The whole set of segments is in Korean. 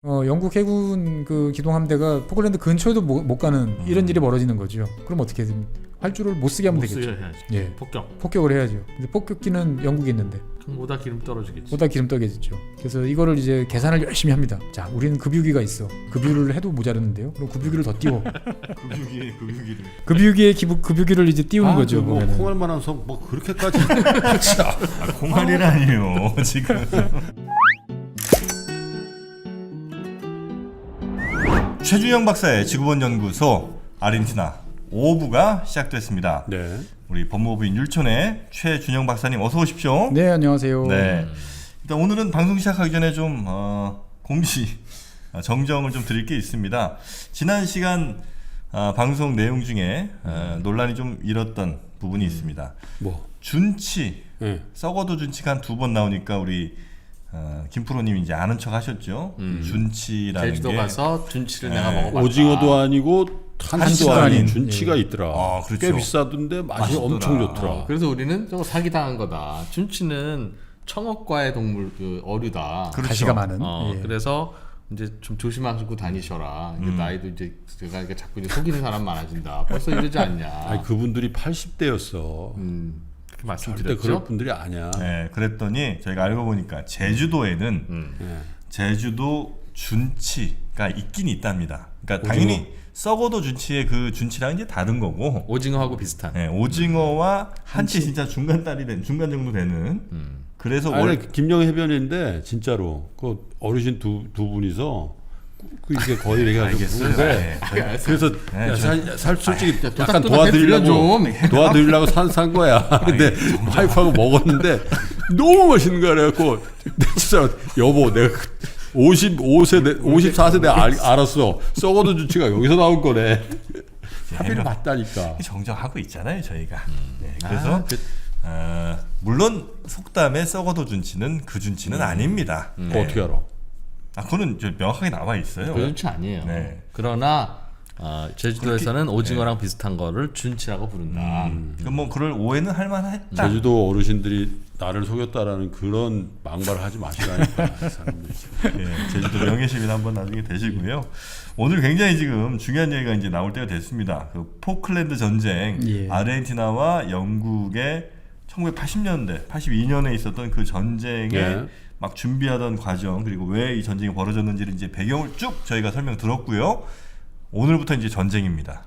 영국 해군 그 기동함대가 포클랜드 근처에도 못 가는 이런 일이 벌어지는 거죠. 그럼 어떻게 해야 됩니까? 활주를 못 쓰게 하면 되겠죠. 해야지. 예, 폭격을 해야죠. 근데 폭격기는 영국에 있는데 오다 기름 떨어지겠지. 오다 기름 떨어지죠. 그래서 이거를 이제 계산을 열심히 합니다. 자, 우리는 급유기가 있어. 급유를 해도 모자르는데요. 그럼 급유기를 더 띄워. 급유기에 급유기를 이제 띄우는 거죠. 뭐 보면은. 콩알만한 뭐 그렇게까지 콩알이라니요 지금. 최준영 박사의 지구본 연구소 아르헨티나 5부가 시작됐습니다. 네. 우리 법무부인 율촌의 최준영 박사님 어서 오십시오. 네, 안녕하세요. 네. 일단 오늘은 방송 시작하기 전에 좀 정정을 좀 드릴 게 있습니다. 지난 시간 방송 내용 중에 논란이 좀 일었던 부분이 있습니다. 뭐 준치, 네. 썩어도 준치가 한 2번 나오니까 우리 김프로님이 이제 아는 척 하셨죠. 준치라는 제주도 게 가서 준치를 내가 먹어봤다. 오징어도 아니고 한치도 아닌 준치가 예. 있더라. 그렇죠. 꽤 비싸던데 맛이 맛있더라. 엄청 좋더라. 그래서 우리는 좀 사기당한 거다. 준치는 청어과의 동물 그 어류다. 그렇죠. 가시가 많은. 예. 그래서 이제 좀 조심하시고 다니셔라. 이게 나이도 이제 제가 이렇게 자꾸 이제 속이는 사람 많아진다. 벌써 이러지 않냐. 아니 그분들이 80대였어. 그렇게 절대 말씀드렸죠. 그럴 분들이 아니야. 네, 그랬더니 저희가 알고 보니까 제주도에는 네. 제주도 준치가 있긴 있답니다. 그러니까 당연히 썩어도 준치의 그 준치랑 이제 다른 거고. 오징어하고 비슷한. 네, 오징어와 한치 진짜 중간 정도 되는. 그래서 아니 김영 해변인데 진짜로 그 어르신 두 분이서 그 이게 거의 내가 알겠어요. 네, 그래서 네, 솔직히 약간 도닥도닥 해드려 도와드리려고 산 거야. 근데 와이프하고 먹었는데 너무 맛있는 거야. 그래갖고 진짜 여보 내가 54세 내가 알았어. 썩어도 준치가 여기서 나온 거네. 합의를 맞다니까. 정정하고 있잖아요 저희가. 네, 그래서 물론 속담에 썩어도 준치는 그 준치는 아닙니다. 그거 어떻게 알아? 그거는 명확하게 나와 있어요. 그 준치 아니에요. 네. 그러나 제주도에서는 오징어랑 비슷한 거를 준치라고 부른다. 그럼 뭐 그럴 오해는 할 만했다. 제주도 어르신들이 나를 속였다라는 그런 막말을 하지 마시라니까. 사람들이. 예, 제주도 명예시민 한번 나중에 되시고요. 오늘 굉장히 지금 중요한 얘기가 이제 나올 때가 됐습니다. 그 포클랜드 전쟁, 예. 아르헨티나와 영국의 1980년대, 82년에 있었던 그 전쟁에 예. 막 준비하던 과정, 그리고 왜 이 전쟁이 벌어졌는지를 이제 배경을 쭉 저희가 설명 들었고요. 오늘부터 이제 전쟁입니다.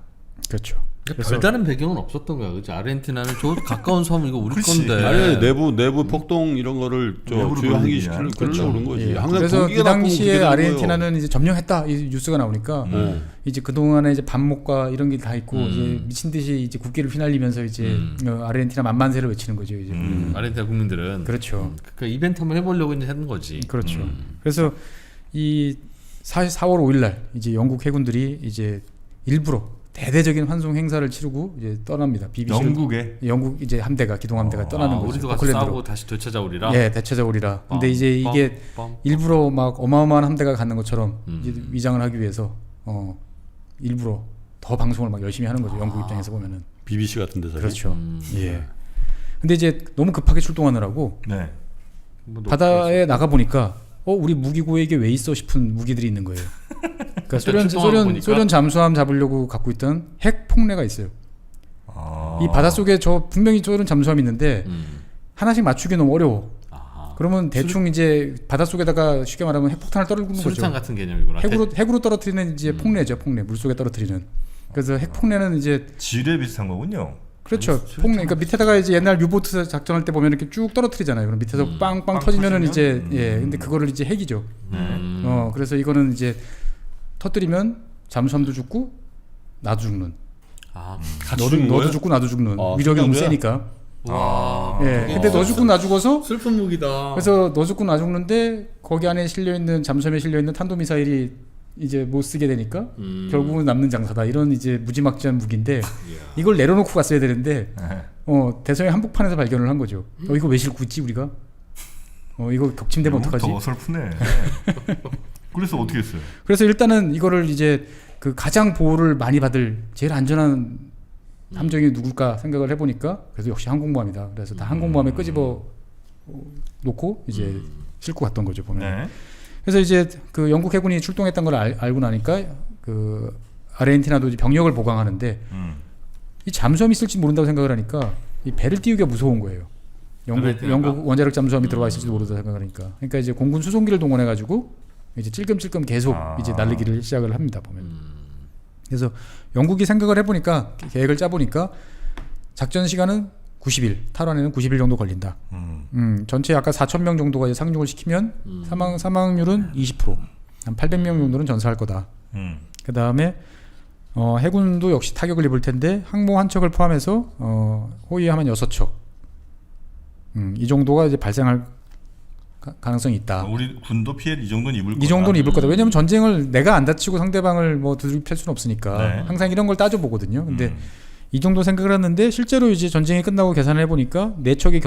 그렇죠. 별다른 배경은 없었던 거야. 그렇지? 아르헨티나는 저 가까운 섬 이거 우리 그치. 건데. 아니 내부 폭동 이런 거를 내부로 주요하기 돌리기 그러려고 그런 거지. 예. 항상 그래서 공기가 그 나쁘면 당시에 그렇게 되는 아르헨티나는 이제 점령했다 이 뉴스가 나오니까 이제 그 동안에 이제 반목과 이런 게 다 있고 이제 미친 듯이 이제 국기를 휘날리면서 이제 아르헨티나 만만세를 외치는 거죠 이제. 아르헨티나 국민들은 그렇죠. 그 이벤트 한번 해보려고 이제 하는 거지. 그렇죠. 그래서 이 4월 5일날 이제 영국 해군들이 이제 일부러 대대적인 환송 행사를 치르고 이제 떠납니다. BBC를 영국 이제 함대가 기동 함대가 떠나는 거죠. 우리도 가서 포클랜드로. 싸우고 다시 되찾아오리라. 예, 되찾아오리라. 근데 이제 이게 일부러 막 어마어마한 함대가 가는 것처럼 이제 위장을 하기 위해서 일부러 더 방송을 막 열심히 하는 거죠. 영국 입장에서 보면은. BBC 같은 데서. 그렇죠. 예. 근데 이제 너무 급하게 출동하느라고 네. 바다에 나가 보니까 우리 무기고에게 왜 있어 싶은 무기들이 있는 거예요. 그러니까 소련 잠수함 잡으려고 갖고 있던 핵 폭내가 있어요. 이 바닷속에 분명히 소련 잠수함이 있는데 하나씩 맞추기 너무 어려워. 그러면 대충 이제 바닷속에다가 쉽게 말하면 핵폭탄을 떨구는 거죠. 수류탄 같은 개념이구나. 핵으로 떨어뜨리는 이제 폭내죠. 폭내. 물속에 떨어뜨리는. 그래서 핵폭내는 이제 지뢰 비슷한 거군요. 그렇죠. 폭내. 그러니까 밑에다가 이제 옛날 유보트 작전할 때 보면 이렇게 쭉 떨어뜨리잖아요. 그럼 밑에서 빵빵 터지면은 이제 근데 그거를 이제 핵이죠. 그래서 이거는 이제 터뜨리면 잠수함도 죽고 나도 죽는. 너도 죽고 나도 죽는. 위력이 너무 세니까. 와. 예. 근데 너 죽고 나 죽어서 슬픈 무기다. 그래서 너 죽고 나 죽는데 거기 안에 실려 있는 잠수함에 실려 있는 탄도 미사일이 이제 못 쓰게 되니까 결국은 남는 장사다. 이런 이제 무지막지한 무기인데 이걸 내려놓고 갔어야 되는데 대서양 한복판에서 발견을 한 거죠. 이거 왜 싣고 있지 우리가? 이거 격침되면 어떡하지? 더 어설프네. 그래서 어떻게 했어요? 그래서 일단은 이거를 이제 그 가장 보호를 많이 받을 제일 안전한 함정이 누굴까 생각을 해보니까 그래서 역시 항공모함이다. 그래서 다 항공모함에 끄집어 놓고 이제 싣고 갔던 거죠 보면. 네. 그래서 이제 그 영국 해군이 출동했던 걸 알고 나니까 그 아르헨티나도 이제 병력을 보강하는데 이 잠수함이 있을지 모른다고 생각을 하니까 이 배를 띄우기가 무서운 거예요. 영국 원자력 잠수함이 들어와 있을지도 모른다고 생각하니까. 그러니까 이제 공군 수송기를 동원해 가지고 이제 찔끔찔끔 계속 이제 날리기를 시작을 합니다 보면. 그래서 영국이 생각을 해보니까 계획을 짜보니까 작전 시간은 90일, 탈환에는 90일 정도 걸린다. 전체 아까 4,000명 정도가 이제 상륙을 시키면 사망률은 20%, 한 800명 정도는 전사할 거다. 그 다음에 해군도 역시 타격을 입을 텐데 항모 한 척을 포함해서 호위함 한 6척, 이 정도가 이제 발생할 가능성이 있다. 우리 군도 피해를 이 정도는 입을 거다. 이 정도는 입을 거다. 왜냐하면 전쟁을 내가 안 다치고 상대방을 뭐 두들겨 팰 수는 없으니까 네. 항상 이런 걸 따져 보거든요. 근데 이 정도 생각을 했는데 실제로 이제 전쟁이 끝나고 계산을 해보니까 4척이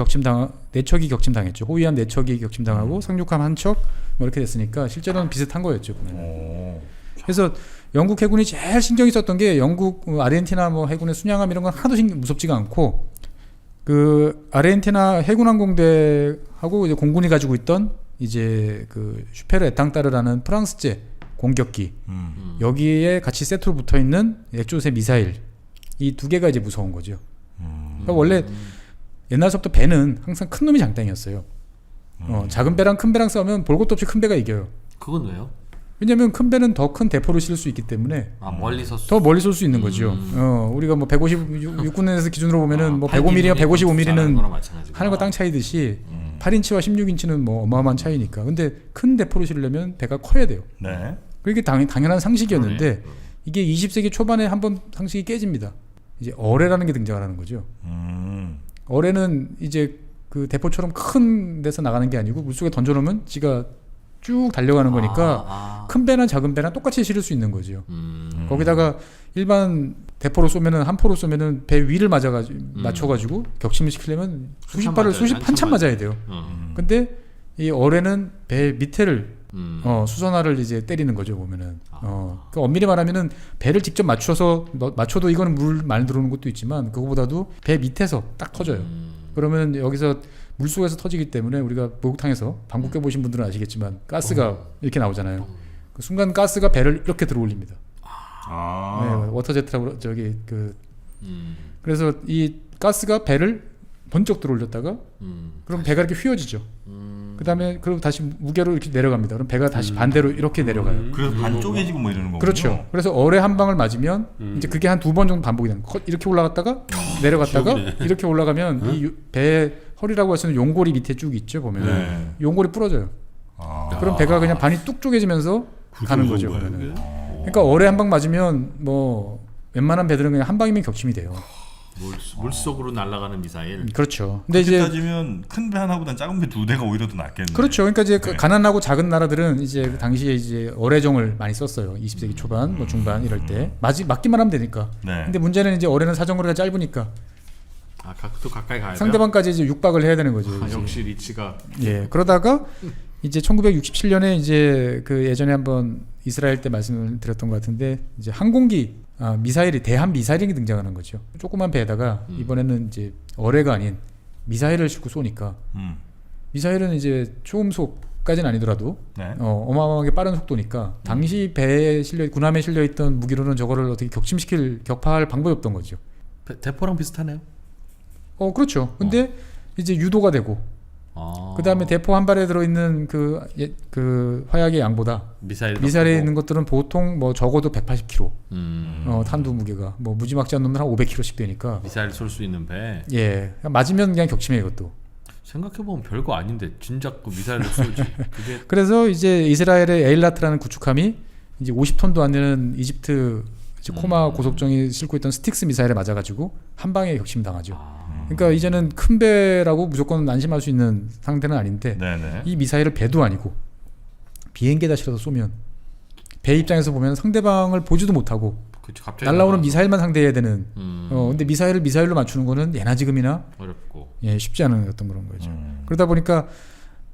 격침당했죠. 호위함 4척이 격침당하고 상륙함 1척 뭐 이렇게 됐으니까 실제로는 비슷한 거였죠. 보면. 그래서 영국 해군이 제일 신경이 썼던 게 영국 아르헨티나 뭐 해군의 순양함 이런 건 하나도 무섭지가 않고 그 아르헨티나 해군 항공대하고 이제 공군이 가지고 있던 이제 그 슈페르 에탕따르라는 프랑스제 공격기 여기에 같이 세트로 붙어 있는 액조세 미사일 이 두 개가 이제 무서운 거죠. 그러니까 원래 옛날서부터 배는 항상 큰 놈이 장땡이었어요. 작은 배랑 큰 배랑 싸우면 볼 것도 없이 큰 배가 이겨요. 그건 왜요? 왜냐하면 큰 배는 더 큰 대포를 실을 수 있기 때문에 멀리서 더 멀리 쏠 수 있는 거죠. 우리가 뭐 150 육군에서 기준으로 보면은 뭐 105mm와 155mm는 하늘과 땅 차이듯이 8인치와 16인치는 뭐 어마어마한 차이니까. 근데 큰 대포를 실으려면 배가 커야 돼요. 네. 그게 당연한 상식이었는데 이게 20세기 초반에 한번 상식이 깨집니다. 이제 어뢰라는 게 등장을 하는 거죠. 어뢰는 이제 그 대포처럼 큰 데서 나가는 게 아니고 물속에 던져놓으면 지가 쭉 달려가는 거니까 큰 배나 작은 배나 똑같이 실을 수 있는 거죠. 거기다가 일반 대포로 쏘면은 한 포로 쏘면은 배 위를 맞춰가지고 격침을 시키려면 수십 발을 한참 맞아야 돼요. 근데 이 어뢰는 배 밑에를 수선화를 이제 때리는 거죠 보면은. 그 엄밀히 말하면은 배를 직접 맞춰도 이거는 물 많이 들어오는 것도 있지만 그거보다도 배 밑에서 딱 터져요. 그러면 여기서 물속에서 터지기 때문에 우리가 목욕탕에서 방귀 보신 분들은 아시겠지만 가스가 이렇게 나오잖아요. 그 순간 가스가 배를 이렇게 들어올립니다. 네, 워터제트라고 그래서 이 가스가 배를 번쩍 들어올렸다가 그럼 배가 이렇게 휘어지죠. 그다음에 그리고 다시 무게로 이렇게 내려갑니다. 그럼 배가 다시 반대로 이렇게 내려가요. 그래서 반 쪼개지고 뭐 이러는 거군요. 그렇죠. 그래서 어뢰 한 방을 맞으면 이제 그게 한 2번 정도 반복이 되는 거예요. 이렇게 올라갔다가 내려갔다가 이렇게 올라가면 이 배 허리라고 할 수 있는 용골이 밑에 쭉 있죠 보면 용골이 부러져요. 그럼 배가 그냥 반이 뚝 쪼개지면서 가는 거죠. 그러니까 어뢰 한 방 맞으면 뭐 웬만한 배들은 그냥 한 방이면 격침이 돼요. 물속으로 날아가는 미사일. 그렇죠. 근데 이제 이제 따지면 큰 배 하나보다 작은 배 2대가 오히려 더 낫겠네. 그렇죠. 그러니까 이제 가난하고 작은 나라들은 이제 그 당시에 이제 어뢰정을 많이 썼어요. 20세기 초반, 뭐 중반 이럴 때 맞기만 하면 되니까. 근데 문제는 이제 어뢰는 사정거리가 짧으니까. 또 가까이 가야 돼요. 상대방까지 이제 육박을 해야 되는 거죠. 역시 리치가. 예. 그러다가 이제 1967년에 이제 그 예전에 한번 이스라엘 때 말씀을 드렸던 것 같은데 이제 항공기 미사일이 대한 미사일이 등장하는 거죠. 조그만 배에다가 이번에는 이제 어뢰가 아닌 미사일을 싣고 쏘니까 미사일은 이제 초음속까지는 아니더라도 어마어마하게 빠른 속도니까 당시 배에 군함에 실려 있던 무기로는 저거를 어떻게 격파할 방법이 없던 거죠. 대포랑 비슷하네요. 그렇죠. 근데 이제 유도가 되고 그 다음에 대포 한 발에 들어있는 그 화약의 양보다 미사일에 있는 것들은 보통 뭐 적어도 180kg 탄두 무게가 뭐 무지막지한 놈은 한 500kg씩 되니까 미사일 쏠 수 있는 배. 예, 맞으면 그냥 격침해 이것도. 생각해보면 별거 아닌데 진작 그 미사일을 쏘지. 그게 그래서 이제 이스라엘의 에일라트라는 구축함이 이제 50톤도 안 되는 이집트 코마 고속정이 싣고 있던 스틱스 미사일에 맞아가지고 한 방에 격침 당하죠. 그러니까 이제는 큰 배라고 무조건 안심할 수 있는 상태는 아닌데 이 미사일을 배도 아니고 비행기에다 실어서 쏘면 배 입장에서 보면 상대방을 보지도 못하고 날라오는 미사일만 상대해야 되는. 근데 미사일을 미사일로 맞추는 거는 예나 지금이나 어렵고 쉽지 않은 어떤 그런 거죠. 그러다 보니까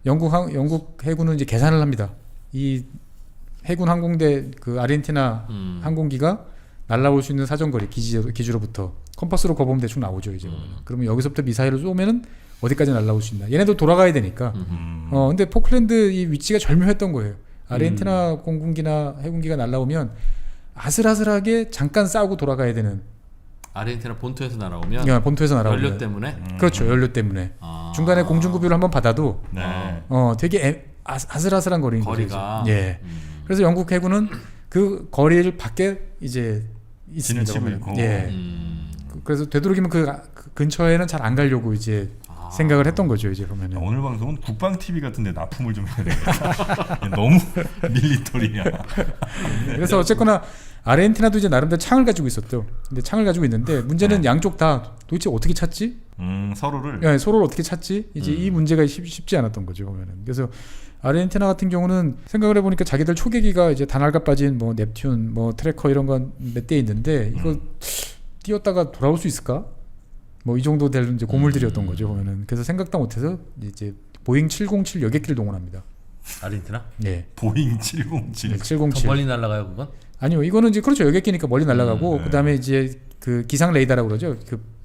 영국 해군은 이제 계산을 합니다. 이 해군 항공대 그 아르헨티나 항공기가 날라올 수 있는 사정거리 기지로부터 컴퍼스로 거보면 대충 나오죠 이제. 그러면 여기서부터 미사일을 쏘면은 어디까지 날라올 수 있나. 얘네도 돌아가야 되니까. 근데 포클랜드 이 위치가 절묘했던 거예요. 아르헨티나 공군기나 해군기가 날라오면 아슬아슬하게 잠깐 싸우고 돌아가야 되는. 아르헨티나 본토에서 날아오면 본토에서 날아오면 연료 때문에. 그렇죠. 연료 때문에 중간에 공중급유를 한번 받아도 네. 되게 아슬아슬한 거리인 거리가. 거죠. 예. 그래서 영국 해군은 그 거리를 밖에 이제 지는 있습니다. 치고 보면. 있고. 예. 그래서 되도록이면 그 근처에는 잘 안 가려고 이제 생각을 했던 거죠. 이제 보면은. 오늘 방송은 국방 TV 같은데 납품을 좀 해야 되겠다. 너무 밀리터리야. 그래서 어쨌거나 아르헨티나도 이제 나름대로 창을 가지고 있었죠. 근데 창을 가지고 있는데 문제는 양쪽 다 도대체 어떻게 찾지? 서로를. 예, 서로를 어떻게 찾지? 이제 이 문제가 쉽지 않았던 거죠. 보면은. 그래서 아르헨티나 같은 경우는 생각을 해보니까 자기들 초계기가 이제 단알가 빠진 뭐 넵튠, 뭐 트래커 이런 건 몇 대 있는데 이거 띄었다가 돌아올 수 있을까? 뭐 이 정도 될 이제 고물들이었던 거죠. 보면은. 그래서 생각도 못해서 이제 보잉 707 여객기를 동원합니다. 아르헨티나? 네. 보잉 707. 네, 더 707. 멀리 날아가요 그건? 아니요, 이거는 이제 그렇죠. 여객기니까 멀리 날아가고 네. 그다음에 이제 그 기상 레이더라고 그러죠.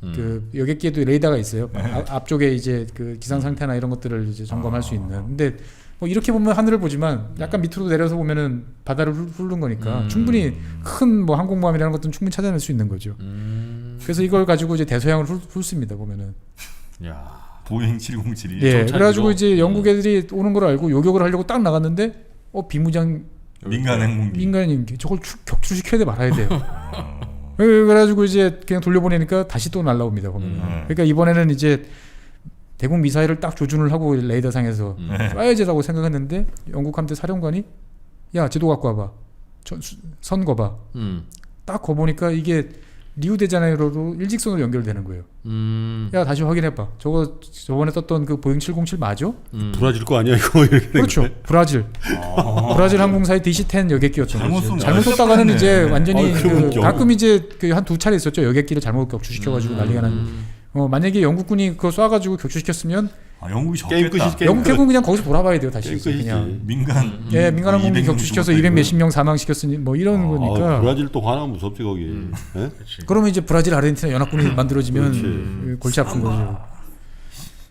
그 여객기에도 레이더가 있어요. 앞쪽에 이제 그 기상 상태나 이런 것들을 이제 점검할 수 있는. 근데 뭐 이렇게 보면 하늘을 보지만 약간 밑으로 내려서 보면은 바다를 훑는 거니까 충분히 큰 뭐 항공모함이라는 것들은 충분히 찾아낼 수 있는 거죠. 그래서 이걸 가지고 이제 대서양을 훑습니다. 보면은. 야. 보잉 707이. 예, 정찰기로? 그래가지고 이제 영국 애들이 오는 걸 알고 요격을 하려고 딱 나갔는데 비무장 민간 항공기. 민간인 저걸 격추시켜야 돼 말아야 돼요. 그래가지고 이제 그냥 돌려보내니까 다시 또 날라옵니다. 보면. 그러니까 이번에는 이제 대공 미사일을 딱 조준을 하고 레이더상에서 쏴야지라고 생각했는데 영국 함대 사령관이 야 지도 갖고 와봐. 선 거봐. 딱 거보니까 이게 리우데자네이로로 일직선으로 연결되는 거예요. 야 다시 확인해봐. 저번에 떴던 그 보잉 707 맞아? 브라질 거 아니야 이거 이렇게. 그렇죠. 브라질 항공사의 DC-10 여객기였던 잘못 거죠. 쏜 잘못 거야. 썼다가는 이제 완전히 그럼 그 가끔 이제 그 한 두 차례 있었죠. 여객기를 잘못 격추시켜가지고 난리가 난. 만약에 영국군이 그거 쏴가지고 격추시켰으면 영국이 게임 적겠다. 끝이지, 게임 영국 해군 그냥 거기서 돌아봐야 돼요. 다시 게임 이제 끝이지. 그냥. 민간. 예, 민간 항공기 200명 격추시켜서 죽었다 200 이거. 몇십 명 사망시켰으니 뭐 이런 거니까. 브라질 또 화나면 무섭지 거기. 예? 그러면 이제 브라질, 아르헨티나 연합군이 만들어지면 그렇지. 골치 아픈 거죠.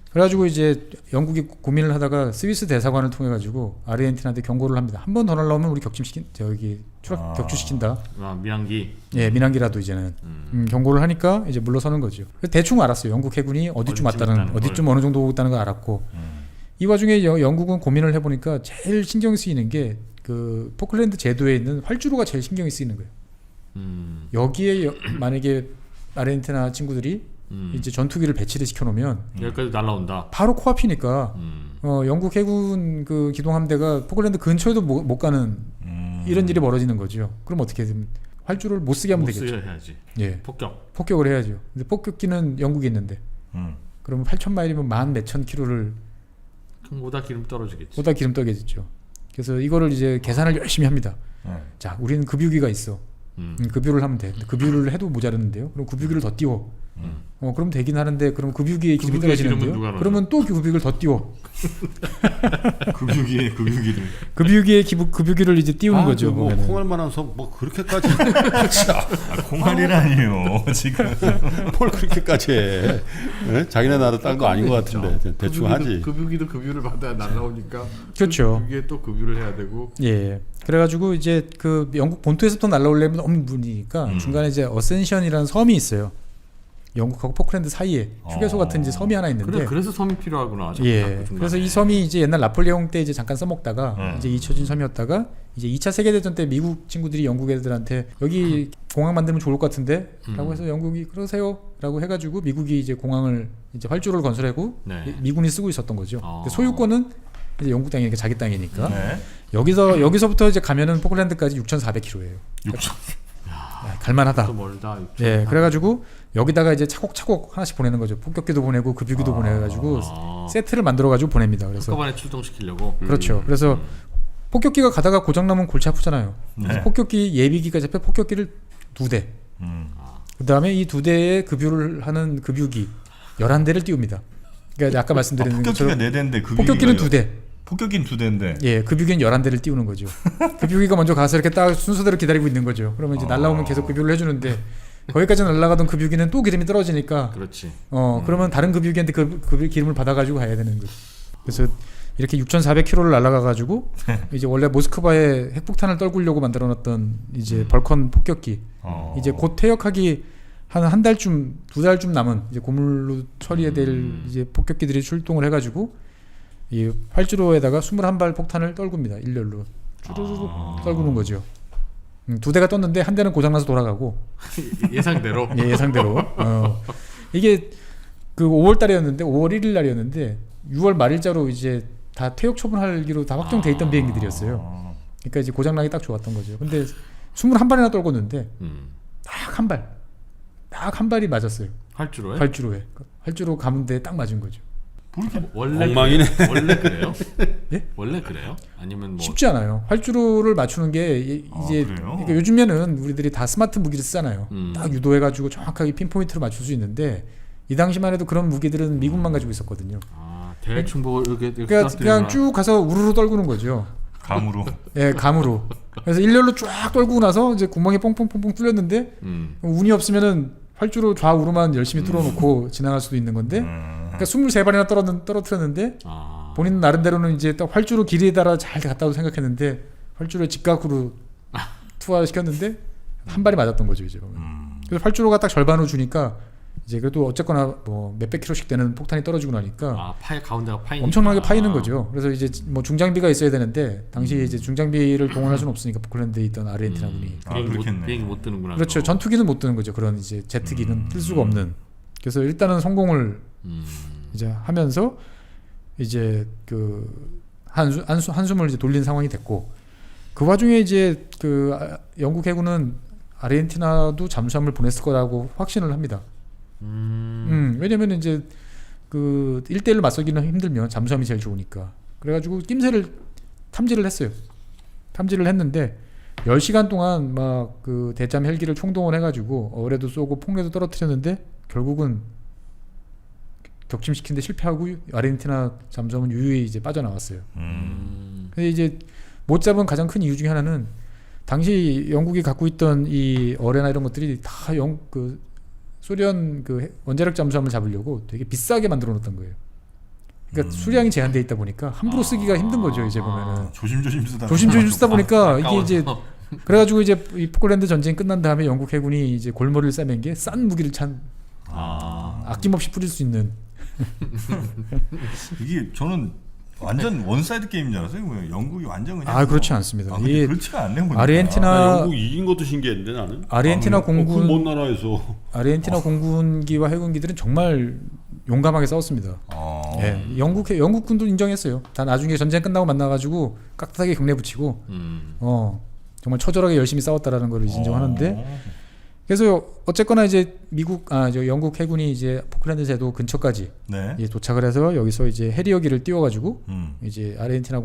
그래가지고 이제 영국이 고민을 하다가 스위스 대사관을 통해 가지고 아르헨티나한테 경고를 합니다. 한 번 더 날라오면 우리 격추시킨다. 민항기. 예, 민항기라도 이제는 경고를 하니까 이제 물러서는 거죠. 그래서 대충 알았어요. 영국 해군이 어디쯤 왔다는, 어디쯤 어느 정도 오고 있다는 걸 알았고. 이 와중에 영국은 고민을 해보니까 제일 신경이 쓰이는 게 그 포클랜드 제도에 있는 활주로가 제일 신경이 쓰이는 거예요. 여기에 만약에 아르헨티나 친구들이 이제 전투기를 배치를 시켜놓으면 여기까지 날라온다. 바로 코앞이니까 영국 해군 그 기동함대가 포클랜드 근처에도 못 가는 이런 일이 벌어지는 거죠. 그럼 어떻게 되면 활주로를 못 쓰게 하면 못 되겠죠. 쓰게 해야지. 예, 폭격을 해야죠. 근데 폭격기는 영국에 있는데 그러면 8,000마일이면 만 몇천 킬로를 그럼 오다 기름 떨어지겠지. 오다 기름 떠게지죠. 그래서 이거를 이제 계산을 열심히 합니다. 자, 우리는 급유기가 있어. 급유를 하면 돼. 근데 급유를 해도 모자르는데요. 그럼 급유기를 더 띄워. 그럼 되긴 하는데 그럼 급유기에 기름이 급유기에 기름은 떨어지는데요. 누가 넣어줘? 그러면 또 급유기를 더 띄워. 급유기를. 급유기에 급유기를 이제 띄우는 거죠. 뭐 보면은. 콩알만한 뭐 그렇게까지 콩알이라니요 지금. 뭘 그렇게까지 해. 예? 자기네 나라 딴 거 아닌 것 같은데 대충 하지. 급유기도 급유를 받아야 날라오니까. 그렇죠. 그게 또 급유를 해야 되고. 예. 그래가지고 이제 그 영국 본토에서부터 날라오려면 너무 무리니까 중간에 이제 어센션이라는 섬이 있어요. 영국하고 포클랜드 사이에 휴게소 같은 이제 섬이 하나 있는데. 그래서 섬이 필요하구나. 예. 그래서 이 섬이 이제 옛날 나폴레옹 때 이제 잠깐 써먹다가 이제 잊혀진 섬이었다가 이제 2차 세계대전 때 미국 친구들이 영국 애들한테 여기 공항 만들면 좋을 것 같은데 라고 해서 영국이 그러세요 라고 해가지고 미국이 이제 공항을 이제 활주로를 건설하고 네. 미군이 쓰고 있었던 거죠. 근데 소유권은 이제 영국 땅이니까 자기 땅이니까 네. 여기서부터 이제 가면은 포클랜드까지 6,400km예요. 6천. 갈만하다. 또 멀다. 예, 그래가지고 여기다가 이제 차곡차곡 하나씩 보내는 거죠. 폭격기도 보내고 급유기도 보내가지고 세트를 만들어가지고 보냅니다. 그래서 한꺼번에 출동시키려고. 그렇죠. 그래서 폭격기가 가다가 고장나면 골치 아프잖아요. 그래서 폭격기 예비기가 잡혀 폭격기를 2대. 그 다음에 이 2대에 급유를 하는 급유기 11대를 띄웁니다. 그러니까 아까 말씀드린 폭격기가 것처럼 4대인데 폭격기는 2대. 폭격기는 2대인데. 예, 급유기는 11대를 띄우는 거죠. 급유기가 먼저 가서 이렇게 딱 순서대로 기다리고 있는 거죠. 그러면 이제 날라오면 계속 급유를 해주는데 거기까지 날아가던 급유기는 또 기름이 떨어지니까 그렇지. 그러면 다른 급유기한테 그 기름을 받아가지고 가야 되는 거죠. 그래서 이렇게 6,400km를 날아가가지고 이제 원래 모스크바에 핵폭탄을 떨구려고 만들어놨던 이제 벌컨 폭격기 이제 곧 퇴역하기 한 달쯤 2달쯤 남은 이제 고물로 처리해야 될 이제 폭격기들이 출동을 해가지고 이 활주로에다가 21발 폭탄을 떨굽니다. 일렬로 쭈르륵 떨구는 거죠. 2대가 떴는데 한 대는 고장나서 돌아가고 예상대로. 예, 예상대로 이게 그 5월 달이었는데 5월 1일 날이었는데 6월 말일자로 이제 다 퇴역 처분하기로 다 확정돼 있던 비행기들이었어요. 그러니까 이제 고장나기 딱 좋았던 거죠. 근데 21발이나 떨궜는데 딱 한 발이 맞았어요. 활주로에? 활주로 가운데 딱 맞은 거죠. 원래 엉망이네. 그래요? 원래 그래요? 예? 원래 그래요? 아니면 뭐 쉽지 않아요. 활주로를 맞추는 게 이제 그래요? 그러니까 요즘에는 우리들이 다 스마트 무기를 쓰잖아요. 딱 유도해가지고 정확하게 핀포인트로 맞출 수 있는데 이 당시만 해도 그런 무기들은 미국만 가지고 있었거든요. 대충 뭐 이렇게 그냥 쭉 가서 우르르 떨구는 거죠. 감으로. 예, 감으로. 그래서 일렬로 쫙 떨구고 나서 이제 구멍이 뽕뽕뽕뽕 뚫렸는데 운이 없으면은 활주로 좌우로만 열심히 뚫어놓고 지나갈 수도 있는 건데, 그러니까 23발이나 떨어뜨렸는데 본인 나름대로는 이제 딱 활주로 길이에 따라 잘 갔다고 생각했는데 활주로에 직각으로 투하시켰는데 한 발이 맞았던 거죠 이제 보면. 그래서 활주로가 딱 절반으로 주니까 이제 그래도 어쨌거나 뭐 몇백 킬로씩 되는 폭탄이 떨어지고 나니까 파이 가운데가 파이 엄청나게 파이는 거죠. 그래서 이제 뭐 중장비가 있어야 되는데 당시 이제 중장비를 동원할 수는 없으니까 포클랜드에 있던 아르헨티나군이 비행기 못 뜨는구나. 그렇죠. 전투기는 못 뜨는 거죠. 그런 이제 제트기는 뜰 수가 없는. 그래서 일단은 성공을 이제 하면서 이제 그 한숨을 이제 돌린 상황이 됐고 그 와중에 이제 그 영국 해군은 아르헨티나도 잠수함을 보냈을 거라고 확신을 합니다. 왜냐면 이제 그 1대1로 맞서기는 힘들면 잠수함이 제일 좋으니까. 그래가지고 낌새를 탐지를 했어요. 탐지를 했는데 10시간 동안 막 그 대잠 헬기를 총동원 해가지고 어뢰도 쏘고 폭뢰도 떨어뜨렸는데 결국은 격침시키는데 실패하고 아르헨티나 잠수함은 유유히 이제 빠져나왔어요. 근데 이제 못 잡은 가장 큰 이유 중에 하나는 당시 영국이 갖고 있던 이 어뢰나 이런 것들이 다 그 소련 그 원자력 잠수함을 잡으려고 되게 비싸게 만들어 놓았던 거예요. 그러니까 수량이 제한돼 있다 보니까 함부로 쓰기가 힘든 거죠. 이제 보면은 조심조심 쓰다 보니까 이게 이제 그래가지고 이제 이 포클랜드 전쟁이 끝난 다음에 영국 해군이 이제 골머리를 싸맨 게 싼 무기를 아낌없이 뿌릴 수 있는. 이게 저는 완전 원사이드 게임인 줄 알았어요. 영국이 완전 그냥 그렇지 않습니다. 이게 그렇지가 않네요. 보니까. 아르헨티나 영국 이긴 것도 신기했는데 나는. 아르헨티나 공군 먼 나라에서 아르헨티나 공군기와 해군기들은 정말 용감하게 싸웠습니다. 예, 영국군도 인정했어요. 다 나중에 전쟁 끝나고 만나가지고 깍듯하게 경례 붙이고 정말 처절하게 열심히 싸웠다라는 걸 인정하는데 그래서 어쨌거나 이제 영국 해군이 이제 포클랜드 제도 근처까지 이제 도착을 해서 여기서 이제 해리어기를 띄워가지고 이제 아르헨티나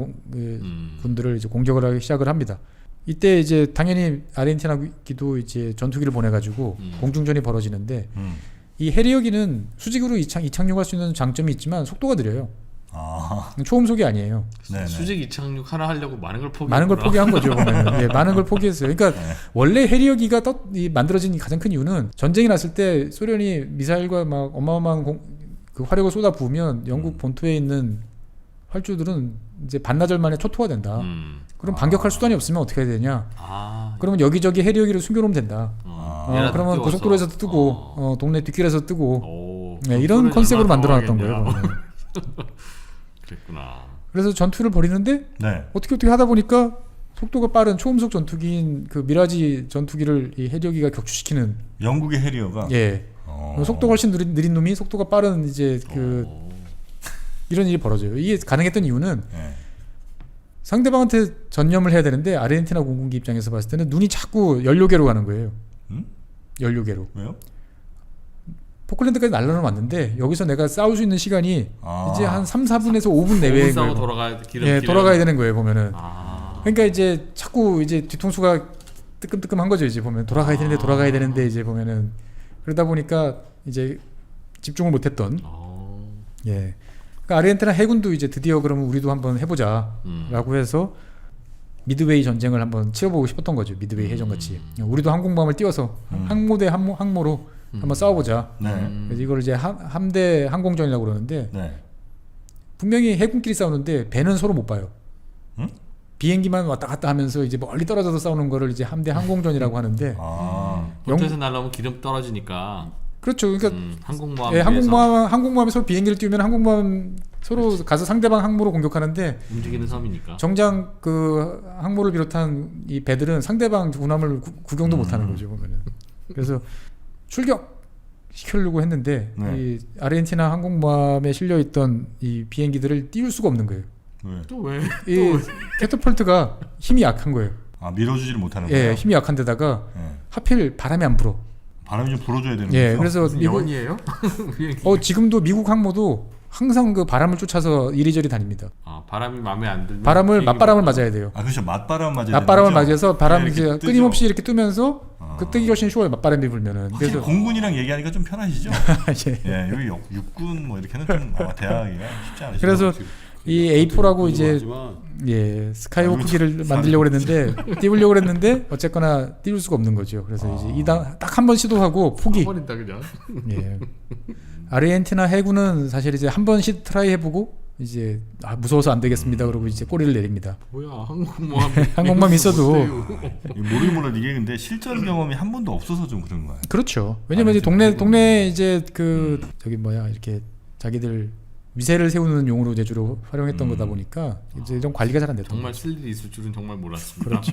군들을 이제 공격을 하기 시작을 합니다. 이때 이제 당연히 아르헨티나기도 이제 전투기를 보내가지고 공중전이 벌어지는데 이 해리어기는 수직으로 이착륙할 수 있는 장점이 있지만 속도가 느려요. 초음속이 아니에요. 수직 이착륙 하나 하려고 많은 걸 포기한 거죠. 보면은. 예, 많은 걸 포기했어요. 그러니까 원래 해리어기가 만들어진 가장 큰 이유는 전쟁이 났을 때 소련이 미사일과 막 어마어마한 그 화력을 쏟아 부으면 영국 본토에 있는 활주들은 이제 반나절 만에 초토화 된다. 그럼 반격할 수단이 없으면 어떻게 해야 되냐? 그러면 여기저기 해리어기를 숨겨놓으면 된다. 그러면 고속도로에서도 뜨고 동네 뒷길에서 뜨고 이런 컨셉으로 만들어놨던 거예요. 그랬구나. 그래서 전투를 벌이는데 어떻게 하다 보니까 속도가 빠른 초음속 전투기인 그 미라지 전투기를 이 해리어기가 격추시키는 영국의 해리어가 속도가 훨씬 느린 놈이 속도가 빠른 이제 그 이런 일이 벌어져요. 이게 가능했던 이유는 상대방한테 전념을 해야 되는데 아르헨티나 공군기 입장에서 봤을 때는 눈이 자꾸 연료계로 가는 거예요. 연료계로. 왜요? 포클랜드까지 날라는 왔는데 여기서 내가 싸울 수 있는 시간이 이제 한 3, 4분에서 5분 내외인 거예요. 돌아가야 되는 거예요, 보면은. 그러니까 이제 자꾸 이제 뒤통수가 뜨끔뜨끔한 거죠, 이제 보면. 돌아가야 되는데 이제 보면은 그러다 보니까 이제 집중을 못 했던. 예. 그러니까 아르헨티나 해군도 이제 드디어 그러면 우리도 한번 해 보자라고 해서 미드웨이 전쟁을 한번 치러보고 싶었던 거죠. 미드웨이 해전 같이. 우리도 항공모함을 띄워서 항모 대 항모로 한번 싸워보자. 그래서 이걸 이제 함대 항공전이라고 그러는데 분명히 해군끼리 싸우는데 배는 서로 못 봐요. 응? 비행기만 왔다 갔다 하면서 이제 멀리 떨어져서 싸우는 거를 이제 함대 항공전이라고 하는데 본토에서 날라오면 기름 떨어지니까. 그렇죠. 그러니까 항공모함. 예, 항공모함이 서로 비행기를 띄우면 항공모함 서로 가서 상대방 항모를 공격하는데 움직이는 섬이니까. 정작 그 항모를 비롯한 이 배들은 상대방 군함을 구경도 못하는 거죠 보면은. 그래서 출격 시키려고 했는데 네. 이 아르헨티나 항공모함에 실려 있던 이 비행기들을 띄울 수가 없는 거예요. 왜? 또 왜? 이 캐터펄트가 힘이 약한 거예요. 밀어주지를 못하는 예, 거예요? 힘이 약한 데다가 예. 하필 바람이 안 불어. 바람이 좀 불어줘야 되는 예, 거죠? 그래서 무슨 미국 여원이에요? 비행기. 지금도 미국 항모도 항상 그 바람을 쫓아서 이리저리 다닙니다. 바람이 마음에 안 들면 바람을 비행기 맞바람을 못 맞아야 돼요. 그렇죠. 맞바람 맞아야 맞바람을 되는 거죠? 맞아서 바람이 예, 이제 이렇게 뜨죠. 끊임없이 이렇게 뜨면서 아. 그 뜨기가 훨씬 쉬워요. 맞바람이 불면은. 확실히 그래서 공군이랑 얘기하니까 좀 편하시죠? 예. 예, 여기 육군 뭐 이렇게는 좀 아마 대하기가 쉽지 않으시죠? 그래서 이 A4라고 이제 하지만 예 스카이워크기를 만들려고 그랬는데 띄우려고 그랬는데 어쨌거나 띄울 수가 없는 거죠. 그래서 이제 이당 딱 한 번 시도하고 포기. 버린다 그냥. 예. 아르헨티나 해군은 사실 이제 한 번 트라이 해보고 이제 무서워서 안 되겠습니다. 그러고 이제 꼬리를 내립니다. 뭐야 항공모함. 항공모함 있어도 모르겠 이게 근데 실전 경험이 한 번도 없어서 좀 그런 거예요. 그렇죠. 왜냐면 이제 동네 이제 그 저기 뭐야 이렇게 자기들 위세를 세우는 용으로 이제 주로 활용했던 거다 보니까 이제 이런 관리가 잘 안 됐던 정말 거죠. 쓸 일이 있을 줄은 정말 몰랐습니다. 그렇죠.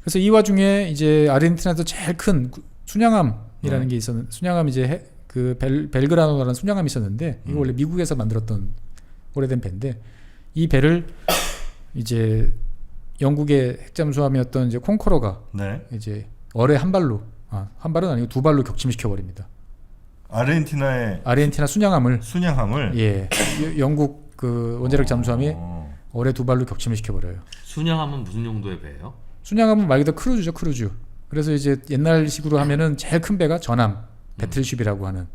그래서 이 와중에 이제 아르헨티나에서 제일 큰 순양함이라는 게 있었는데 순양함 이제 그 벨그라노라는 순양함이 있었는데 이거 원래 미국에서 만들었던 오래된 배인데 이 배를 이제 영국의 핵잠수함이었던 이제 콩커러가 네. 이제 어뢰 한 발로 한 발은 아니고 두 발로 격침시켜 버립니다. 아르헨티나의 아르헨티나 순양함을 순양함을 예 영국 그 원자력 잠수함이 어. 어뢰 두 발로 격침을 시켜버려요. 순양함은 무슨 용도의 배예요? 순양함은 말 그대로 크루즈죠, 크루즈. 그래서 이제 옛날식으로 하면은 제일 큰 배가 전함, 배틀쉽이라고 하는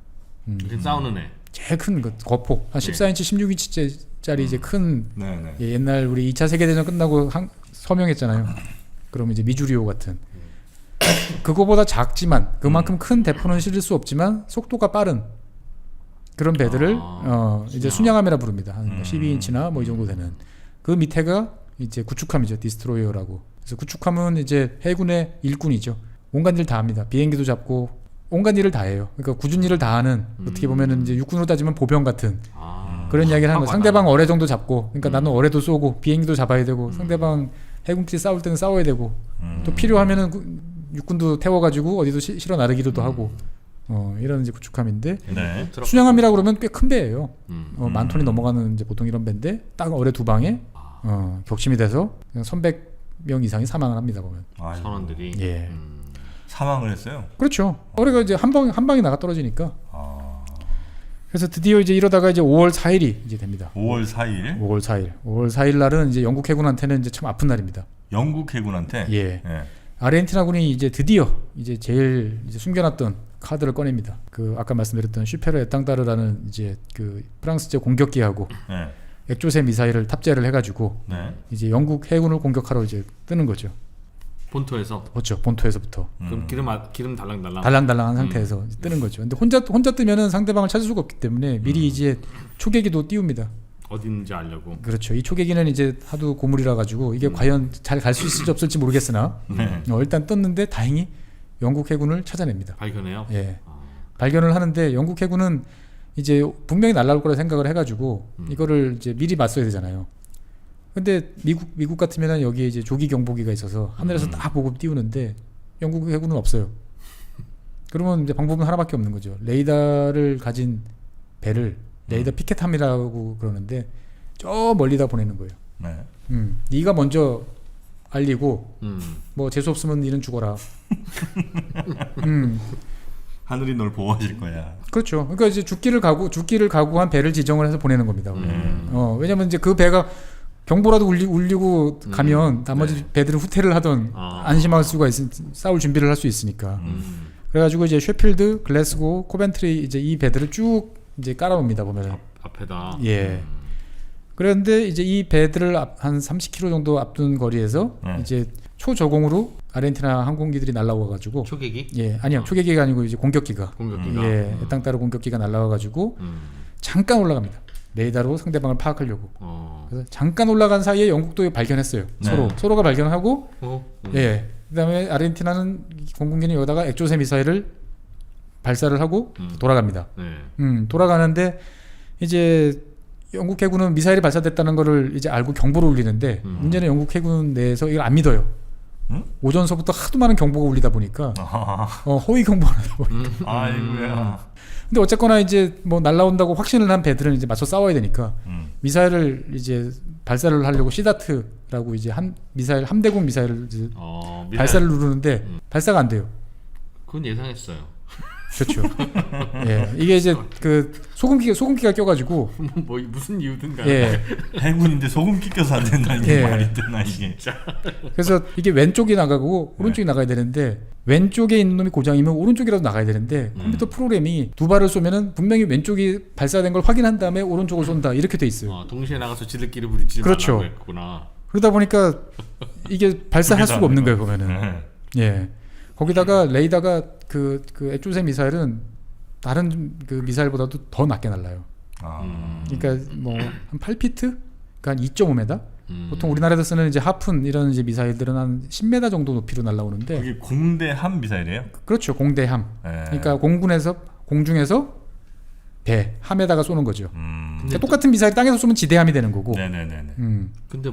이렇게 싸우는 애. 제일 큰 그 거폭 한 14인치, 16인치짜리 이제 큰 네네. 예, 옛날 우리 2차 세계대전 끝나고 서명했잖아요. 그럼 이제 미주리오 같은 그거보다 작지만 그만큼 큰 대포는 실을 수 없지만 속도가 빠른 그런 배들을 이제 순양함이라 부릅니다. 한 12인치나 뭐 이 정도 되는 그 밑에가 이제 구축함이죠, 디스트로이어라고. 그래서 구축함은 이제 해군의 일꾼이죠. 온갖 일 다 합니다. 비행기도 잡고 온갖 일을 다 해요. 그러니까 굳은 일을 다 하는 어떻게 보면은 이제 육군으로 따지면 보병 같은 그런 이야기를 하는 거. 상대방 어뢰 정도 잡고, 그러니까 나는 어뢰도 쏘고 비행기도 잡아야 되고 상대방 해군끼리 싸울 때는 싸워야 되고 또 필요하면은 육군도 태워가지고 어디도 실어 나르기도 하고 이런 이제 구축함인데 네. 순양함이라고 그러면 꽤 큰 배예요. 만 톤이 넘어가는 이제 보통 이런 배인데 딱 어뢰 두 방에 격침이 돼서 그냥 1,100명 이상이 사망을 합니다 보면. 아이고. 선원들이. 예. 사망을 했어요. 그렇죠. 어뢰가 이제 한 방에 나가 떨어지니까. 아. 그래서 드디어 이제 이러다가 이제 5월 4일이 이제 됩니다. 5월 4일 5월 4일 날은 이제 영국 해군한테는 이제 참 아픈 날입니다. 영국 해군한테 예. 예. 아르헨티나군이 이제 드디어 이제 제일 이제 숨겨놨던 카드를 꺼냅니다. 그 아까 말씀드렸던 슈페르 에땅따르라는 이제 그 프랑스제 공격기하고 네. 액조세 미사일을 탑재를 해가지고 네. 이제 영국 해군을 공격하러 이제 뜨는 거죠. 본토에서. 그렇죠. 본토에서부터 그럼 기름 달랑달랑. 달랑달랑한 상태에서 이제 뜨는 거죠. 근데 혼자 뜨면은 상대방을 찾을 수가 없기 때문에 미리 이제 초계기도 띄웁니다. 어디 있는지 알려고. 그렇죠. 이 초계기는 이제 하도 고물이라 가지고 이게 과연 잘 갈 수 있을지 없을지 모르겠으나 네. 일단 떴는데 다행히 영국 해군을 찾아냅니다. 발견해요. 예. 발견을 하는데 영국 해군은 이제 분명히 날아올 거라 생각을 해가지고 이거를 이제 미리 맞서야 되잖아요. 근데 미국 같으면 여기에 이제 조기 경보기가 있어서 하늘에서 딱 보고 띄우는데 영국 해군은 없어요. 그러면 이제 방법은 하나밖에 없는 거죠. 레이더를 가진 배를 레이더 피켓함이라고 그러는데 저 멀리다 보내는 거예요. 네. 네가 먼저 알리고 음. 뭐 재수 없으면 니는 죽어라. 하늘이 널 보호하실 거야. 그렇죠. 그러니까 이제 죽기를 각오한 배를 지정을 해서 보내는 겁니다. 왜냐면 이제 그 배가 경보라도 울리고 가면 나머지 배들은 후퇴를 하던 안심할 수가 싸울 준비를 할 수 있으니까. 그래가지고 이제 셰필드, 글래스고, 코벤트리 이제 이 배들을 쭉 이제 깔아놓습니다 보면은. 앞에다. 예. 그런데 이제 이 배들을 한 30km 정도 앞둔 거리에서 이제 초저공으로 아르헨티나 항공기들이 날라와가지고. 초계기? 예, 아니요, 초계기가 아니고 이제 공격기가. 공격기가. 예, 땅따로 공격기가 날라와가지고 잠깐 올라갑니다. 레이더로 상대방을 파악하려고. 그래서 잠깐 올라간 사이에 영국도 발견했어요. 네. 서로가 발견하고 음. 예. 그다음에 아르헨티나는 공군기는 여기다가 액조세 미사일을 발사를 하고 돌아갑니다. 네. 돌아가는데 이제 영국 해군은 미사일이 발사됐다는 거를 이제 알고 경보를 울리는데 문제는 영국 해군 내에서 이걸 안 믿어요. 오전서부터 하도 많은 경보가 울리다 보니까 허위 경보가 나다 보니까. 아이고야. 근데 어쨌거나 이제 뭐 날라온다고 확신을 한 배들은 이제 맞서 싸워야 되니까 미사일을 이제 발사를 하려고 시다트라고 이제 미사일 함대공 미사일을 이제 발사를 누르는데 발사가 안 돼요. 그건 예상했어요. 그렇죠. 예, 이게 이제 그 소금기가 껴가지고 뭐 무슨 이유든 간에. 예, 해군인데 소금 끼껴서 안 된다는 게 예. 말이 되나 이게. 그래서 이게 왼쪽이 나가고 오른쪽이 나가야 되는데 왼쪽에 있는 놈이 고장이면 오른쪽이라도 나가야 되는데 컴퓨터 프로그램이 두 발을 쏘면은 분명히 왼쪽이 발사된 걸 확인한 다음에 오른쪽을 쏜다 이렇게 돼 있어요. 동시에 나가서 지들끼리 부딪히지 그렇죠. 말라고 했구나. 그러다 보니까 이게 발사할 수가 없는 거예요 보면은. 네. 예. 거기다가 레이더가 그 액조세 미사일은 다른 그 미사일보다도 더 낮게 날라요. 그러니까 뭐 한 8피트? 그러니까 한 2.5m? 보통 우리나라에서 쓰는 이제 하푼 이런 이제 미사일들은 한 10m 정도 높이로 날라오는데 그게 공대함 미사일이에요? 그렇죠. 공대함. 네. 그러니까 공중에서 배 함에다가 쏘는 거죠. 그러니까 똑같은 미사일 땅에서 쏘면 지대함이 되는 거고. 네네네. 근데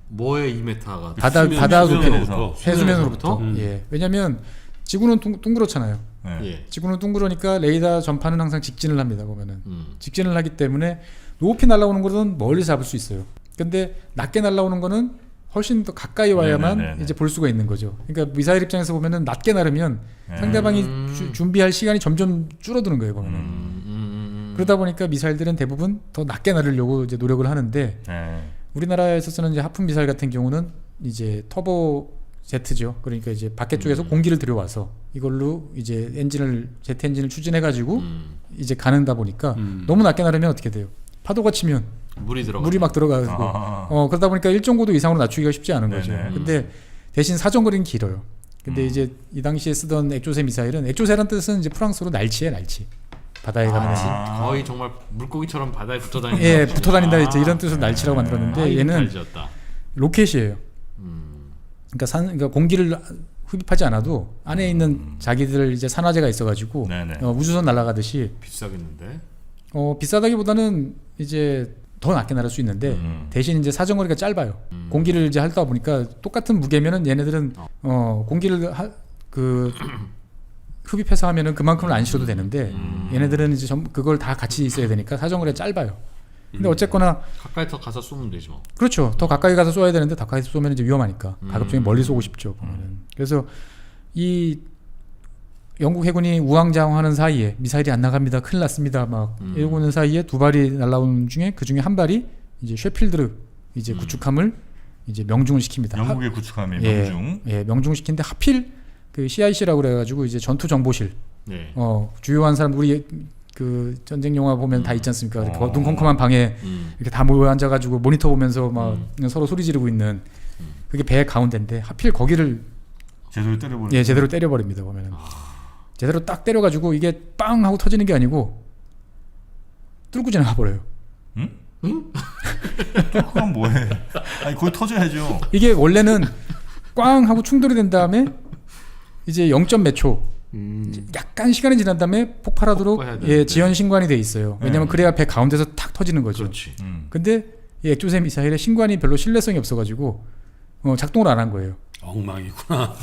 뭐에 2m가 바다 수면으로부터. 해수면으로부터. 수면으로부터? 예. 왜냐면 지구는 둥그렇잖아요. 네. 예. 지구는 둥그러니까 레이더 전파는 항상 직진을 합니다. 보면은 직진을 하기 때문에 높이 날아오는 거는 멀리 잡을 수 있어요. 근데 낮게 날아오는 거는 훨씬 더 가까이 와야만 네네네네. 이제 볼 수가 있는 거죠. 그러니까 미사일 입장에서 보면은 낮게 날으면 상대방이 준비할 시간이 점점 줄어드는 거예요. 보면은. 그러다 보니까 미사일들은 대부분 더 낮게 날으려고 이제 노력을 하는데 네. 우리나라에서 쓰는 이제 하품 미사일 같은 경우는 이제 터보 제트죠. 그러니까 이제 밖에 쪽에서 공기를 들여와서 이걸로 이제 제트 엔진을 추진해 가지고 이제 가는다 보니까 너무 낮게 나르면 어떻게 돼요? 파도가 치면 물이 막 들어가고 그러다 보니까 일정 고도 이상으로 낮추기가 쉽지 않은 거죠. 네네. 근데 대신 사정거리는 길어요. 근데 이제 이 당시에 쓰던 액조세 미사일은 액조세란 뜻은 이제 프랑스어로 날치에 날치. 바다에 가는 거의 정말 물고기처럼 바다에 붙어 다니는. 예, 붙어 다닌다 이제 이런 뜻으로 날치라고 만들었는데 얘는 로켓이에요. 그러니까 공기를 흡입하지 않아도 안에 있는 자기들 이제 산화제가 있어가지고 네네. 우주선 날아가듯이 비싸겠는데. 비싸다기보다는 이제 더 낮게 날을 수 있는데 대신 이제 사정거리가 짧아요. 공기를 이제 하다 보니까 똑같은 무게면은 얘네들은 공기를 흡입해서 하면은 그만큼을 안 실어도 되는데 얘네들은 이제 그걸 다 같이 있어야 되니까 사정거리가 짧아요. 근데 어쨌거나 가까이 더 가서 쏘면 되지 뭐. 그렇죠. 더 가까이 가서 쏘야 되는데 가까이 쏘면 이제 위험하니까 가급적이 멀리 쏘고 싶죠. 보면은. 그래서 이 영국 해군이 우왕좌왕하는 사이에 미사일이 안 나갑니다. 큰일 났습니다. 막 이러고 있는 사이에 두 발이 날라오는 중에 그 중에 한 발이 이제 셰필드 이제 구축함을 이제 명중을 시킵니다. 영국의 구축함이 명중. 예, 명중을 시키는데 하필 그 CIC라고 그래가지고 이제 전투 정보실. 네. 주요한 사람 우리 그 전쟁 영화 보면 다 있지 않습니까? 이렇게 어둠컴컴한 방에 이렇게 다 모여 앉아가지고 모니터 보면서 막 서로 소리 지르고 있는 그게 배 가운데인데 하필 거기를 제대로 때려버려. 예, 제대로 때려버립니다. 보면은 제대로 딱 때려가지고 이게 빵 하고 터지는 게 아니고 뚫고 지나가 버려요. 그건 뭐해? 아니 거기 터져야죠. 이게 원래는 꽝 하고 충돌이 된 다음에 이제 0점 몇 초 약간 시간이 지난 다음에 폭발하도록 폭발해야 되는데. 예, 지연 신관이 돼 있어요. 왜냐면 그래야 배 가운데서 탁 터지는 거죠. 그렇지. 근데 이 액조세 미사일의 신관이 별로 신뢰성이 없어가지고 작동을 안 한 거예요. 엉망이구나.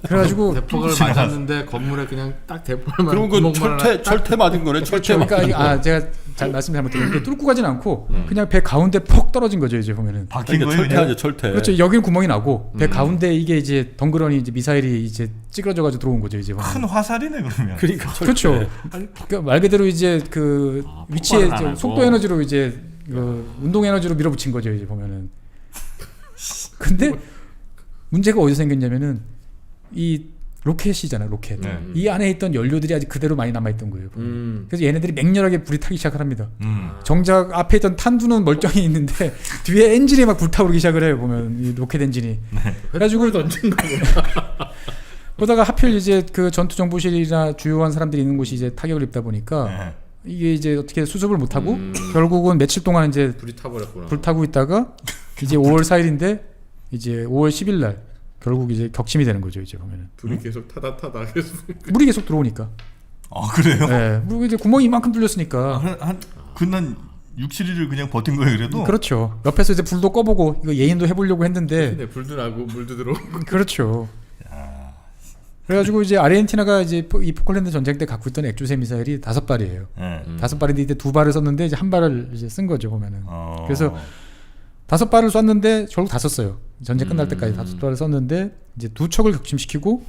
그래가지고 대폭을 맞았는데 건물에 그냥 딱 대폭을 그럼 그 철퇴 맞은 거네. 철퇴 맞은 그러니까 제가 말씀 잘못드렸는데 뚫고 가진 않고 그냥 배 가운데 퍽 떨어진 거죠 이제 보면은. 박힌 거예요? 철퇴하죠, 철퇴. 그렇죠. 여기는 구멍이 나고 배 가운데 이게 이제 덩그러니 이제 미사일이 이제 찌그러져가지고 들어온 거죠 이제. 큰 화살이네 그러면. 그러니까 그렇죠. 그러니까 말 그대로 이제 그 위치에 폭발은 안 하고. 속도 에너지로 이제 운동 에너지로 밀어붙인 거죠 이제 보면은. 근데 문제가 어디서 생겼냐면은 이 로켓이잖아요 로켓. 네. 이 안에 있던 연료들이 아직 그대로 많이 남아있던 거예요. 그래서 얘네들이 맹렬하게 불이 타기 시작을 합니다. 정작 앞에 있던 탄두는 멀쩡히 있는데 뒤에 엔진이 막 불타오르기 시작을 해요 보면 이 로켓 엔진이. 그래가지고 던진 거구나. 그러다가 하필 이제 그 전투 정보실이나 주요한 사람들이 있는 곳이 이제 타격을 입다 보니까 네. 이게 이제 어떻게 수습을 못하고 결국은 며칠 동안 이제 불이 타버렸구나. 불타고 있다가 이제 5월 4일인데 이제 5월 10일 날 결국 이제 격침이 되는 거죠. 이제 보면은 불이 계속 타다 계속. 물이 계속 들어오니까. 아 그래요? 네, 물 이제 구멍이 이만큼 뚫렸으니까. 한 그난 6, 7일을 그냥 버틴 거예요 그래도? 그렇죠. 옆에서 이제 불도 꺼보고 이거 예인도 해보려고 했는데 네, 불도 나고 물도 들어오고. 그렇죠. 그래가지고 이제 아르헨티나가 이제 이 포클랜드 전쟁 때 갖고 있던 액주세 미사일이 5발이에요. 네. 5발인데 이때 2발을 썼는데 이제 1발을 이제 쓴 거죠 보면은. 어. 그래서 5발을 쐈는데 결국 다 썼어요. 전쟁 끝날 때까지 5발을 썼는데 이제 2척을 격침시키고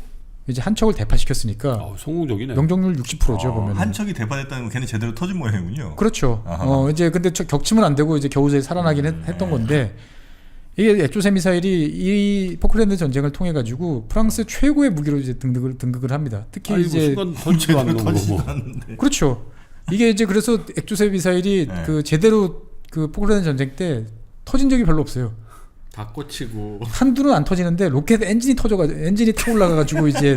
이제 한 척을 대파시켰으니까 성공적이네. 명중률 60%죠 보면. 한 척이 대파됐다는 건 걔는 제대로 터진 모양이군요. 그렇죠. 이제 근데 격침은 안 되고 이제 겨우저희 살아나긴 했던 건데 이게 액조세 미사일이 이 포클랜드 전쟁을 통해 가지고 프랑스 최고의 무기로 이제 등극을 합니다. 특히 아이고, 이제 순간 터지도 않는 거고. 터지지도 않는데. 그렇죠. 이게 이제 그래서 액조세 미사일이 네. 그 제대로 그 포클랜드 전쟁 때 터진 적이 별로 없어요. 다 꽂히고. 한두는 안 터지는데 로켓 엔진이 터져가지고 엔진이 타고 올라가가지고 이제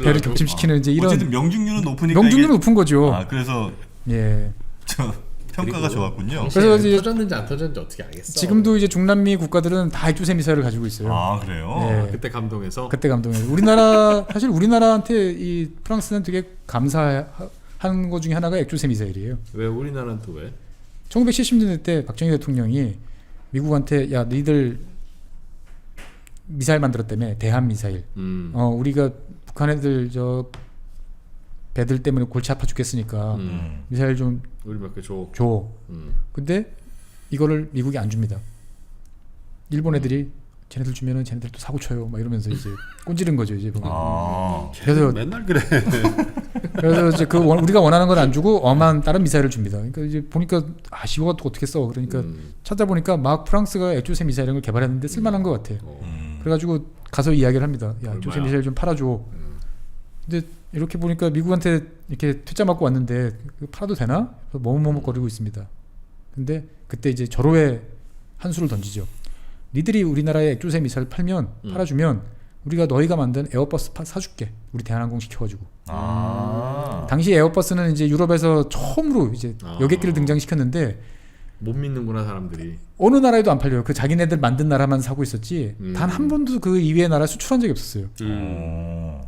배를 격침시키는 이제 이런 어쨌든 명중률은 높으니까 명중률은 이게- 높은 거죠. 아 그래서 예. 저 평가가 좋았군요. 그래서 그래서 이제 터졌는지 안 터졌는지 어떻게 알겠어? 지금도 이제 중남미 국가들은 다 액조세 미사일을 가지고 있어요. 아 그래요? 예. 그때 감동해서. 그때 감동해요. 우리나라 사실 우리나라한테 이 프랑스는 되게 감사한 거 중에 하나가 액조세 미사일이에요. 왜 우리나라는 또 왜? 1970년대 때 박정희 대통령이 미국한테 야 너희들 미사일 만들었다며 대한 미사일. 우리가 북한 애들 저 배들 때문에 골치 아파 죽겠으니까 미사일 좀 우리 몇 개 줘. 줘. 근데 이거를 미국이 안 줍니다. 일본 애들이 쟤네들 주면은 쟤네들 또 사고 쳐요. 막 이러면서 이제 꼰지른 거죠 이제. 아, 그래서 맨날 그래. 그래서 이제 그 우리가 원하는 건 안 주고 엄한 다른 미사일을 줍니다. 그러니까 이제 보니까 이거 어떻게 써? 그러니까 찾아보니까 막 프랑스가 액조세 미사일을 개발했는데 쓸만한 것 같아. 그래가지고 가서 이야기를 합니다. 야, 액조세 미사일 좀 팔아줘. 근데 이렇게 보니까 미국한테 이렇게 퇴짜 맞고 왔는데 팔아도 되나? 머뭇머뭇거리고 있습니다. 근데 그때 이제 절호의 한 수를 던지죠. 니들이 우리나라에 액조세 미사일 팔면 팔아주면 우리가 너희가 만든 에어버스 사줄게. 우리 대한항공 시켜가지고. 당시 에어버스는 이제 유럽에서 처음으로 이제 여객기를 등장시켰는데 못 믿는구나 사람들이. 어느 나라에도 안 팔려요. 그 자기네들 만든 나라만 사고 있었지. 단 한 번도 그 이외의 나라 수출한 적이 없었어요.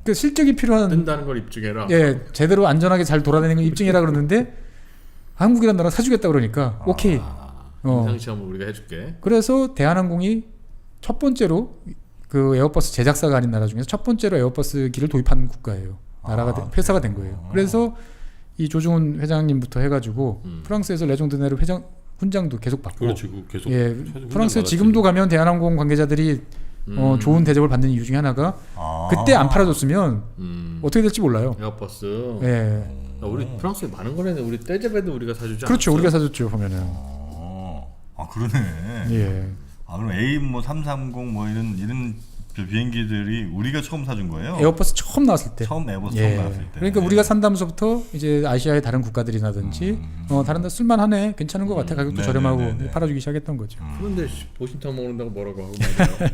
그 실적이 필요한 뜬다는 걸 입증해라. 예 제대로 안전하게 잘 돌아다니는 걸 입증해라 그러는데 한국이란 나라 사주겠다 그러니까 오케이. 임상 시험을 우리가 해줄게. 그래서 대한항공이 첫 번째로 그 에어버스 제작사가 아닌 나라 중에서 첫 번째로 에어버스 기를 도입한 국가예요. 나라가 회사가 된 거예요. 그래서 이 조중훈 회장님부터 해가지고 프랑스에서 레종드네르 훈장도 계속 받고. 그렇지, 계속. 예, 프랑스 지금도 가면 대한항공 관계자들이 좋은 대접을 받는 이유 중에 하나가 그때 안 팔아줬으면 어떻게 될지 몰라요. 에어버스. 예, 우리 프랑스에 많은 거네. 우리 떼제배도 우리가 사주지. 그렇죠. 않았어? 우리가 사줬죠 보면은. 아 그러네. 예. 아 그럼 A 뭐 330 뭐 이런 그 비행기들이 우리가 처음 사준 거예요? 에어버스 처음 나왔을 때. 처음 에어버스 예. 처음 나왔을 때. 그러니까 우리가 산다면서부터 이제 아시아의 다른 국가들이라든지 다른 데 쓸만하네, 괜찮은 것 같아, 가격도 저렴하고 네네네네. 팔아주기 시작했던 거죠. 그런데 보신탕 먹는다고 뭐라고 하고 말이야.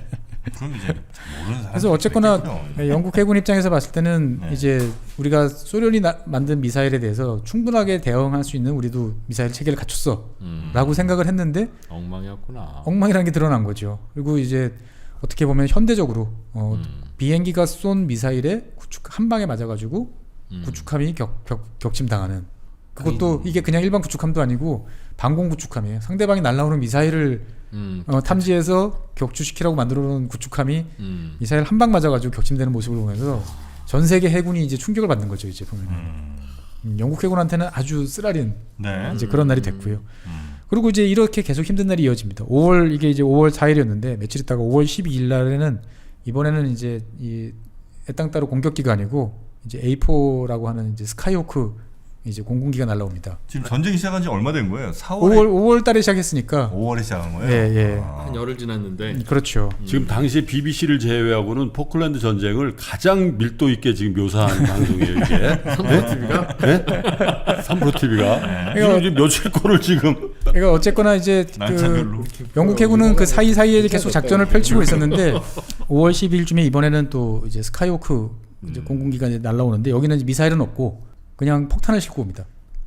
그럼 이제 모르는 사람. 그래서 어쨌거나 영국 해군 입장에서 봤을 때는 네. 이제 우리가 소련이 만든 미사일에 대해서 충분하게 대응할 수 있는 우리도 미사일 체계를 갖췄어라고 생각을 했는데 엉망이었구나. 엉망이라는 게 드러난 거죠. 그리고 이제 어떻게 보면 현대적으로 비행기가 쏜 미사일에 한 방에 맞아가지고 구축함이 격침당하는. 그것도 이게 그냥 일반 구축함도 아니고 방공 구축함이에요. 상대방이 날아오는 미사일을 탐지해서 격추시키라고 만들어놓은 구축함이 미사일 한 방 맞아가지고 격침되는 모습을 보면서 전 세계 해군이 이제 충격을 받는 거죠. 이제 보면 영국 해군한테는 아주 쓰라린 네. 이제 그런 날이 됐고요. 그리고 이제 이렇게 계속 힘든 날이 이어집니다. 이게 이제 5월 4일이었는데 며칠 있다가 5월 12일 날에는 이번에는 이제 이 애땅 따로 공격기가 아니고 이제 A4라고 하는 이제 스카이호크 이제 공군기가 날라옵니다. 지금 전쟁이 시작한 지 얼마 된 거예요? 4월에 5월 달에 시작했으니까 5월에 시작한 거예요? 예. 한 열흘 지났는데. 그렇죠. 지금 당시 BBC를 제외하고는 포클랜드 전쟁을 가장 밀도 있게 지금 묘사한 방송이에요 이게. 삼성 TV가. 네? 3프로 TV가 지금 며칠 거를 지금. 그러니까 어쨌거나 이제 날짜별로. 영국 해군은 그 사이사이에 계속 작전을 펼치고 있었는데 5월 10일쯤에 이번에는 또 이제 스카이호크 이제 공군기가 이제 날라오는데 여기는 이제 미사일은 없고 그냥 폭탄을 싣고 옵니다.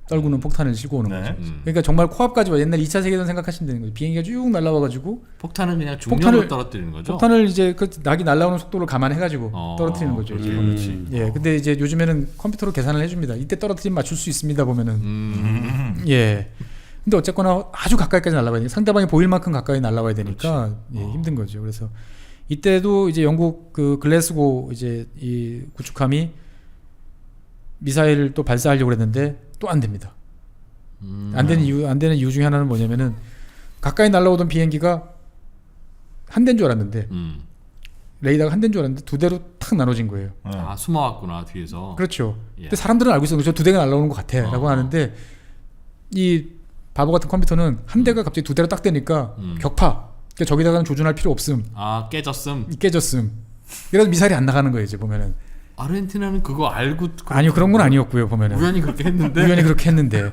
떨구는 폭탄을 싣고 오는 네. 거죠. 그러니까 정말 코앞까지 와. 옛날 2차 세계대전 생각하시면 되는 거죠. 비행기가 쭉 날아와가지고 폭탄은 그냥 중력으로 떨어뜨리는 거죠. 폭탄을 이제 그 낙이 날아오는 속도를 감안해가지고 떨어뜨리는 거죠. 이제. 그렇지. 예, 근데 이제 요즘에는 컴퓨터로 계산을 해줍니다. 이때 떨어뜨리면 맞출 수 있습니다. 보면은. 예. 근데 어쨌거나 아주 가까이까지 날아가야 되니까 상대방이 보일 만큼 가까이 날아가야 되니까 예, 힘든 거죠. 그래서 이때도 이제 영국 그 글래스고 이제 이 구축함이 미사일을 또 발사하려고 했는데 또 안 됩니다. 안 되는 이유 중에 하나는 뭐냐면은 가까이 날아오던 비행기가 한 대인 줄 알았는데 레이더가 한 대인 줄 알았는데 두 대로 탁 나눠진 거예요. 아, 숨어왔구나 뒤에서. 그렇죠. 예. 근데 사람들은 알고 있어요. 저 두 대가 날아오는 것 같아라고 하는데 이 바보 같은 컴퓨터는 한 대가 갑자기 두 대로 딱 되니까 격파. 그러니까 저기다가는 조준할 필요 없음. 아, 깨졌음. 깨졌음. 그래서 미사일이 안 나가는 거예요. 이제 보면은. 아르헨티나는 그거 알고 아니요, 그런 건 아니었고요. 보면은. 우연히 그렇게 했는데. 우연히 그렇게 했는데.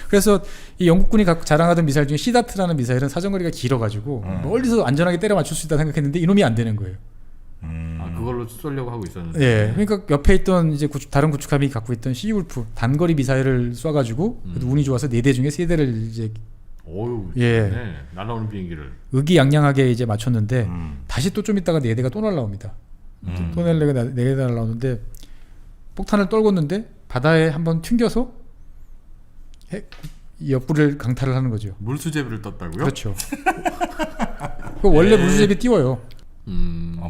그래서 이 영국군이 자랑하던 미사일 중에 시다트라는 미사일은 사정거리가 길어가지고 멀리서 안전하게 때려 맞출 수 있다 생각했는데 이놈이 안 되는 거예요. 아, 그걸로 쏘려고 하고 있었는데. 예, 그러니까 옆에 있던 이제 다른 구축함이 갖고 있던 시울프 단거리 미사일을 쏴가지고 그래도 운이 좋아서 4대 중에 3대를 이제 어유. 예. 네, 날아오는 비행기를. 의기양양하게 이제 맞췄는데 다시 또 좀 있다가 4대가 또 날라옵니다. 또 4대가 날라오는데 폭탄을 떨궜는데 바다에 한번 튕겨서 옆구리를 강탈을 하는 거죠. 물수제비를 떴다고요? 그렇죠. 그 원래 물수제비 띄워요.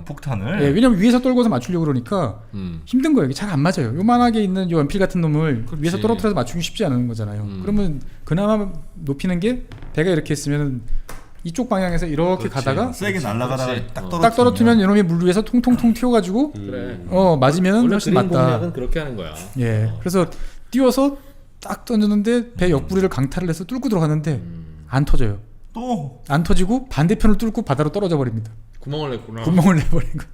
폭탄을. 예, 왜냐면 위에서 떨궈서 맞추려고 그러니까 힘든 거예요. 이게 잘 안 맞아요. 요만하게 있는 요 연필 같은 놈을 그렇지. 위에서 떨어뜨려서 맞추기 쉽지 않은 거잖아요. 그러면 그나마 높이는 게 배가 이렇게 있으면 이쪽 방향에서 이렇게 그렇지. 가다가 세게 날아가다가 그렇지. 딱 떨어뜨리면 이놈이 물 위에서 통통통 튀어가지고 그래. 맞으면 원래 훨씬 그림 맞다. 공략은 그렇게 하는 거야. 예, 그래서 띄워서 딱 던졌는데 배 옆구리를 강탈을 해서 뚫고 들어갔는데 안 터져요. 또 안 터지고 반대편을 뚫고 바다로 떨어져 버립니다. 구멍을 냈구나. 구멍을 내버린 거.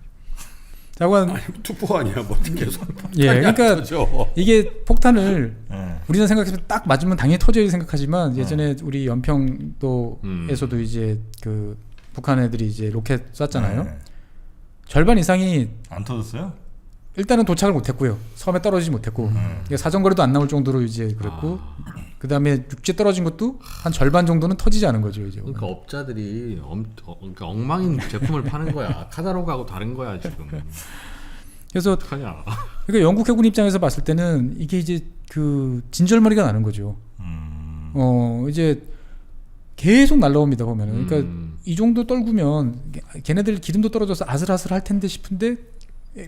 자관 투포 아니야 뭐 계속. 예, 그러니까 터져. 이게 폭탄을 예. 우리는 생각해서 딱 맞으면 당연히 터져야 생각하지만 예전에 우리 연평도에서도 이제 그 북한 애들이 이제 로켓 쐈잖아요. 네. 절반 이상이 안 터졌어요? 일단은 도착을 못했고요. 섬에 떨어지지 못했고 그러니까 사정거리도 안 나올 정도로 이제 그랬고 그 다음에 육지에 떨어진 것도 한 절반 정도는 터지지 않은 거죠. 이제 그러니까 업자들이 그러니까 엉망인 제품을 파는 거야. 카다로그하고 다른 거야 지금. 그래서 어떡하냐. 그러니까 영국 해군 입장에서 봤을 때는 이게 이제 그 진절머리가 나는 거죠. 이제 계속 날라옵니다 보면은. 그러니까 이 정도 떨구면 걔네들 기름도 떨어져서 아슬아슬할 텐데 싶은데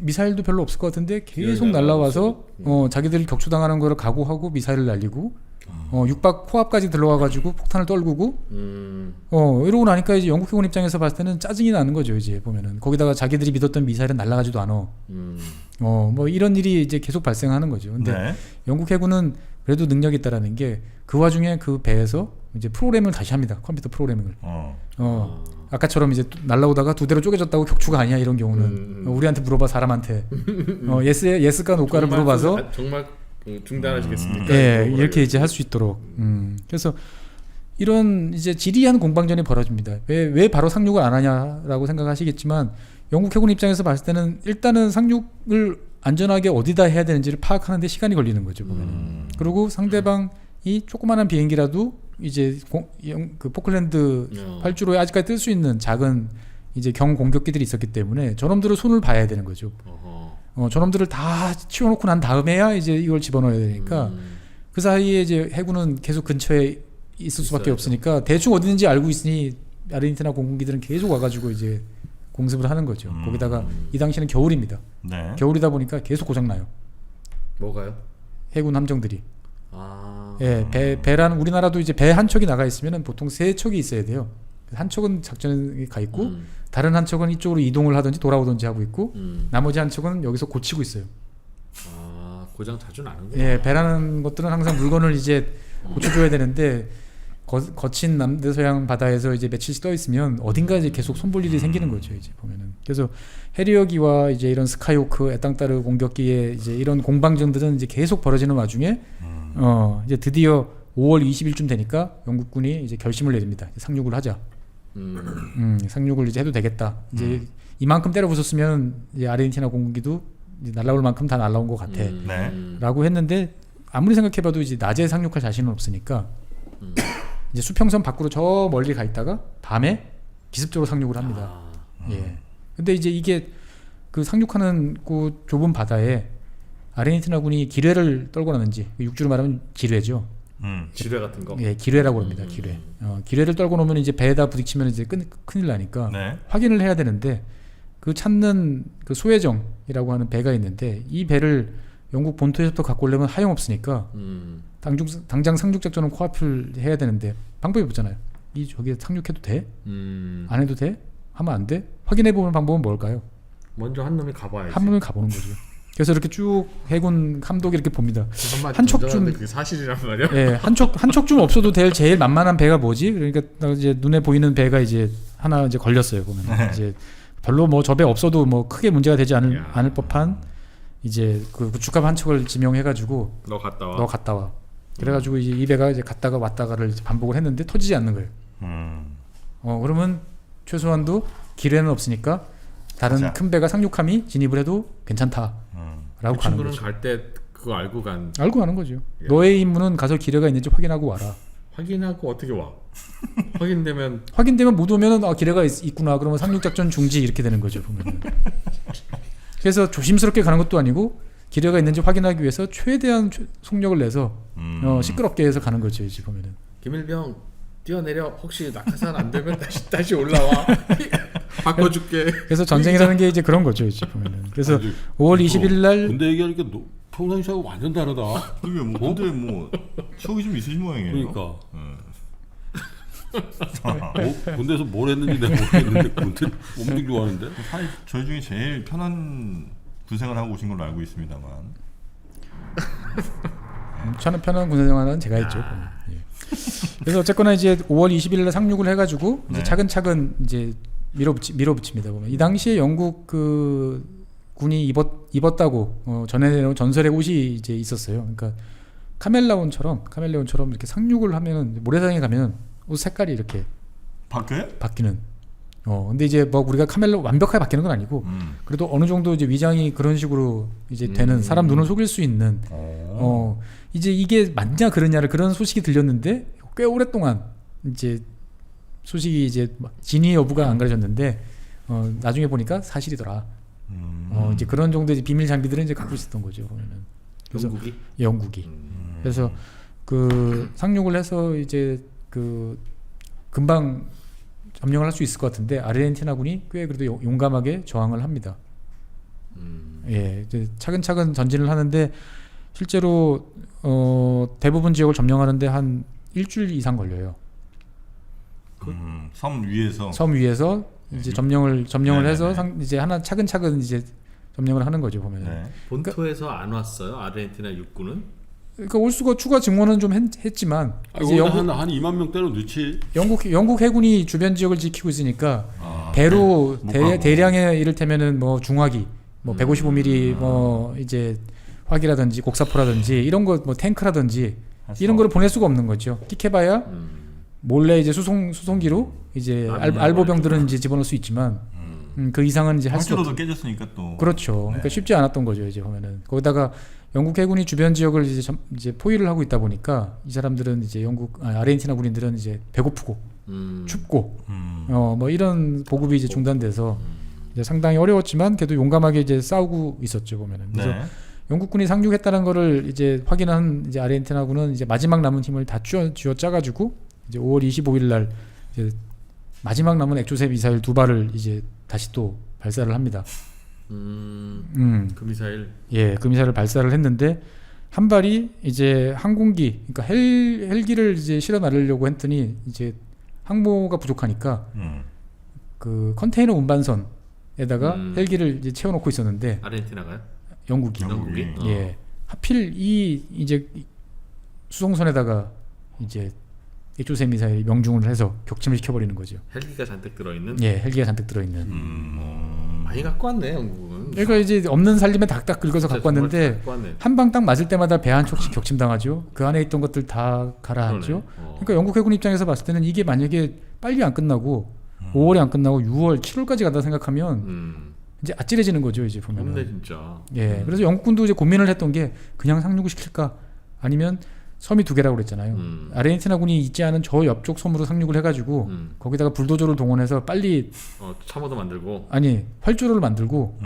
미사일도 별로 없을 것 같은데 계속 날라와서 자기들 격추당하는 거를 각오하고 미사일을 날리고 육박 코앞까지 들어와가지고 폭탄을 떨구고 이러고 나니까 이제 영국 해군 입장에서 봤을 때는 짜증이 나는 거죠. 이제 보면은 거기다가 자기들이 믿었던 미사일은 날아가지도 않아. 뭐 이런 일이 이제 계속 발생하는 거죠. 근데 네. 영국 해군은 그래도 능력이 있다라는 게 그 와중에 그 배에서 이제 프로그램을 다시 합니다. 컴퓨터 프로그래밍을. 아까처럼 이제 날라오다가 두 대로 쪼개졌다고 격추가 아니야 이런 경우는 우리한테 물어봐 사람한테 예스가 노가를 물어봐서 정말 중단하시겠습니까? 예 이렇게 이제 할 수 있도록 그래서 이런 이제 지리한 공방전이 벌어집니다. 왜 바로 상륙을 안 하냐라고 생각하시겠지만 영국 해군 입장에서 봤을 때는 일단은 상륙을 안전하게 어디다 해야 되는지를 파악하는데 시간이 걸리는 거죠 보면은. 그리고 상대방이 조그마한 비행기라도 이제 그 포클랜드 활주로에 아직까지 뜰 수 있는 작은 이제 경공격기들이 있었기 때문에 저놈들을 손을 봐야 되는 거죠. 저놈들을 다 치워놓고 난 다음에야 이제 이걸 집어넣어야 되니까 그 사이에 이제 해군은 계속 근처에 있을 수밖에 없으니까 대충 어디 있는지 알고 있으니 아르헨티나 공군기들은 계속 와가지고 이제 공습을 하는 거죠. 거기다가 이 당시는 겨울입니다. 네. 겨울이다 보니까 계속 고장나요. 뭐가요? 해군 함정들이. 아. 예, 배라는 우리나라도 이제 배 한 척이 나가 있으면은 보통 3척이 있어야 돼요. 한 척은 작전에 가 있고 다른 한 척은 이쪽으로 이동을 하든지 돌아오든지 하고 있고 나머지 한 척은 여기서 고치고 있어요. 아, 고장 자주 나는구나. 예, 배라는 것들은 항상 물건을 이제 고쳐줘야 되는데 거친 남대서양 바다에서 이제 며칠씩 떠 있으면 어딘가 이제 계속 손볼 일이 생기는 거죠. 이제 보면은. 그래서 해리어기와 이제 이런 스카이호크, 에땅따르 공격기에 이제 이런 공방전들은 이제 계속 벌어지는 와중에 이제 드디어 5월 20일쯤 되니까 영국군이 이제 결심을 내립니다. 상륙을 하자. 상륙을 이제 해도 되겠다. 이제 이만큼 때려 부쉈으면 이제 아르헨티나 공군기도 이제 날라올 만큼 다 날라온 것 같아. 네. 라고 했는데 아무리 생각해봐도 이제 낮에 상륙할 자신은 없으니까 이제 수평선 밖으로 저 멀리 가 있다가 밤에 기습적으로 상륙을 합니다. 예. 근데 이제 이게 그 상륙하는 그 좁은 바다에 아르헨티나군이 기뢰를 떨고 나는지 육주로 말하면 기뢰죠. 지뢰 같은 거. 예, 기뢰라고 합니다. 기뢰. 기뢰를 떨고 놓으면 이제 배에다 부딪히면 이제 큰일 나니까 네. 확인을 해야 되는데 그 찾는 그 소혜정이라고 하는 배가 있는데 이 배를 영국 본토에서부터 갖고 오려면 하염없으니까 당장 상륙 작전은 코앞을 해야 되는데 방법이 없잖아요. 이 저기에 상륙해도 돼? 안 해도 돼? 하면 안 돼? 확인해 보는 방법은 뭘까요? 먼저 한 놈이 가봐야지. 한 놈이 가보는 거죠. 그래서 이렇게 쭉 해군 감독이 이렇게 봅니다. 한 척쯤 척쯤 그게 사실이란 말이야. 예, 한 척쯤 없어도 될 제일 만만한 배가 뭐지? 그러니까 이제 눈에 보이는 배가 이제 하나 이제 걸렸어요. 보면 이제 별로 뭐 저 배 없어도 뭐 크게 문제가 되지 않을 법한 이제 그 구축함 한 척을 지명해가지고 너 갔다 와. 너 갔다 와. 그래가지고 이제 이 배가 이제 갔다가 왔다가를 이제 반복을 했는데 터지지 않는 거예요. 그러면 최소한도 기뢰는 없으니까 다른 자. 큰 배가 상륙함이 진입을 해도 괜찮다라고 그 가는 친구는 거죠. 갈 때 그거 알고 간. 알고 가는 거죠. 예. 너의 임무는 가서 기뢰가 있는지 확인하고 와라. 확인하고 어떻게 와? 확인되면 확인되면 못 오면은 기뢰가 있구나. 그러면 상륙 작전 중지 이렇게 되는 거죠. 보면은. 그래서 조심스럽게 가는 것도 아니고 기뢰가 있는지 확인하기 위해서 최대한 속력을 내서 시끄럽게 해서 가는 거죠. 이제 보면은. 김일병 뛰어내려. 혹시 낙하산 안 되면 다시 올라와. 바꿔줄게. 그래서 전쟁이라는 게 이제 그런 거죠. 이제 보면은. 그래서 아주 5월 20일 날 군대 얘기하니까 평상시하고 완전 다르다. 그게 뭐 근데 뭐 추억이 좀 있으신 모양이에요. 그러니까. 군대에서 뭘 했는지 내가 모르겠는데 군대 엄청 좋아하는데. 사실 저희 중에 제일 편한 군생활 하고 오신 걸로 알고 있습니다만. 저는 편한 군사생활은 제가 했죠. 예. 그래서 어쨌거나 이제 5월 20일 날 상륙을 해가지고 이제 네. 차근차근 이제 밀어붙입니다. 보면 이 당시에 영국 그 군이 입었다고 전해내는 전설의 옷이 이제 있었어요. 그러니까 카멜레온처럼 이렇게 상륙을 하면은 모래사장에 가면 옷 색깔이 이렇게 바뀌어요? 바뀌는. 근데 이제 뭐 우리가 완벽하게 바뀌는 건 아니고 그래도 어느 정도 이제 위장이 그런 식으로 이제 되는 사람 눈을 속일 수 있는. 이제 이게 맞냐 그러냐를 그런 소식이 들렸는데 꽤 오랫동안 이제 소식이 이제 진위 여부가 안 가려졌는데 나중에 보니까 사실이더라. 이제 그런 정도의 이제 비밀 장비들은 이제 갖고 있었던 거죠. 보면은. 그래서 영국이. 그래서 그 상륙을 해서 이제 그 금방 점령을 할 수 있을 것 같은데 아르헨티나군이 꽤 그래도 용감하게 저항을 합니다. 예, 이제 차근차근 전진을 하는데 실제로 대부분 지역을 점령하는데 한 일주일 이상 걸려요. 섬 위에서. 섬 위에서 이제 점령을 네네네. 해서 이제 하나 차근차근 이제 점령을 하는 거죠 보면. 네. 본토에서 안 왔어요. 아르헨티나 육군은. 그러니까 올 수가 추가 증원은 좀 했지만 이제 한 2만 명대로 넣지. 영국 해군이 주변 지역을 지키고 있으니까 배로 못 가고. 대량의 이를테면은 뭐 중화기, 뭐 155mm 뭐 이제 화기라든지 곡사포라든지 이런 거 뭐 탱크라든지 이런 거를 보낼 수가 없는 거죠. 끽해봐야 몰래 이제 수송기로 이제 알보병들은 이제 집어넣을 수 있지만 그 이상은 이제 할 수 활주로도 없. 깨졌으니까 또. 그렇죠. 그러니까 쉽지 않았던 거죠. 이제 보면은 거기다가 영국 해군이 주변 지역을 이제 포위를 하고 있다 보니까 이 사람들은 이제 아르헨티나 군인들은 이제 배고프고 춥고 뭐 이런 보급이 이제 중단돼서 이제 상당히 어려웠지만 그래도 용감하게 이제 싸우고 있었죠 보면은. 그래서 네. 영국군이 상륙했다는 거를 이제 확인한 이제 아르헨티나군은 이제 마지막 남은 힘을 다 쥐어 짜가지고 이제 5월 25일 날 이제 마지막 남은 액조세 미사일 2발을 이제 다시 또 발사를 합니다. 그 미사일. 예, 그 미사일을 발사를 했는데 한 발이 이제 항공기, 그러니까 헬기를 이제 실어 나르려고 했더니 이제 항모가 부족하니까 그 컨테이너 운반선에다가 헬기를 이제 채워놓고 있었는데 아르헨티나가요? 영국이. 예, 하필 이제 수송선에다가 이제 액조세 미사일 명중을 해서 격침을 시켜버리는 거죠. 헬기가 잔뜩 들어있는. 예, 헬기가 잔뜩 들어있는. 많이 갖고 왔네 영국은. 그러니까 이제 없는 살림에 닭 긁어서 갖고 왔는데 갖고 왔네. 한 방 딱 맞을 때마다 배 한 척씩 격침당하죠. 그 안에 있던 것들 다 가라앉죠. 그러니까 영국 해군 입장에서 봤을 때는 이게 만약에 빨리 안 끝나고 5월에 안 끝나고 6월, 7월까지 간다 생각하면 이제 아찔해지는 거죠. 이제 보면. 없네 진짜. 예, 그래서 영국군도 이제 고민을 했던 게 그냥 상륙을 시킬까 아니면 섬이 2개라고 그랬잖아요. 아르헨티나군이 있지 않은 저 옆쪽 섬으로 상륙을 해가지고 거기다가 불도저를 동원해서 빨리 참호도 만들고 아니 활주로를 만들고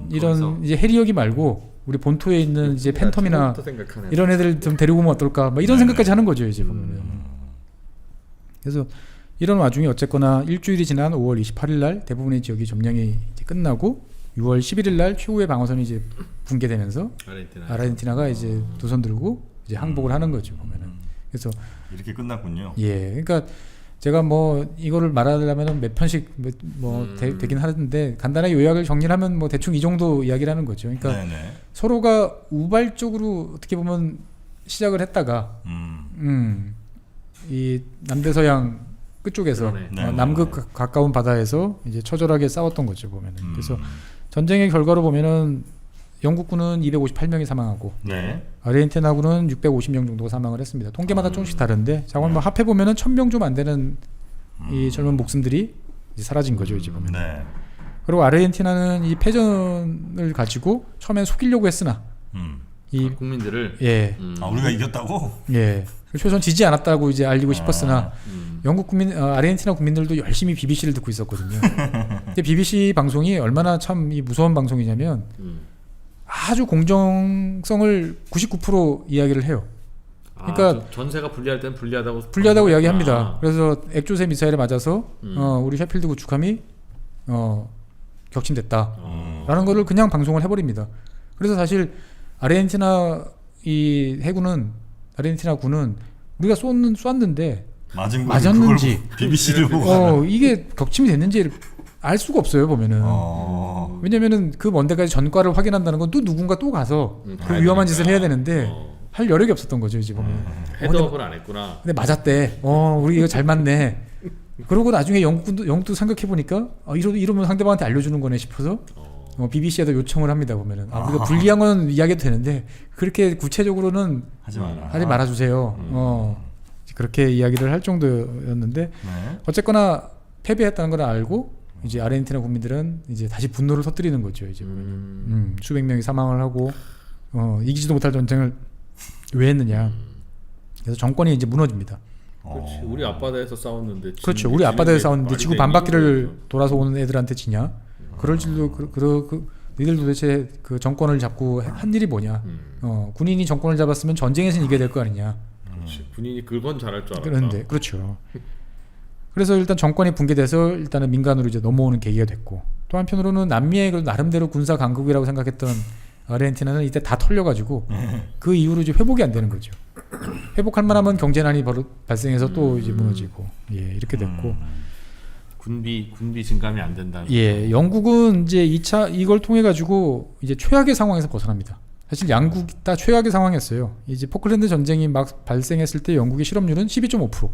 이런 거기서. 이제 해리여기 말고 우리 본토에 있는 이제 팬텀이나 또 생각하네. 이런 애들 좀 데리고 오면 어떨까? 막 이런 생각까지 하는 거죠 이제 보면은. 그래서 이런 와중에 어쨌거나 일주일이 지난 5월 28일 날 대부분의 지역이 점령이 이제 끝나고 6월 11일 날 최후의 방어선이 이제 붕괴되면서 아르헨티나가 이제 두 손 들고 이제 항복을 하는 거죠 보면은. 그래서 이렇게 끝났군요. 예, 그러니까 제가 뭐 이거를 말하려면 몇 편씩 되긴 하는데 간단하게 요약을 정리하면 뭐 대충 이 정도 이야기를 하는 거죠. 그러니까 네네. 서로가 우발적으로 어떻게 보면 시작을 했다가 이 남대서양 끝쪽에서 네. 남극 가까운 바다에서 이제 처절하게 싸웠던 거죠 보면은. 그래서 전쟁의 결과로 보면은 영국군은 258명이 사망하고 네. 아르헨티나군은 650명 정도가 사망을 했습니다. 통계마다 조금씩 다른데 자관 뭐 합해 보면은 1000명 좀 안 되는 이 젊은 목숨들이 이제 사라진 거죠 이제 보면. 네. 그리고 아르헨티나는 이 패전을 가지고 처음엔 속이려고 했으나 이 국민들을 예. 우리가 이겼다고? 예. 최소한 지지 않았다고 이제 알리고 싶었으나 영국 국민, 아르헨티나 국민들도 열심히 BBC를 듣고 있었거든요. 근데 BBC 방송이 얼마나 참 이 무서운 방송이냐면 아주 공정성을 99% 이야기를 해요. 그러니까 전세가 불리할 땐 불리하다고 이야기합니다. 그래서 액조세 미사일에 맞아서 우리 셰필드 구축함이 격침됐다라는 거를 그냥 방송을 해버립니다. 그래서 사실 아르헨티나 이 해군은 아르헨티나 군은 우리가 쐈는데 맞았는지 BBC를 보고 이게 격침이 됐는지 알 수가 없어요 보면은. 왜냐면은 그 먼 데까지 전과를 확인한다는 건 또 누군가 또 가서 그 위험한 짓을 해야 되는데 할 여력이 없었던 거죠 이제 보면. 헤드업을 안 했구나. 근데 맞았대. 우리 이거 잘 맞네. 그러고 나중에 영국도 생각해 보니까 이러면 상대방한테 알려주는 거네 싶어서 BBC에도 요청을 합니다 보면은. 우리가 불리한 건 이야기도 되는데 그렇게 구체적으로는 하지 말아주세요. 그렇게 이야기를 할 정도였는데 어쨌거나 패배했다는 걸 알고 이제 아르헨티나 국민들은 이제 다시 분노를 터뜨리는 거죠 이제 보면은. 수백 명이 사망을 하고 이기지도 못할 전쟁을 왜 했느냐. 그래서 정권이 이제 무너집니다. 그렇지. 우리 앞바다에서 싸웠는데. 그렇죠. 우리 앞바다에서 싸웠는데 지구 반바퀴를 돌아서 오는 애들한테 지냐? 그럴 줄도 너희들 도대체 그 정권을 잡고 한 일이 뭐냐? 군인이 정권을 잡았으면 전쟁에서는 이겨야 될 거 아니냐? 그렇지. 군인이 그건 잘할 줄 알았다. 그런데 그렇죠. 그래서 일단 정권이 붕괴돼서 일단은 민간으로 이제 넘어오는 계기가 됐고 또 한편으로는 남미의 그 나름대로 군사 강국이라고 생각했던 아르헨티나는 이때 다 털려가지고 그 이후로 이제 회복이 안 되는 거죠. 회복할 만하면 경제난이 발생해서 또 이제 무너지고 이렇게 됐고 군비 증감이 안 된다. 영국은 이제 2차 이걸 통해 가지고 이제 최악의 상황에서 벗어납니다. 사실 양국이 다 최악의 상황이었어요. 이제 포클랜드 전쟁이 막 발생했을 때 영국의 실업률은 12.5%.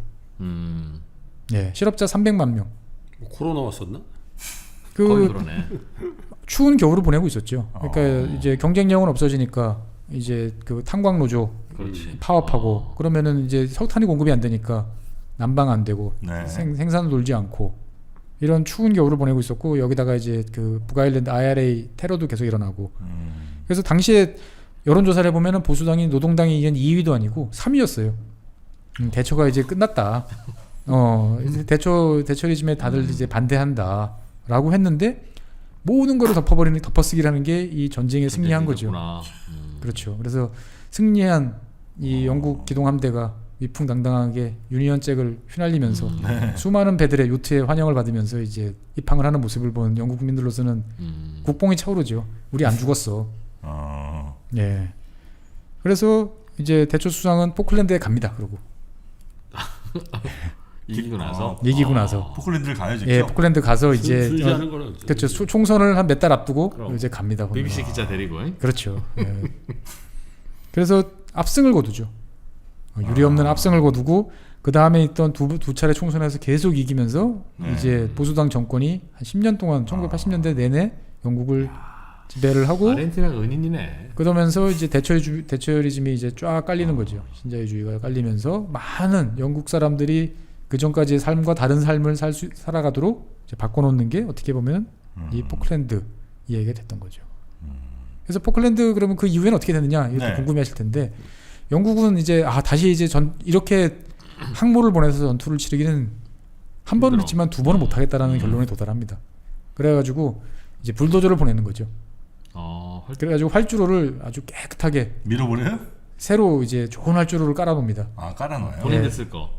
실업자 300만 명. 코로나 왔었나? 거의 그러네. 추운 겨울을 보내고 있었죠. 그러니까 이제 경쟁력은 없어지니까 이제 그 탄광 노조 파업하고 그러면은 이제 석탄이 공급이 안 되니까 난방 안 되고 생산을 돌지 않고 이런 추운 겨울을 보내고 있었고 여기다가 이제 그 북아일랜드 IRA 테러도 계속 일어나고 그래서 당시에 여론조사를 해보면은 보수당이 노동당이 이긴 2위도 아니고 3위였어요. 대처가 이제 끝났다. 이제 대처리즘에 다들 이제 반대한다라고 했는데 모든 걸 덮어쓰기라는 게 이 전쟁에 승리한 거죠. 그렇죠. 그래서 승리한 이 영국 기동함대가 위풍당당하게 유니언잭을 휘날리면서 수많은 배들의 요트에 환영을 받으면서 이제 입항을 하는 모습을 본 영국 국민들로서는 국뽕이 차오르죠. 우리 안 죽었어. 그래서 이제 대처 수상은 포클랜드에 갑니다. 그러고 이기고 나서 포클랜드를 가요 직접. 포클랜드 가서 이제 순시하는 거는 그렇죠. 총선을 한 몇 달 앞두고 이제 갑니다. BBC 기자 데리고. 그렇죠. 그래서 압승을 거두죠. 유례없는 압승을 거두고 그 다음에 있던 두 차례 총선에서 계속 이기면서 이제 보수당 정권이 한 10년 동안 1980년대 내내 영국을 지배를 하고 아르헨티나가 은인이네. 그러면서 이제 대처리즘이 이제 쫙 깔리는 거죠. 신자유주의가 깔리면서 많은 영국 사람들이 그 전까지의 삶과 다른 삶을 살아가도록 이제 바꿔놓는 게 어떻게 보면 이 포클랜드 이야기가 됐던 거죠. 그래서 포클랜드 그러면 그 이후에는 어떻게 됐느냐 이렇게 궁금해하실 텐데 영국은 이제 다시 이제 이렇게 항모를 보내서 전투를 치르기는 한 번은 힘들어. 했지만 두 번은 못 하겠다라는 결론에 도달합니다. 그래가지고 이제 불도저를 보내는 거죠. 그래가지고 활주로를 아주 깨끗하게 밀어버려요? 새로 이제 좋은 활주로를 깔아놓습니다. 아 깔아놔요. 본인들 쓸 거.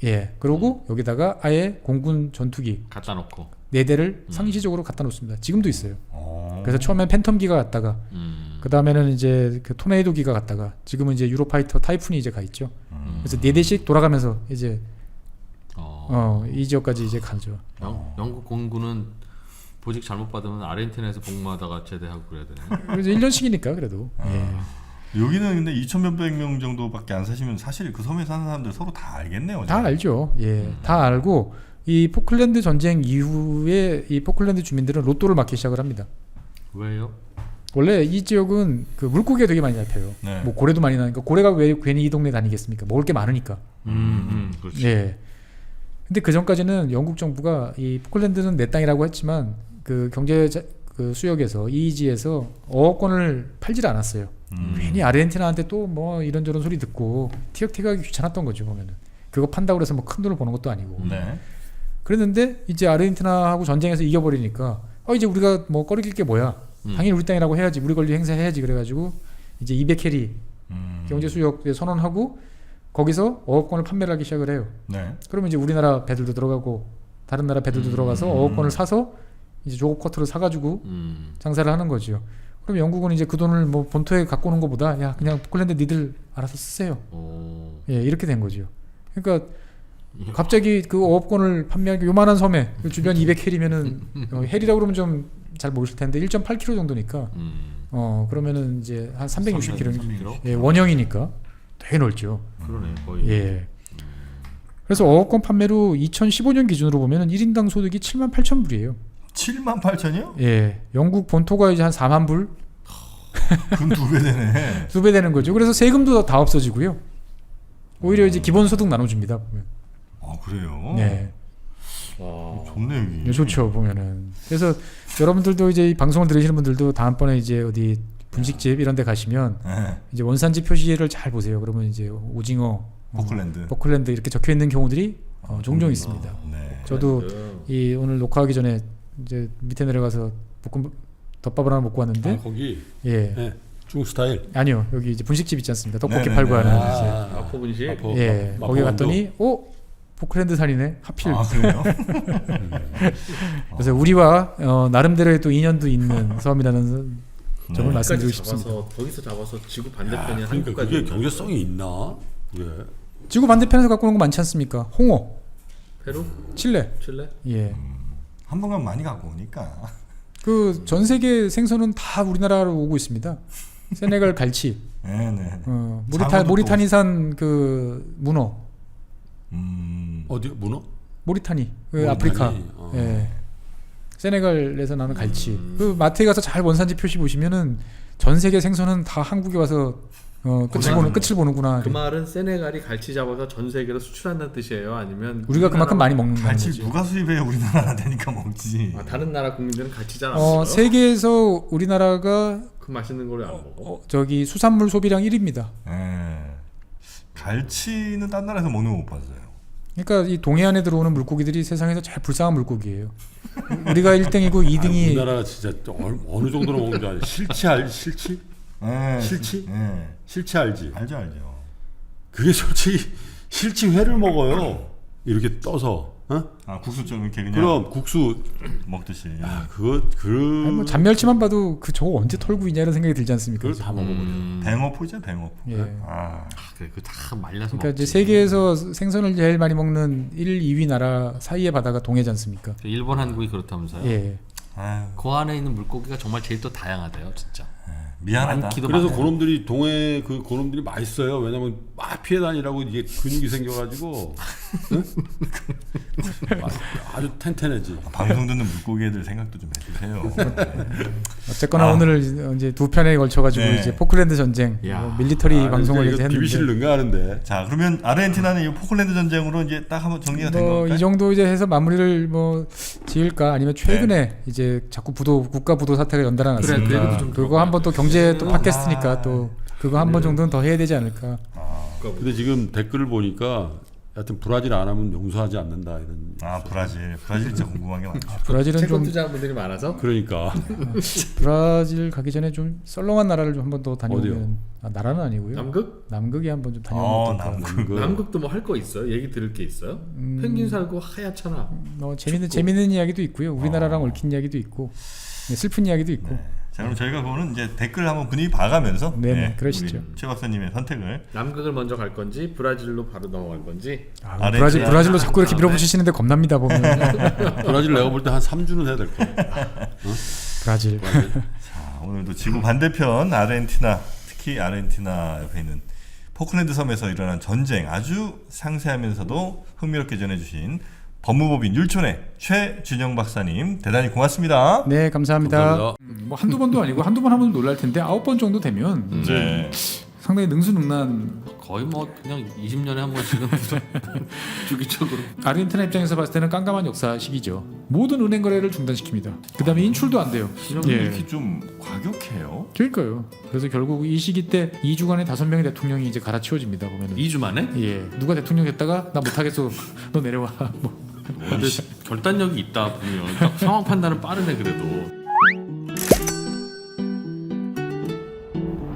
예, 그리고 여기다가 아예 공군 전투기 갖다 놓고. 4대를 상시적으로 갖다 놓습니다. 지금도 있어요. 어. 그래서 처음엔 팬텀기가 갔다가 그 다음에는 이제 그 토네이도기가 갔다가 지금은 이제 유로파이터 타이푼이 이제 가 있죠. 그래서 4대씩 돌아가면서 이제 이 지역까지 이제 가죠. 영국 공군은 보직 잘못 받으면 아르헨티나에서 복무하다가 제대하고 그래야 되네. 그래서 1년씩이니까 그래도. 예. 여기는 근데 2,000몇백 명 정도밖에 안 사시면 사실 그 섬에 사는 사람들 서로 다 알겠네요. 다 알죠. 예, 다 알고 이 포클랜드 전쟁 이후에 이 포클랜드 주민들은 로또를 맞기 시작을 합니다. 왜요? 원래 이 지역은 그 물고기가 되게 많이 잡혀요. 네. 뭐 고래도 많이 나니까 고래가 왜 괜히 이 동네 다니겠습니까? 먹을 게 많으니까. 그렇지. 예. 근데 그 전까지는 영국 정부가 이 포클랜드는 내 땅이라고 했지만 그 경제 그 수역에서 이지에서 어업권을 팔질 않았어요. 괜히 아르헨티나한테 또 뭐 이런저런 소리 듣고 티격태격하기 귀찮았던 거죠. 보면은 그거 판다고 해서 뭐 큰 돈을 버는 것도 아니고. 네. 그랬는데 이제 아르헨티나하고 전쟁에서 이겨버리니까 이제 우리가 뭐 꺼리길 게 뭐야? 당연히 우리 땅이라고 해야지. 우리 권리 행사해야지. 그래가지고 이제 200캐리 경제 수역에 선언하고 거기서 어업권을 판매를 하기 시작을 해요. 네. 그러면 이제 우리나라 배들도 들어가고 다른 나라 배들도 들어가서 어업권을 사서 이제 조급 쿼터를 사가지고 장사를 하는 거죠. 그럼 영국은 이제 그 돈을 뭐 본토에 갖고 오는 것보다 야 그냥 포클랜드 니들 알아서 쓰세요. 예, 이렇게 된 거죠. 그러니까 갑자기 그 어업권을 판매하기 요만한 섬에 그 주변 200헬이면은 헬이라고 그러면 좀 잘 모르실 텐데 1.8km 정도니까 그러면은 이제 한 360km 예, 원형이니까 되게 넓죠. 그러네 거의. 예. 그래서 어업권 판매로 2015년 기준으로 보면은 1인당 소득이 78,000불이에요. 78,000이요? 예. 영국 본토가 이제 한 4만 불? 그럼 2배 되네. 2배 되는 거죠. 그래서 세금도 다 없어지고요. 오히려 이제 기본소득 나눠줍니다. 보면. 아 그래요? 네. 좋네 여기. 예, 좋죠 보면은. 그래서 여러분들도 이제 이 방송을 들으시는 분들도 다음번에 이제 어디 분식집 이런 데 가시면 네. 이제 원산지 표시를 잘 보세요. 그러면 이제 오징어, 포클랜드 이렇게 적혀 있는 경우들이 종종 있습니다. 네. 저도 이 오늘 녹화하기 전에 이제 밑에 내려가서 덮밥을 하나 먹고 왔는데 거기 예. 네. 중국 스타일. 아니요. 여기 이제 분식집 있지 않습니다. 떡볶이 네네네. 팔고 하는 마포 분식. 예. 거기 갔더니 포클랜드 산이네. 하필. 아 그래요? 그래서 우리와 나름대로의 또 인연도 있는 섬이라는 점을 말씀드리고 싶습니다. 거기서 잡아서 지구 반대편이 그러니까 한국까지. 그게 경제성이 있나? 왜? 지구 반대편에서 갖고 오는 거 많지 않습니까? 홍어, 페루, 칠레. 예. 한 번간 많이 갖고 오니까. 그 전 세계 생선은 다 우리나라로 오고 있습니다. 세네갈 갈치, 네네. 모리타니산 그 문어, 어디 문어? 모리타니, 그 모리타니. 아프리카, 예. 세네갈에서 나는 갈치. 그 마트에 가서 잘 원산지 표시 보시면은 전 세계 생선은 다 한국에 와서 끝을 보는구나. 그 말은 세네갈이 갈치 잡아서 전 세계로 수출한다는 뜻이에요? 아니면 우리가 그만큼 많이 먹는다는 갈치 거지. 누가 수입해? 우리나라 되니까 먹지. 다른 나라 국민들은 갈치 잘 안 먹어요? 세계에서 우리나라가 그 맛있는 걸 안 먹어? 저기 수산물 소비량 1위입니다. 네. 갈치는 딴 나라에서 먹는 거 못 봤어요. 그러니까 이 동해안에 들어오는 물고기들이 세상에서 제일 불쌍한 물고기예요. 우리가 1등이고 2등이 우리나라 진짜 어느 정도로 먹는 줄 알지? 실치? 네. 실치? 네. 실치 알지? 알죠. 그게 솔직히 실치회를 먹어요. 이렇게 떠서. 아 국수처럼 이렇게 그냥. 그럼 국수 먹듯이. 아니, 뭐 잔멸치만 봐도 그 저거 언제 털고 있냐 이런 생각이 들지 않습니까? 그걸 다 먹어버려. 뱅어포죠, 뱅어포. 예. 그래 그다 말려서 그러니까 먹지. 이제 세계에서 생선을 제일 많이 먹는 1, 2위 나라 사이의 바다가 동해지 않습니까? 일본 한국이 그렇다면서요? 예. 아유, 그 안에 있는 물고기가 정말 제일 또 다양하대요, 진짜. 미안하다. 많기도 그래서 많아요. 고놈들이 동해 그 고놈들이 맛있어요. 왜냐면 막 피해 다니라고 이게 근육이 생겨가지고 응? 아주 텐텐해지. 방송 듣는 물고기 애들 생각도 좀 해주세요. 어쨌거나 오늘 이제 두 편에 걸쳐가지고 네. 이제 포클랜드 전쟁, 야. 밀리터리 방송을 이제 비비실 했는데 능가하는데. 자, 그러면 아르헨티나는 이 포클랜드 전쟁으로 이제 딱 한번 정리가 된 건가요? 이 정도 이제 해서 마무리를 뭐 지을까 아니면 최근에 이제 자꾸 국가 부도 사태가 연달아 났으니까 그 얘기도 좀 그거 한번 또 경제 또 팟캐스트니까 또 그거 한 번 정도는 더 해야 되지 않을까. 근데 지금 댓글을 보니까 하여튼 브라질 안 하면 용서하지 않는다 이런. 브라질 진짜 궁금한 게 많죠. 브라질은 채권 좀 투자분들이 많아서 그러니까 브라질 가기 전에 좀 썰렁한 나라를 좀 한 번 더 다녀오면 나라는 아니고요. 남극? 남극에 한번 좀 다녀오면 어떨까. 남극도 뭐 할 거 있어요? 얘기 들을 게 있어요? 펭귄 살고 하얗잖아. 재밌는 이야기도 있고요. 우리나라랑 얽힌 이야기도 있고 슬픈 이야기도 있고. 자, 그럼 저희가 그거는 이제 댓글 한번 분위기 봐가면서 네, 그러시죠. 우리 최 박사님의 선택을. 남극을 먼저 갈 건지 브라질로 바로 넘어갈 건지. 브라질로 자꾸 이렇게 밀어붙이시는데 겁납니다 보면. 브라질 내가 볼 때 한 3주는 해야 될 거야. 브라질. 자, 오늘도 지구 반대편 아르헨티나, 특히 아르헨티나 옆에 있는 포클랜드 섬에서 일어난 전쟁 아주 상세하면서도 흥미롭게 전해주신 법무법인 율촌의 최준영 박사님 대단히 고맙습니다. 네, 감사합니다. 감사합니다. 뭐 한두 번도 아니고 한두 번 하면 놀랄 텐데 9번 정도 되면 네. 상당히 능수능란. 거의 뭐 그냥 20년에 한 번씩은 주기적으로. 아르헨티나 입장에서 봤을 때는 깜깜한 역사식이죠. 모든 은행 거래를 중단시킵니다. 그다음에 인출도 안 돼요. 이렇게 좀 과격해요. 그러니까요. 그래서 결국 이 시기 때 2주간에 5명의 대통령이 이제 갈아치워집니다. 보면은. 2주 만에? 예, 누가 대통령 됐다가 나 못하겠어, 너 내려와. 뭐. 근데 결단력이 있다 보면 딱 상황 판단은 빠르네 그래도.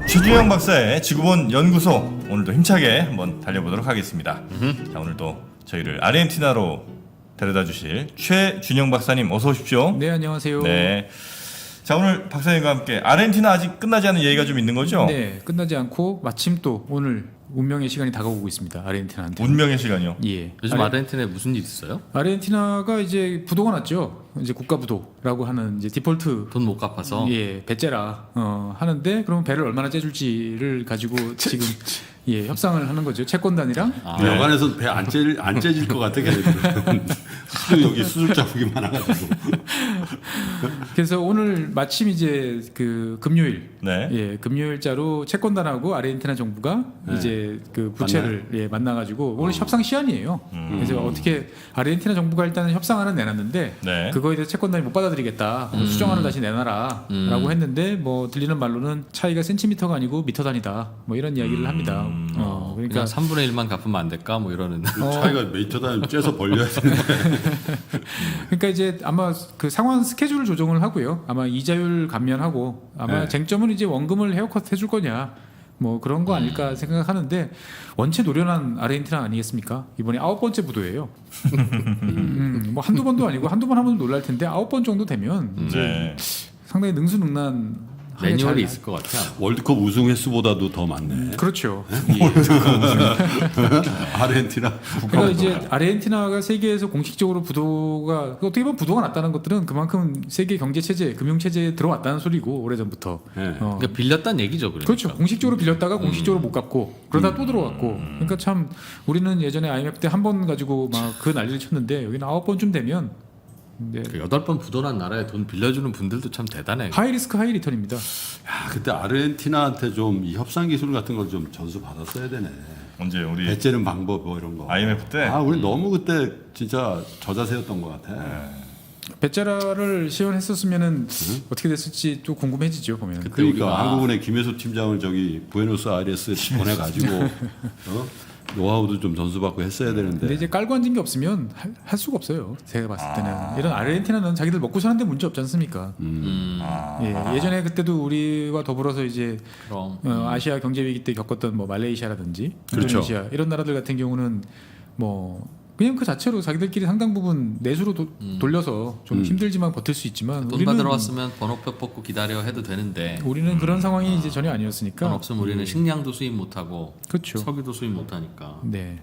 최준영 박사의 지구본 연구소 오늘도 힘차게 한번 달려보도록 하겠습니다. 자, 오늘도 저희를 아르헨티나로 데려다 주실 최준영 박사님 어서 오십시오. 네, 안녕하세요. 네. 자, 오늘 박사님과 함께 아르헨티나 아직 끝나지 않은 얘기가 좀 있는 거죠? 네, 끝나지 않고 마침 또 오늘 운명의 시간이 다가오고 있습니다. 아르헨티나한테. 운명의 시간이요. 예. 요즘 아르헨티나에 무슨 일 있어요? 아르헨티나가 이제 부도가 났죠. 이제 국가 부도라고 하는 이제 디폴트. 돈 못 갚아서. 예, 배째라 하는데 그러면 배를 얼마나 째줄지를 가지고 지금 협상을 하는 거죠. 채권단이랑. 여관에서 배 안 째질 것 같아 걔네들은. 하도 여기 수술 자국이 많아가지고. 그래서 오늘 마침 이제 그 금요일, 네. 금요일자로 채권단하고 아르헨티나 정부가 이제 그 부채를 만나가지고 오늘 협상 시한이에요. 그래서 어떻게 아르헨티나 정부가 일단은 협상안은 내놨는데 네. 그거에 대해서 채권단이 못 받아들이겠다. 수정안을 다시 내놔라라고 했는데 뭐 들리는 말로는 차이가 센티미터가 아니고 미터 단위다. 뭐 이런 이야기를 합니다. 그러니까 그러니까 3분의 1만 갚으면 안 될까 뭐 이러는. 차이가 미터 단위 째서 벌려야 되는데. 그러니까 이제 아마 그 상환 스케줄 조정을 하고요. 아마 이자율 감면하고 아마 네. 쟁점은 이제 원금을 헤어컷 해줄 거냐. 뭐 그런 거 아닐까 생각하는데 원체 노련한 아르헨티나 아니겠습니까? 이번에 9번째 부도예요. 뭐 한두 번도 아니고 한두 번 하면 놀랄 텐데 9번 정도 되면 네. 상당히 능수능란 매뉴얼이 있을 것 같아요. 월드컵 우승 횟수보다도 더 많네. 그렇죠. 아르헨티나. 그러니까 이제 아르헨티나가 세계에서 공식적으로 부도가 어떻게 보면 부도가 났다는 것들은 그만큼 세계 경제 체제, 금융 체제에 들어왔다는 소리고 오래전부터. 네. 그러니까 빌렸다는 얘기죠, 그러니까. 그렇죠. 공식적으로 빌렸다가 공식적으로 못 갚고 그러다 또 들어왔고. 그러니까 참 우리는 예전에 IMF 때 한 번 가지고 막 그 난리를 쳤는데 여기는 9번쯤 되면 네. 그 8번 부도난 나라에 돈 빌려주는 분들도 참 대단해. 하이 리스크 하이 리턴입니다. 야, 그때 아르헨티나한테 좀 이 협상 기술 같은 걸 좀 전수 받았어야 되네. 언제 우리 배 째는 방법 뭐 이런 거. IMF 때? 우리 너무 그때 진짜 저자세였던 것 같아. 배짜라를 시연했었으면은 어떻게 됐을지 또 궁금해지죠 보면. 그때 그러니까 우리가 한국은행 김혜수 팀장을 저기 부에노스아이레스에 보내가지고 노하우도 좀 전수받고 했어야 되는데. 근데 이제 깔고 앉은 게 없으면 할 수가 없어요. 제가 봤을 때는 이런 아르헨티나는 자기들 먹고 사는데 문제 없지 않습니까? 예전에 그때도 우리와 더불어서 이제 그럼 아시아 경제 위기 때 겪었던 뭐 말레이시아라든지 그렇죠. 인도네시아 이런 나라들 같은 경우는 뭐 그냥 그 자체로 자기들끼리 상당 부분 내수로 돌려서 좀 힘들지만 버틸 수 있지만 돈 받으러 왔으면 번호표 뽑고 기다려 해도 되는데 우리는 그런 상황이 이제 전혀 아니었으니까. 돈 없으면 우리는 식량도 수입 못하고 그렇죠. 석유도 수입 못하니까. 네.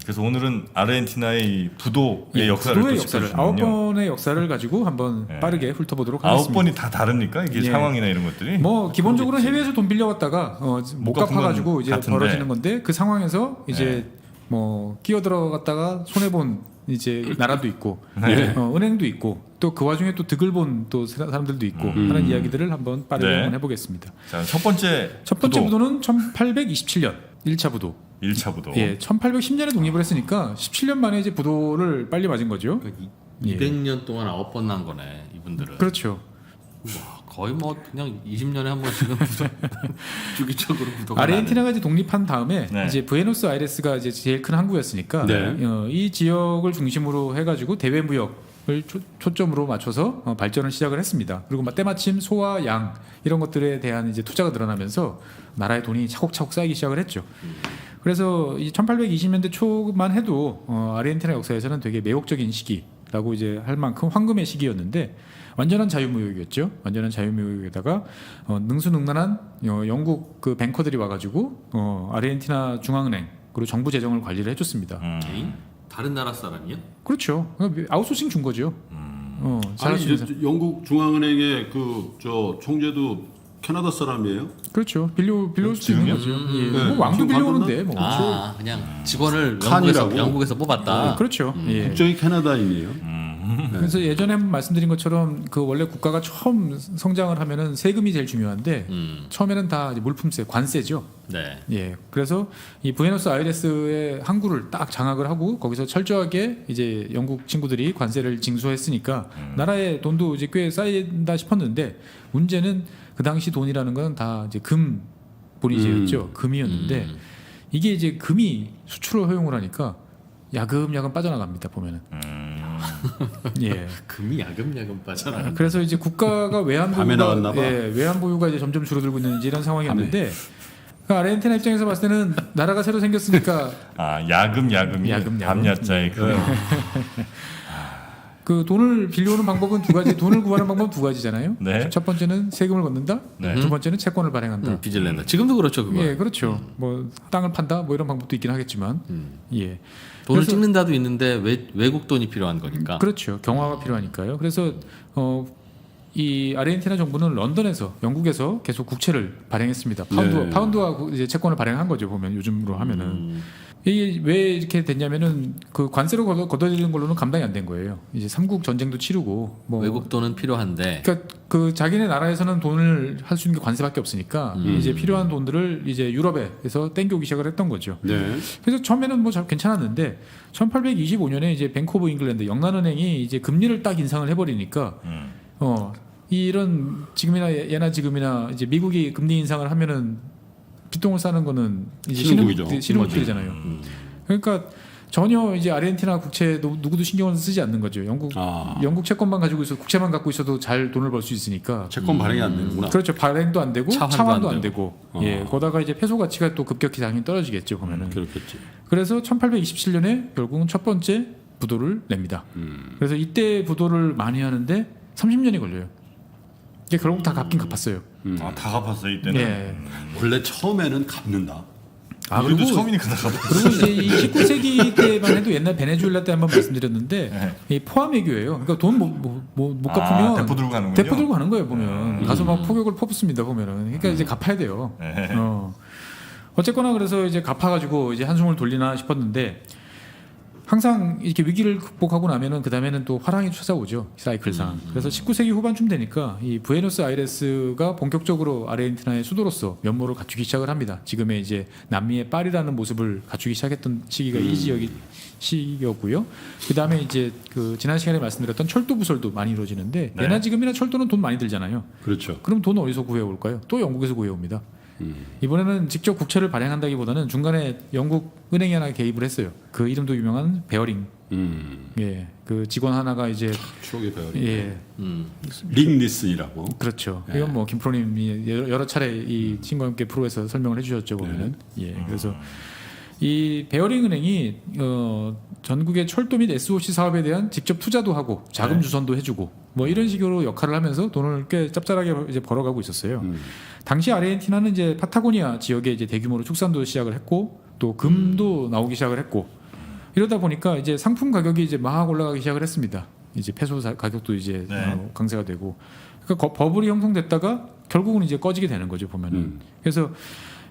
그래서 오늘은 아르헨티나의 이 부도의 역사를 부도의 또 역사를 짚어주시군요. 9번의 역사를 가지고 한번 빠르게 훑어보도록 9번이 하겠습니다. 다 다릅니까? 이게 예. 상황이나 이런 것들이? 뭐 기본적으로 해외에서 돈 빌려왔다가 못 갚은 갚아가지고 건 이제 같은데. 벌어지는 건데 그 상황에서 이제 뭐 끼어 들어갔다가 손해 본 이제 나라도 있고 은행도 있고 또 그 와중에 또 득을 본 또 사람들도 있고 하는 이야기들을 한번 빠르게 네. 한번 해보겠습니다. 자, 첫 번째 부도는 1827년 1차 부도. 1차 부도. 1810년에 독립을 했으니까 17년 만에 이제 부도를 빨리 맞은 거죠. 그러니까 200년 동안 9번 난 거네 이분들은. 그렇죠. 거의 뭐 그냥 20년에 한 번씩은 주기적으로 부도가 아르헨티나가 이제 독립한 다음에 네. 이제 부에노스아이레스가 이제 제일 큰 항구였으니까 네. 이 지역을 중심으로 해가지고 대외 무역을 초점으로 맞춰서 발전을 시작을 했습니다. 그리고 때마침 소와 양 이런 것들에 대한 이제 투자가 늘어나면서 나라의 돈이 차곡차곡 쌓이기 시작을 했죠. 그래서 이 1820년대 초만 해도 아르헨티나 역사에서는 되게 매혹적인 시기라고 이제 할 만큼 황금의 시기였는데 완전한 자유무역이었죠. 완전한 자유무역에다가 능수능란한 영국 그 뱅커들이 와가지고 아르헨티나 중앙은행 그리고 정부 재정을 관리를 해줬습니다. 개인? 다른 나라 사람이요? 그렇죠. 아웃소싱 준 거죠. 아니 이제 영국 중앙은행의 그 저 총재도 캐나다 사람이에요? 그렇죠. 빌려올 수도 있는 거죠. 예. 네. 뭐 왕도 지금 빌려오는데 뭐. 아, 그냥 직원을 칸이라고? 영국에서 뽑았다. 그렇죠. 예. 국적이 캐나다인이에요. 그래서 예전에 말씀드린 것처럼 그 원래 국가가 처음 성장을 하면은 세금이 제일 중요한데 처음에는 다 이제 물품세, 관세죠. 네. 예. 그래서 이 부에노스아이레스의 항구를 딱 장악을 하고 거기서 철저하게 이제 영국 친구들이 관세를 징수했으니까 나라의 돈도 이제 꽤 쌓인다 싶었는데 문제는 그 당시 돈이라는 건 다 이제 금 본위제였죠. 금이었는데 이게 이제 금이 수출을 허용을 하니까 야금야금 빠져나갑니다. 보면은. 예. 금이 야금야금 빠져나가. 그래서 이제 국가가 외환 밤에 나갔나 보유가 봐. 외환 보유가 이제 점점 줄어들고 있는 이런 상황이었는데 그 아르헨티나 입장에서 봤을 때는 나라가 새로 생겼으니까 야금이 야금. 밤야자의 그 돈을 빌려오는 방법은 두 가지, 돈을 구하는 방법은 두 가지잖아요. 네. 첫 번째는 세금을 걷는다. 네. 두 번째는 채권을 발행한다. 빚을 낸다. 지금도 그렇죠, 그거. 예, 그렇죠. 뭐 땅을 판다, 뭐 이런 방법도 있긴 하겠지만, 예, 돈을 그래서- 찍는다도 있는데 외국 돈이 필요한 거니까. 그렇죠. 경화가 필요하니까요. 그래서 이 아르헨티나 정부는 런던에서 영국에서 계속 국채를 발행했습니다. 네. 파운드와 이제 채권을 발행한 거죠. 보면 요즘으로 하면은 이게 왜 이렇게 됐냐면은 그 관세로 걷어들이는 걸로는 감당이 안 된 거예요. 이제 삼국 전쟁도 치르고 뭐 외국 돈은 필요한데. 그러니까 그 자기네 나라에서는 돈을 할 수 있는 게 관세밖에 없으니까 이제 필요한 돈들을 이제 유럽에서 땡겨오기 시작을 했던 거죠. 네. 그래서 처음에는 뭐 잘 괜찮았는데 1825년에 이제 뱅크 오브 잉글랜드 영란은행이 이제 금리를 딱 인상을 해버리니까 이런 지금이나 예나 지금이나 이제 미국이 금리 인상을 하면은 빚통을 싸는 거는 이제 신흥국이죠. 신흥국들이잖아요. 그러니까 전혀 이제 아르헨티나 국채도 누구도 신경을 쓰지 않는 거죠. 영국 채권만 가지고 있어 국채만 갖고 있어도 잘 돈을 벌 수 있으니까. 채권 발행이 안 되는구나. 그렇죠. 발행도 안 되고 차환도 차환도 안 안 되고. 예, 거다가 이제 페소 가치가 또 급격히 당연히 떨어지겠죠. 보면은. 그렇겠지. 그래서 1827년에 결국은 첫 번째 부도를 냅니다. 그래서 이때 부도를 많이 하는데 30년이 걸려요. 이게 결국 다 갚긴 갚았어요. 다 갚았어요 이때는. 예. 원래 처음에는 갚는다. 그래도 그리고 처음이니까 다 갚았어. 그리고 이제 이 19세기 때만 해도 옛날 베네수엘라 때 한번 말씀드렸는데 네. 이 포함외교예요. 그러니까 돈 못 갚으면 대포 들고 가는군요. 대포 들고 가는 거예요. 보면 가서 막 포격을 퍼붓습니다. 보면은 그러니까 이제 갚아야 돼요. 네. 어쨌거나 그래서 이제 갚아가지고 이제 한숨을 돌리나 싶었는데 항상 이렇게 위기를 극복하고 나면은 그 다음에는 또 화랑이 찾아오죠. 사이클상. 그래서 19세기 후반쯤 되니까 이 부에노스아이레스가 본격적으로 아르헨티나의 수도로서 면모를 갖추기 시작을 합니다. 지금의 이제 남미의 파리라는 모습을 갖추기 시작했던 시기가 이 지역이 시기였고요. 그 다음에 이제 그 지난 시간에 말씀드렸던 철도 부설도 많이 이루어지는데 네. 예나 지금이나 철도는 돈 많이 들잖아요. 그렇죠. 그럼 돈 어디서 구해올까요? 또 영국에서 구해옵니다. 이번에는 직접 국채를 발행한다기보다는 중간에 영국 은행이 하나 개입을 했어요. 그 이름도 유명한 베어링. 예, 그 직원 하나가 이제 추억의 배열이. 예, 링리슨이라고. 그렇죠. 이건 뭐 김프로님이 여러 차례 이 친구와 함께 프로에서 설명을 해주셨죠 보면은. 예, 그래서 이 베어링 은행이 전국의 철도 및 SOC 사업에 대한 직접 투자도 하고 자금 주선도 해주고 뭐 이런 식으로 역할을 하면서 돈을 꽤 짭짤하게 이제 벌어가고 있었어요. 당시 아르헨티나는 이제 파타고니아 지역에 이제 대규모로 축산도 시작을 했고 또 금도 나오기 시작을 했고 이러다 보니까 이제 상품 가격이 이제 막 올라가기 시작을 했습니다. 이제 페소 가격도 이제 네. 강세가 되고 그러니까 버블이 형성됐다가 결국은 이제 꺼지게 되는 거죠 보면은. 그래서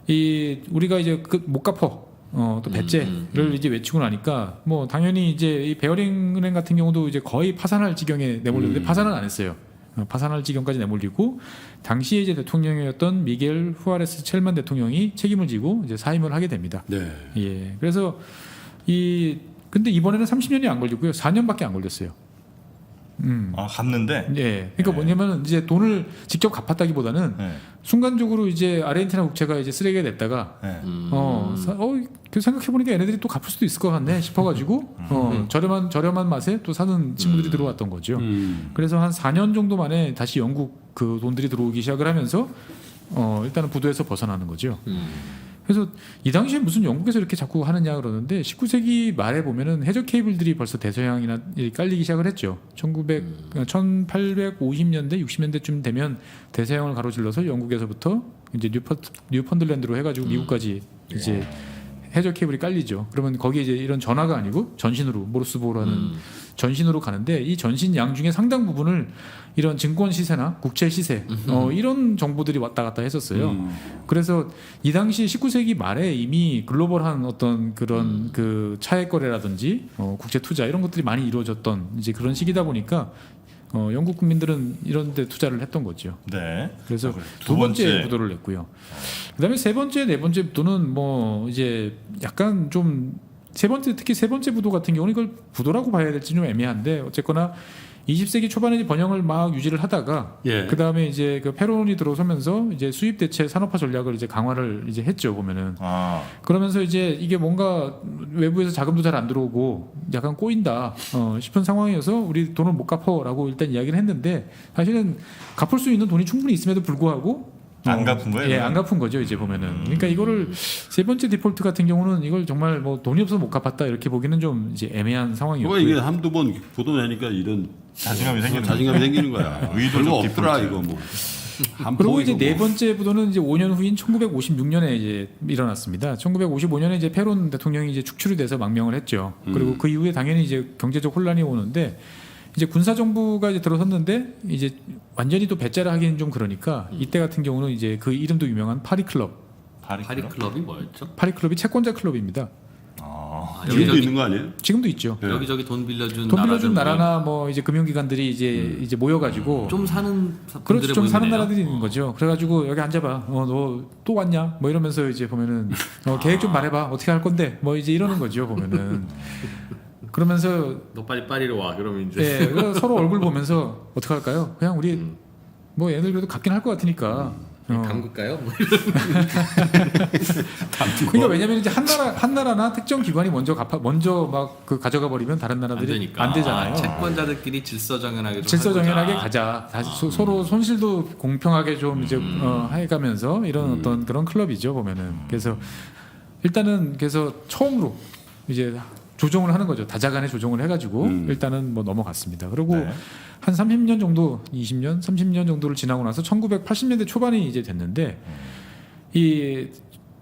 이 우리가 이제 못 갚어. 또 배째를 이제 외치고 나니까 뭐 당연히 이제 이 베어링 은행 같은 경우도 이제 거의 파산할 지경에 내몰렸는데 파산은 안 했어요. 파산할 지경까지 내몰리고 당시에 이제 대통령이었던 미겔 후아레스 첼만 대통령이 책임을 지고 이제 사임을 하게 됩니다. 네. 예. 그래서 근데 이번에는 30년이 안 걸리고요. 4년밖에 안 걸렸어요. 아 갔는데. 예. 그러니까 뭐냐면 이제 돈을 직접 갚았다기보다는 네. 순간적으로 이제 아르헨티나 국채가 이제 쓰레기가 됐다가 네. 생각해 보니까 얘네들이 또 갚을 수도 있을 것 같네 싶어가지고 저렴한 맛에 또 사는 친구들이 들어왔던 거죠. 그래서 한 4년 정도 만에 다시 영국 그 돈들이 들어오기 시작을 하면서 일단은 부도에서 벗어나는 거죠. 그래서 이 당시에 무슨 영국에서 이렇게 자꾸 하느냐 그러는데 19세기 말에 보면은 해저 케이블들이 벌써 대서양이나 깔리기 시작을 했죠. 1850년대 60년대쯤 되면 대서양을 가로질러서 영국에서부터 이제 뉴펀들랜드로 해가지고 미국까지 이제 해저 케이블이 깔리죠. 그러면 거기에 이제 이런 전화가 아니고 전신으로 모르스보라는 전신으로 가는데 이 전신 양 중에 상당 부분을 이런 증권 시세나 국채 시세 이런 정보들이 왔다 갔다 했었어요. 그래서 이 당시 19세기 말에 이미 글로벌한 어떤 그런 그 차액 거래라든지 국제 투자 이런 것들이 많이 이루어졌던 이제 그런 시기다 보니까 영국 국민들은 이런 데 투자를 했던 거죠. 네. 그래서 두 두 번째 번째. 부도를 냈고요. 그다음에 세 번째, 네 번째 부도는 뭐 이제 약간 좀 특히 세 번째 부도 같은 경우는 이걸 부도라고 봐야 될지 좀 애매한데 어쨌거나 20세기 초반에 이제 번영을 막 유지를 하다가 예. 그다음에 이제 그 페론이 들어서면서 이제 수입 대체 산업화 전략을 이제 강화를 이제 했죠 보면은. 그러면서 이제 이게 뭔가 외부에서 자금도 잘 안 들어오고 약간 꼬인다 싶은 상황이어서 우리 돈을 못 갚어라고 일단 이야기를 했는데 사실은 갚을 수 있는 돈이 충분히 있음에도 불구하고 안 갚은 거예요? 예, 안 갚은 거죠 이제 보면은. 그러니까 이거를 세 번째 디폴트 같은 경우는 이걸 정말 뭐 돈이 없어서 못 갚았다 이렇게 보기는 좀 이제 애매한 상황이었고. 이게 한두 번 부도 내니까 이런 자신감이 생기는 자신감이 생기는 거야. 의도적 별거 없더라 디폴트. 이거 뭐. 그리고 이제 이거 네 뭐. 번째 부도는 이제 5년 후인 1956년에 이제 일어났습니다. 1955년에 이제 페론 대통령이 이제 축출이 돼서 망명을 했죠. 그리고 그 이후에 당연히 이제 경제적 혼란이 오는데 이제 군사 정부가 이제 들어섰는데 이제 완전히 또 배짜를 하기는 좀 그러니까 이때 같은 경우는 이제 그 이름도 유명한 파리 클럽. 파리 클럽이 뭐였죠? 파리 클럽이 채권자 클럽입니다. 지금도 있는 거 아니에요? 지금도 있죠. 네. 여기저기 돈 빌려준 돈 빌려준 나라들 나라나 뭐 이제 금융기관들이 이제 모여가지고 좀 사는 그렇죠. 분들의 좀 사는 모임이네요. 나라들이 있는 거죠. 그래가지고 여기 앉아봐. 너 또 왔냐? 뭐 이러면서 이제 보면은 계획 좀 말해봐. 어떻게 할 건데? 뭐 이제 이러는 거죠. 보면은 그러면서 너 빨리 파리로 와. 그러면 이제 예, 그래서 서로 얼굴 보면서 어떻게 할까요? 그냥 우리 뭐 얘들 그래도 갚긴 할 것 같으니까. 담글까요? 뭐 그러니까 왜냐면 이제 한 나라나 특정 기관이 먼저 막 그 가져가 버리면 다른 안 나라들이 되니까. 안 되잖아요. 채권자들끼리 질서정연하게 좀 질서정연하게 해보자. 가자. 다시 서로 손실도 공평하게 좀 이제 해가면서 이런 어떤 그런 클럽이죠 보면은. 그래서 일단은 그래서 처음으로 이제 조정을 하는 거죠. 다자간에 조정을 해가지고 일단은 뭐 넘어갔습니다. 그리고 네. 한 30년 정도, 20년, 30년 정도를 지나고 나서 1980년대 초반이 이제 됐는데 이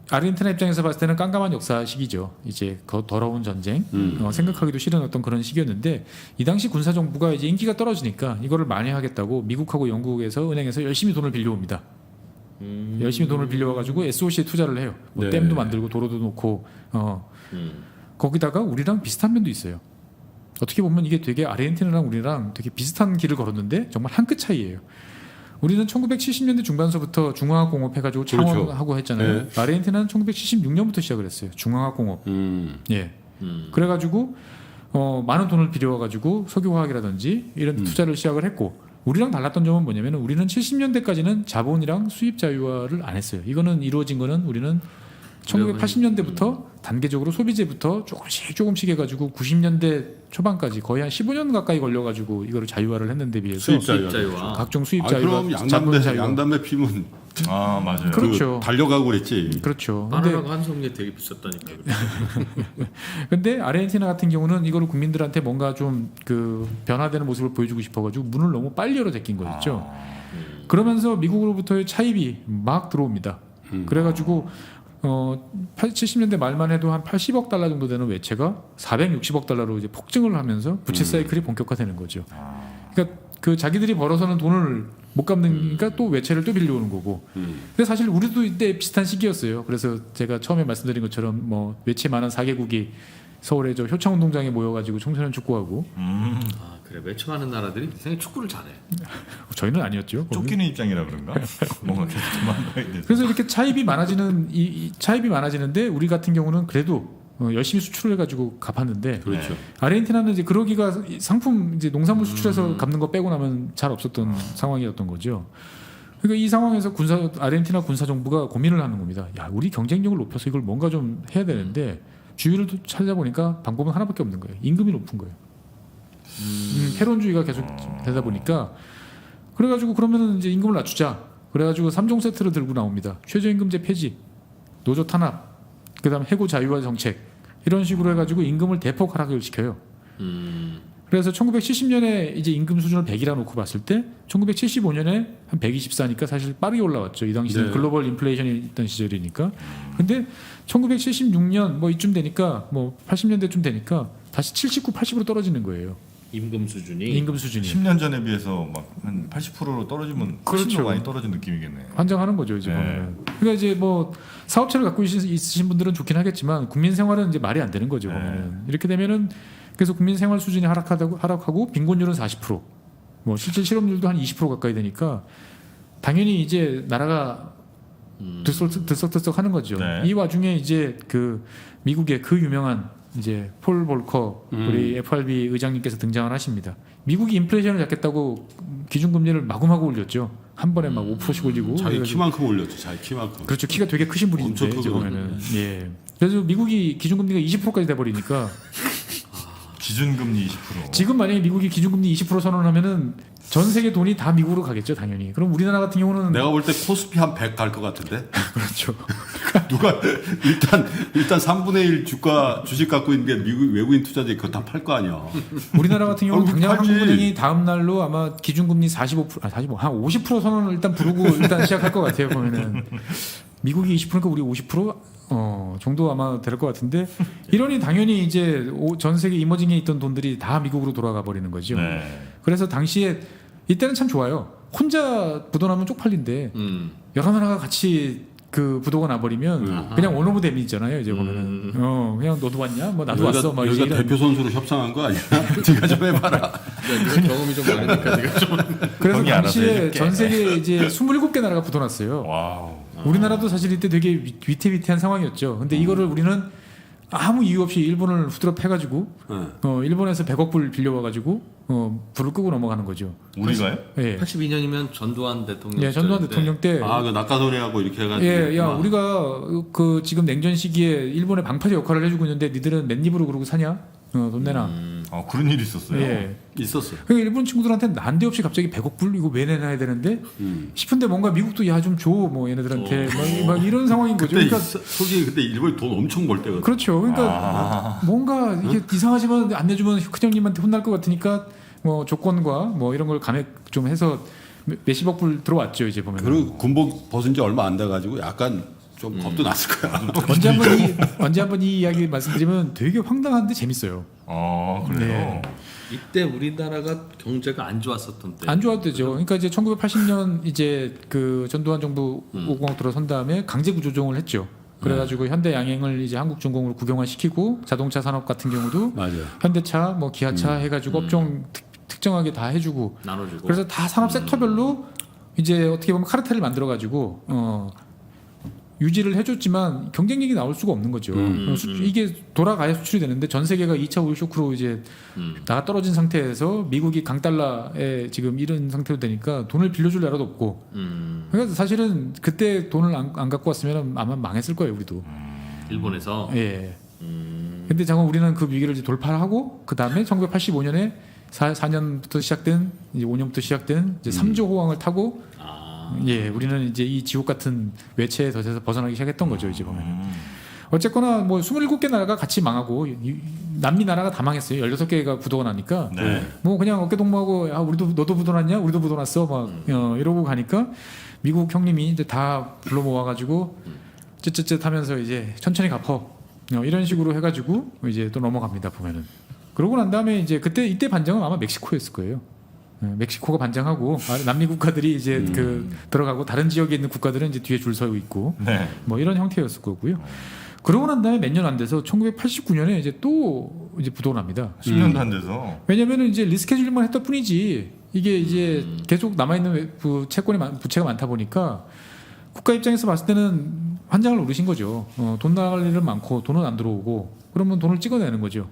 아르헨티나 입장에서 봤을 때는 깜깜한 역사 시기죠. 이제 그 더러운 전쟁, 생각하기도 싫은 어떤 그런 시기였는데 이 당시 군사 정부가 이제 인기가 떨어지니까 이거를 만회하겠다고 미국하고 영국에서 은행에서 열심히 돈을 빌려옵니다. 열심히 돈을 빌려와가지고 SOC에 투자를 해요. 뭐 네. 댐도 만들고 도로도 놓고 거기다가 우리랑 비슷한 면도 있어요. 어떻게 보면 이게 되게 아르헨티나랑 우리랑 되게 비슷한 길을 걸었는데 정말 한 끗 차이예요. 우리는 1970년대 중반서부터 중화학 공업 해가지고 창원하고 했잖아요. 아르헨티나는 1976년부터 시작을 했어요. 중화학 공업. 예. 그래가지고 많은 돈을 빌려와가지고 석유화학이라든지 이런 투자를 시작을 했고 우리랑 달랐던 점은 뭐냐면 우리는 70년대까지는 자본이랑 수입 자유화를 안 했어요. 이거는 이루어진 거는 우리는 1980년대부터 단계적으로 소비재부터 조금씩 해가지고 90년대 초반까지 거의 한 15년 가까이 걸려가지고 이거를 자유화를 했는데 비해서 수입 자유화. 각종 수입 그럼 자유화, 자본 자유화. 양담배 피면 맞아요. 그렇죠. 달려가고 그랬지. 그렇죠. 근데 바나나가 한 송이에 되게 비쌌다니까. 근데 아르헨티나 같은 경우는 이거를 국민들한테 뭔가 좀 그 변화되는 모습을 보여주고 싶어가지고 문을 너무 빨리 열어 제낀 거였죠. 그러면서 미국으로부터의 차입이 막 들어옵니다. 그래가지고 70년대 말만 해도 한 80억 달러 정도 되는 외채가 460억 달러로 이제 폭증을 하면서 부채 사이클이 본격화되는 거죠. 그러니까 그 자기들이 벌어서는 돈을 못 갚으니까 또 외채를 또 빌려오는 거고. 근데 사실 우리도 이때 비슷한 시기였어요. 그래서 제가 처음에 말씀드린 것처럼 뭐 외채 많은 4개국이 서울의 저 효창운동장에 모여가지고 청소년 축구하고. 아 그래 매초하는 나라들이 이상하게 축구를 잘해. 저희는 아니었죠. 쫓기는 입장이라 그런가? 뭔가 계속 도망가야 돼. 그래서 이렇게 차입이 많아지는 이 차입이 많아지는데 우리 같은 경우는 그래도 열심히 수출을 해가지고 갚았는데 그렇죠. 아르헨티나는 이제 그러기가 상품 이제 농산물 수출해서 갚는 거 빼고 나면 잘 없었던 상황이었던 거죠. 그러니까 이 상황에서 아르헨티나 군사 정부가 고민을 하는 겁니다. 야, 우리 경쟁력을 높여서 이걸 뭔가 좀 해야 되는데 주위를 찾아보니까 방법은 하나밖에 없는 거예요. 임금이 높은 거예요. 패론주의가 계속 되다 보니까 그래가지고 그러면은 이제 임금을 낮추자. 그래가지고 3종 세트를 들고 나옵니다. 최저임금제 폐지, 노조 탄압, 그다음 해고 자유화 정책 이런 식으로 해가지고 임금을 대폭 하락을 시켜요. 그래서 1970년에 이제 임금 수준을 100이라 놓고 봤을 때 1975년에 한 124니까 사실 빠르게 올라왔죠. 이 당시는 네. 글로벌 인플레이션이 있던 시절이니까. 근데 1976년 뭐 이쯤 되니까 뭐 80년대쯤 되니까 다시 79, 80으로 떨어지는 거예요. 임금 수준이 임금 수준이. 10년 전에 비해서 막 한 80%로 떨어지면 훨씬 그렇죠. 더 많이 떨어진 느낌이겠네요. 환장하는 거죠 이제 네. 보면은. 그러니까 이제 뭐 사업체를 갖고 있으신 분들은 좋긴 하겠지만 국민 생활은 이제 말이 안 되는 거죠 네. 보면은. 이렇게 되면은 그래서 국민 생활 수준이 하락하고 빈곤율은 40%, 뭐 실질 실업률도 한 20% 가까이 되니까 당연히 이제 나라가 들썩들썩 하는 거죠. 네. 이 와중에 이제 그 미국의 그 유명한 이제 폴 볼커 우리 FRB 의장님께서 등장을 하십니다. 미국이 인플레이션을 잡겠다고 기준금리를 마구마구 올렸죠. 한 번에 막 5%씩 올리고. 자기 그래가지고 키만큼 올렸죠. 자기 키만큼. 그렇죠. 키가 되게 크신 분인데 엄청 이제 크거든요. 보면은 예. 그래서 미국이 기준금리가 20%까지 돼버리니까 기준금리 20%. 지금 만약에 미국이 기준금리 20% 선언하면은 전 세계 돈이 다 미국으로 가겠죠, 당연히. 그럼 우리나라 같은 경우는 내가 볼 때 코스피 한 100 갈 것 같은데. 그렇죠. 누가 일단 3분의 1 주식 갖고 있는 게 미국 외국인 투자자들이 그거 다 팔 거 아니야. 우리나라 같은 경우는 당장 팔지. 한국은행이 다음 날로 아마 기준금리 45%, 한 50% 선언을 일단 부르고 일단 시작할 것 같아요, 보면은. 미국이 20%니까 우리 50% 정도 아마 될 것 같은데 이러니 당연히 이제 전 세계 이머징에 있던 돈들이 다 미국으로 돌아가 버리는 거죠. 네. 그래서 당시에 이때는 참 좋아요. 혼자 부도나면 쪽팔린데 여러 나라가 같이 그 부도가 나버리면 그냥 원 오브 데미잖아요. 이제 보면은 그냥 너도 왔냐? 뭐 나도 왔어. 막 여기가 이런. 대표 선수로 협상한 거 아니야? 네가 좀 해봐라. 네가 경험이 좀 많으니까 네가 좀 그래서 형이 알아서 당시에 해줄게. 전 세계 이제 27개 나라가 부도났어요. 와우. 우리나라도 사실 이때 되게 위태위태한 상황이었죠. 근데 이거를 우리는 아무 이유 없이 일본을 후드려 패가지고 일본에서 100억 불 빌려와가지고 불을 끄고 넘어가는 거죠. 우리가요? 예, 82년이면 전두환 대통령. 예, 전두환 대통령 때. 아, 그 낙하소리하고 이렇게 해가지고. 예, 야 우리가 그 지금 냉전 시기에 일본의 방파제 역할을 해주고 있는데 니들은 맨입으로 그러고 사냐? 돈 내놔. 그런 일이 있었어요. 예. 있었어. 그러니까 일본 친구들한테 난데없이 갑자기 100억 불 이거 왜 내놔야 되는데 싶은데 뭔가 미국도 야 좀 줘 뭐 얘네들한테 막 이런 상황인 거죠. 그때 그러니까 솔직히 그때 일본이 돈 엄청 벌 때거든. 그렇죠. 그러니까 뭔가 이게 이상하지만 안 내주면 큰형님한테 혼날 것 같으니까 뭐 조건과 뭐 이런 걸 감액 좀 해서 몇십억 불 들어왔죠 이제 보면. 그리고 군복 벗은 지 얼마 안 돼가지고 약간 좀 겁도 났을 거야. 언제 한번 이 이야기 말씀드리면 되게 황당한데 재밌어요. 그래요. 네. 이때 우리나라가 경제가 안 좋았었던 때. 안 좋았대죠. 그러니까 이제 1980년 이제 그 전두환 정부 5공화 들어선 다음에 강제 구조조정을 했죠. 그래가지고 현대 양행을 이제 한국중공으로 국영화시키고 자동차 산업 같은 경우도 맞아요. 현대차, 뭐 기아차 해가지고 업종 특정하게 다 해주고. 나눠주고. 그래서 다 산업 섹터별로 이제 어떻게 보면 카르텔을 만들어가지고 유지를 해줬지만 경쟁력이 나올 수가 없는 거죠. 이게 돌아가야 수출이 되는데 전 세계가 2차 오일 쇼크로 이제 나가 떨어진 상태에서 미국이 강달러에 지금 이런 상태로 되니까 돈을 빌려줄 나라도 없고. 그러니까 사실은 그때 돈을 안 갖고 왔으면 아마 망했을 거예요, 우리도. 일본에서. 예. 근데 잠깐 우리는 그 위기를 이제 돌파하고 그 다음에 1985년에 4년부터 시작된 이제 5년부터 시작된 이제 3조 호황을 타고 예, 우리는 이제 이 지옥 같은 외채에 덫에서 벗어나기 시작했던 거죠, 이제 보면. 어쨌거나 뭐 27개 나라가 같이 망하고 남미 나라가 다 망했어요. 16개가 부도가 나니까. 네. 뭐 그냥 어깨 동무하고 야, 우리도 너도 부도 났냐? 우리도 부도 났어. 막 이러고 가니까 미국 형님이 이제 다 불러 모아 가지고 쯧쯧쯧 하면서 이제 천천히 갚어. 이런 식으로 해 가지고 이제 또 넘어갑니다, 보면은. 그러고 난 다음에 이제 이때 반장은 아마 멕시코였을 거예요. 멕시코가 반장하고 남미 국가들이 이제 그 들어가고 다른 지역에 있는 국가들은 이제 뒤에 줄 서 있고 네. 뭐 이런 형태였을 거고요. 그러고 난 다음에 몇 년 안 돼서 1989년에 이제 또 이제 부도가 납니다. 10년도 안 돼서. 왜냐면은 이제 리스케줄만 했다 뿐이지 이게 이제 계속 남아 있는 채권이 부채가 많다 보니까 국가 입장에서 봤을 때는 환장을 노리신 거죠. 돈 나갈 일은 많고 돈은 안 들어오고 그러면 돈을 찍어내는 거죠.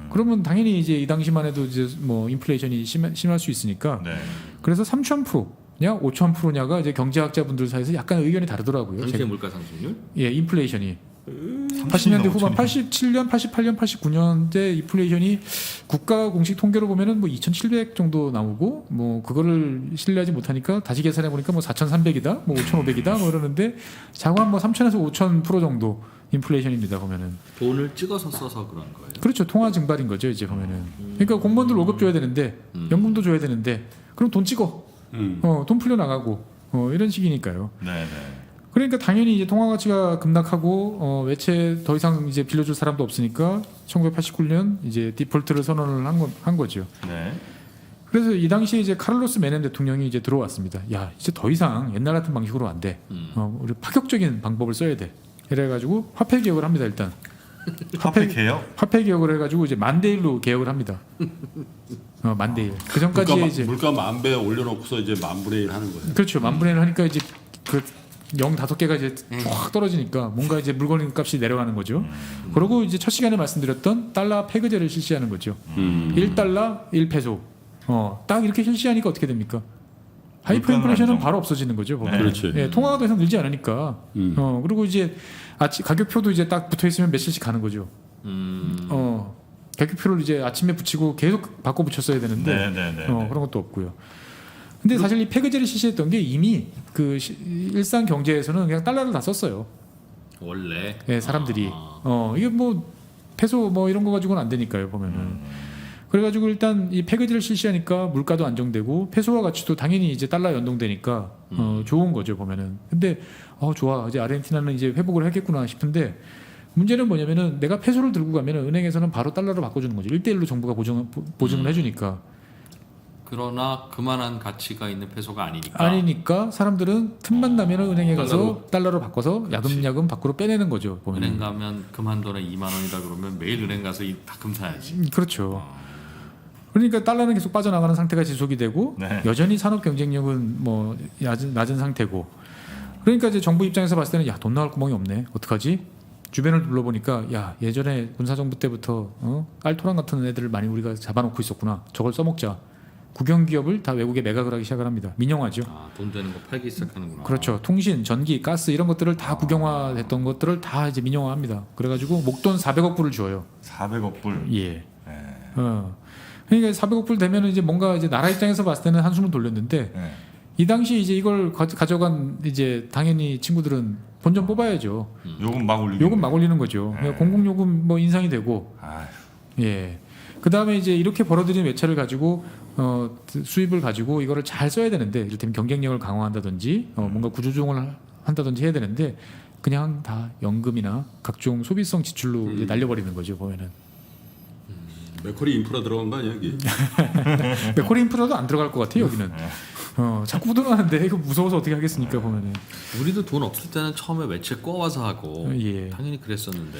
그러면 당연히 이제 이 당시만 해도 이제 뭐 인플레이션이 심할 수 있으니까 네. 그래서 3,000%냐 5,000%냐가 이제 경제학자분들 사이에서 약간 의견이 다르더라고요. 전체 물가 상승률? 예, 인플레이션이 80년대 후반, 87년, 88년, 89년대 인플레이션이 국가 공식 통계로 보면은 뭐 2,700 정도 나오고 뭐 그거를 신뢰하지 못하니까 다시 계산해 보니까 뭐 4,300이다, 뭐 5,500이다, 뭐 이러는데 자관 뭐 3,000에서 5,000% 정도 인플레이션입니다 보면은. 돈을 찍어서 써서 그런 거예요. 그렇죠, 통화 증발인 거죠 이제 보면은. 그러니까 공무원들 월급 줘야 되는데 연금도 줘야 되는데 그럼 돈 찍어, 돈 풀려 나가고 이런 식이니까요. 네, 네. 그러니까 당연히 이제 통화 가치가 급락하고 외채 더 이상 이제 빌려줄 사람도 없으니까 1989년 이제 디폴트를 선언을 한 거죠. 네. 그래서 이 당시에 이제 카를로스 메넴 대통령이 이제 들어왔습니다. 야, 이제 더 이상 옛날 같은 방식으로 안 돼. 우리 파격적인 방법을 써야 돼. 이래가지고 화폐 개혁을 합니다. 일단 화폐 개혁? 화폐 개혁을 해가지고 이제 만대일로 개혁을 합니다. 만대일. 그 전까지 이제 물가 10,000배 올려놓고서 이제 10,000분의 1 하는 거예요. 그렇죠. 10,000분의 1 하니까 이제 그 0.5개가 이제 쫙 떨어지니까 뭔가 이제 물건 값이 내려가는 거죠. 그리고 이제 첫 시간에 말씀드렸던 달러 폐거제를 실시하는 거죠. 1달러 1페소. 딱 이렇게 실시하니까 어떻게 됩니까? 하이퍼 인플레이션은 바로 없어지는 거죠. 보면. 네. 그렇지. 예, 통화가 더 이상 늘지 않으니까. 그리고 이제 가격표도 이제 딱 붙어 있으면 며칠씩 가는 거죠. 가격표를 이제 아침에 붙이고 계속 바꿔 붙였어야 되는데 네, 네, 네. 그런 것도 없고요. 근데 사실 이 폐거제를 실시했던 게 이미 그 일상 경제에서는 그냥 달러를 다 썼어요. 원래. 예, 사람들이. 이게 뭐 페소 뭐 이런 거 가지고는 안 되니까요, 보면은. 그래가지고 일단 이 폐거제를 실시하니까 물가도 안정되고 페소화 가치도 당연히 이제 달러 연동되니까 좋은 거죠, 보면은. 근데 좋아, 이제 아르헨티나는 이제 회복을 하겠구나 싶은데 문제는 뭐냐면은 내가 페소를 들고 가면은 은행에서는 바로 달러로 바꿔주는 거죠. 1대1로 정부가 보증을 해주니까. 그러나 그만한 가치가 있는 페소가 아니니까. 아니니까 사람들은 틈만 나면은 은행에 가서 달러로 바꿔서 야금야금 밖으로 빼내는 거죠. 보면. 은행 가면 그만 돈에 2만 원이다 그러면 매일 은행 가서 다 사야지. 그렇죠. 그러니까 달러는 계속 빠져나가는 상태가 지속이 되고 네. 여전히 산업 경쟁력은 뭐 낮은 상태고. 그러니까 이제 정부 입장에서 봤을 때는 야, 돈 나갈 구멍이 없네. 어떡하지? 주변을 둘러보니까 야, 예전에 군사정부 때부터 알토란 같은 애들을 많이 우리가 잡아놓고 있었구나. 저걸 써먹자. 국영기업을 다 외국에 매각을 하기 시작을 합니다. 민영화죠. 돈 되는 거 팔기 시작하는구나. 그렇죠. 통신, 전기, 가스 이런 것들을 다 국영화됐던 것들을 다 이제 민영화합니다. 그래가지고 목돈 400억 불을 줘요. 400억 불. 예. 네. 그러니까 400억 불 되면은 이제 뭔가 이제 나라 입장에서 봤을 때는 한숨을 돌렸는데 네. 이 당시 이제 이걸 가져간 이제 당연히 친구들은 본전 뽑아야죠. 요금 막 올리고. 요금 막 올리는 거죠. 그러니까 공공요금 뭐 인상이 되고. 아휴. 예. 그 다음에 이제 이렇게 벌어들인 외채를 가지고 수입을 가지고 이거를 잘 써야 되는데 이를테면 경쟁력을 강화한다든지 뭔가 구조조정을 한다든지 해야 되는데 그냥 다 연금이나 각종 소비성 지출로 이제 날려버리는 거죠 보면은. 맥커리 인프라 들어간 거 아니야 여기? 맥코리 인프라도 안 들어갈 것 같아요 여기는. 자꾸 들어가는데 이거 무서워서 어떻게 하겠습니까 보면은. 우리도 돈 없을 때는 처음에 외채 꿔와서 하고 예. 당연히 그랬었는데.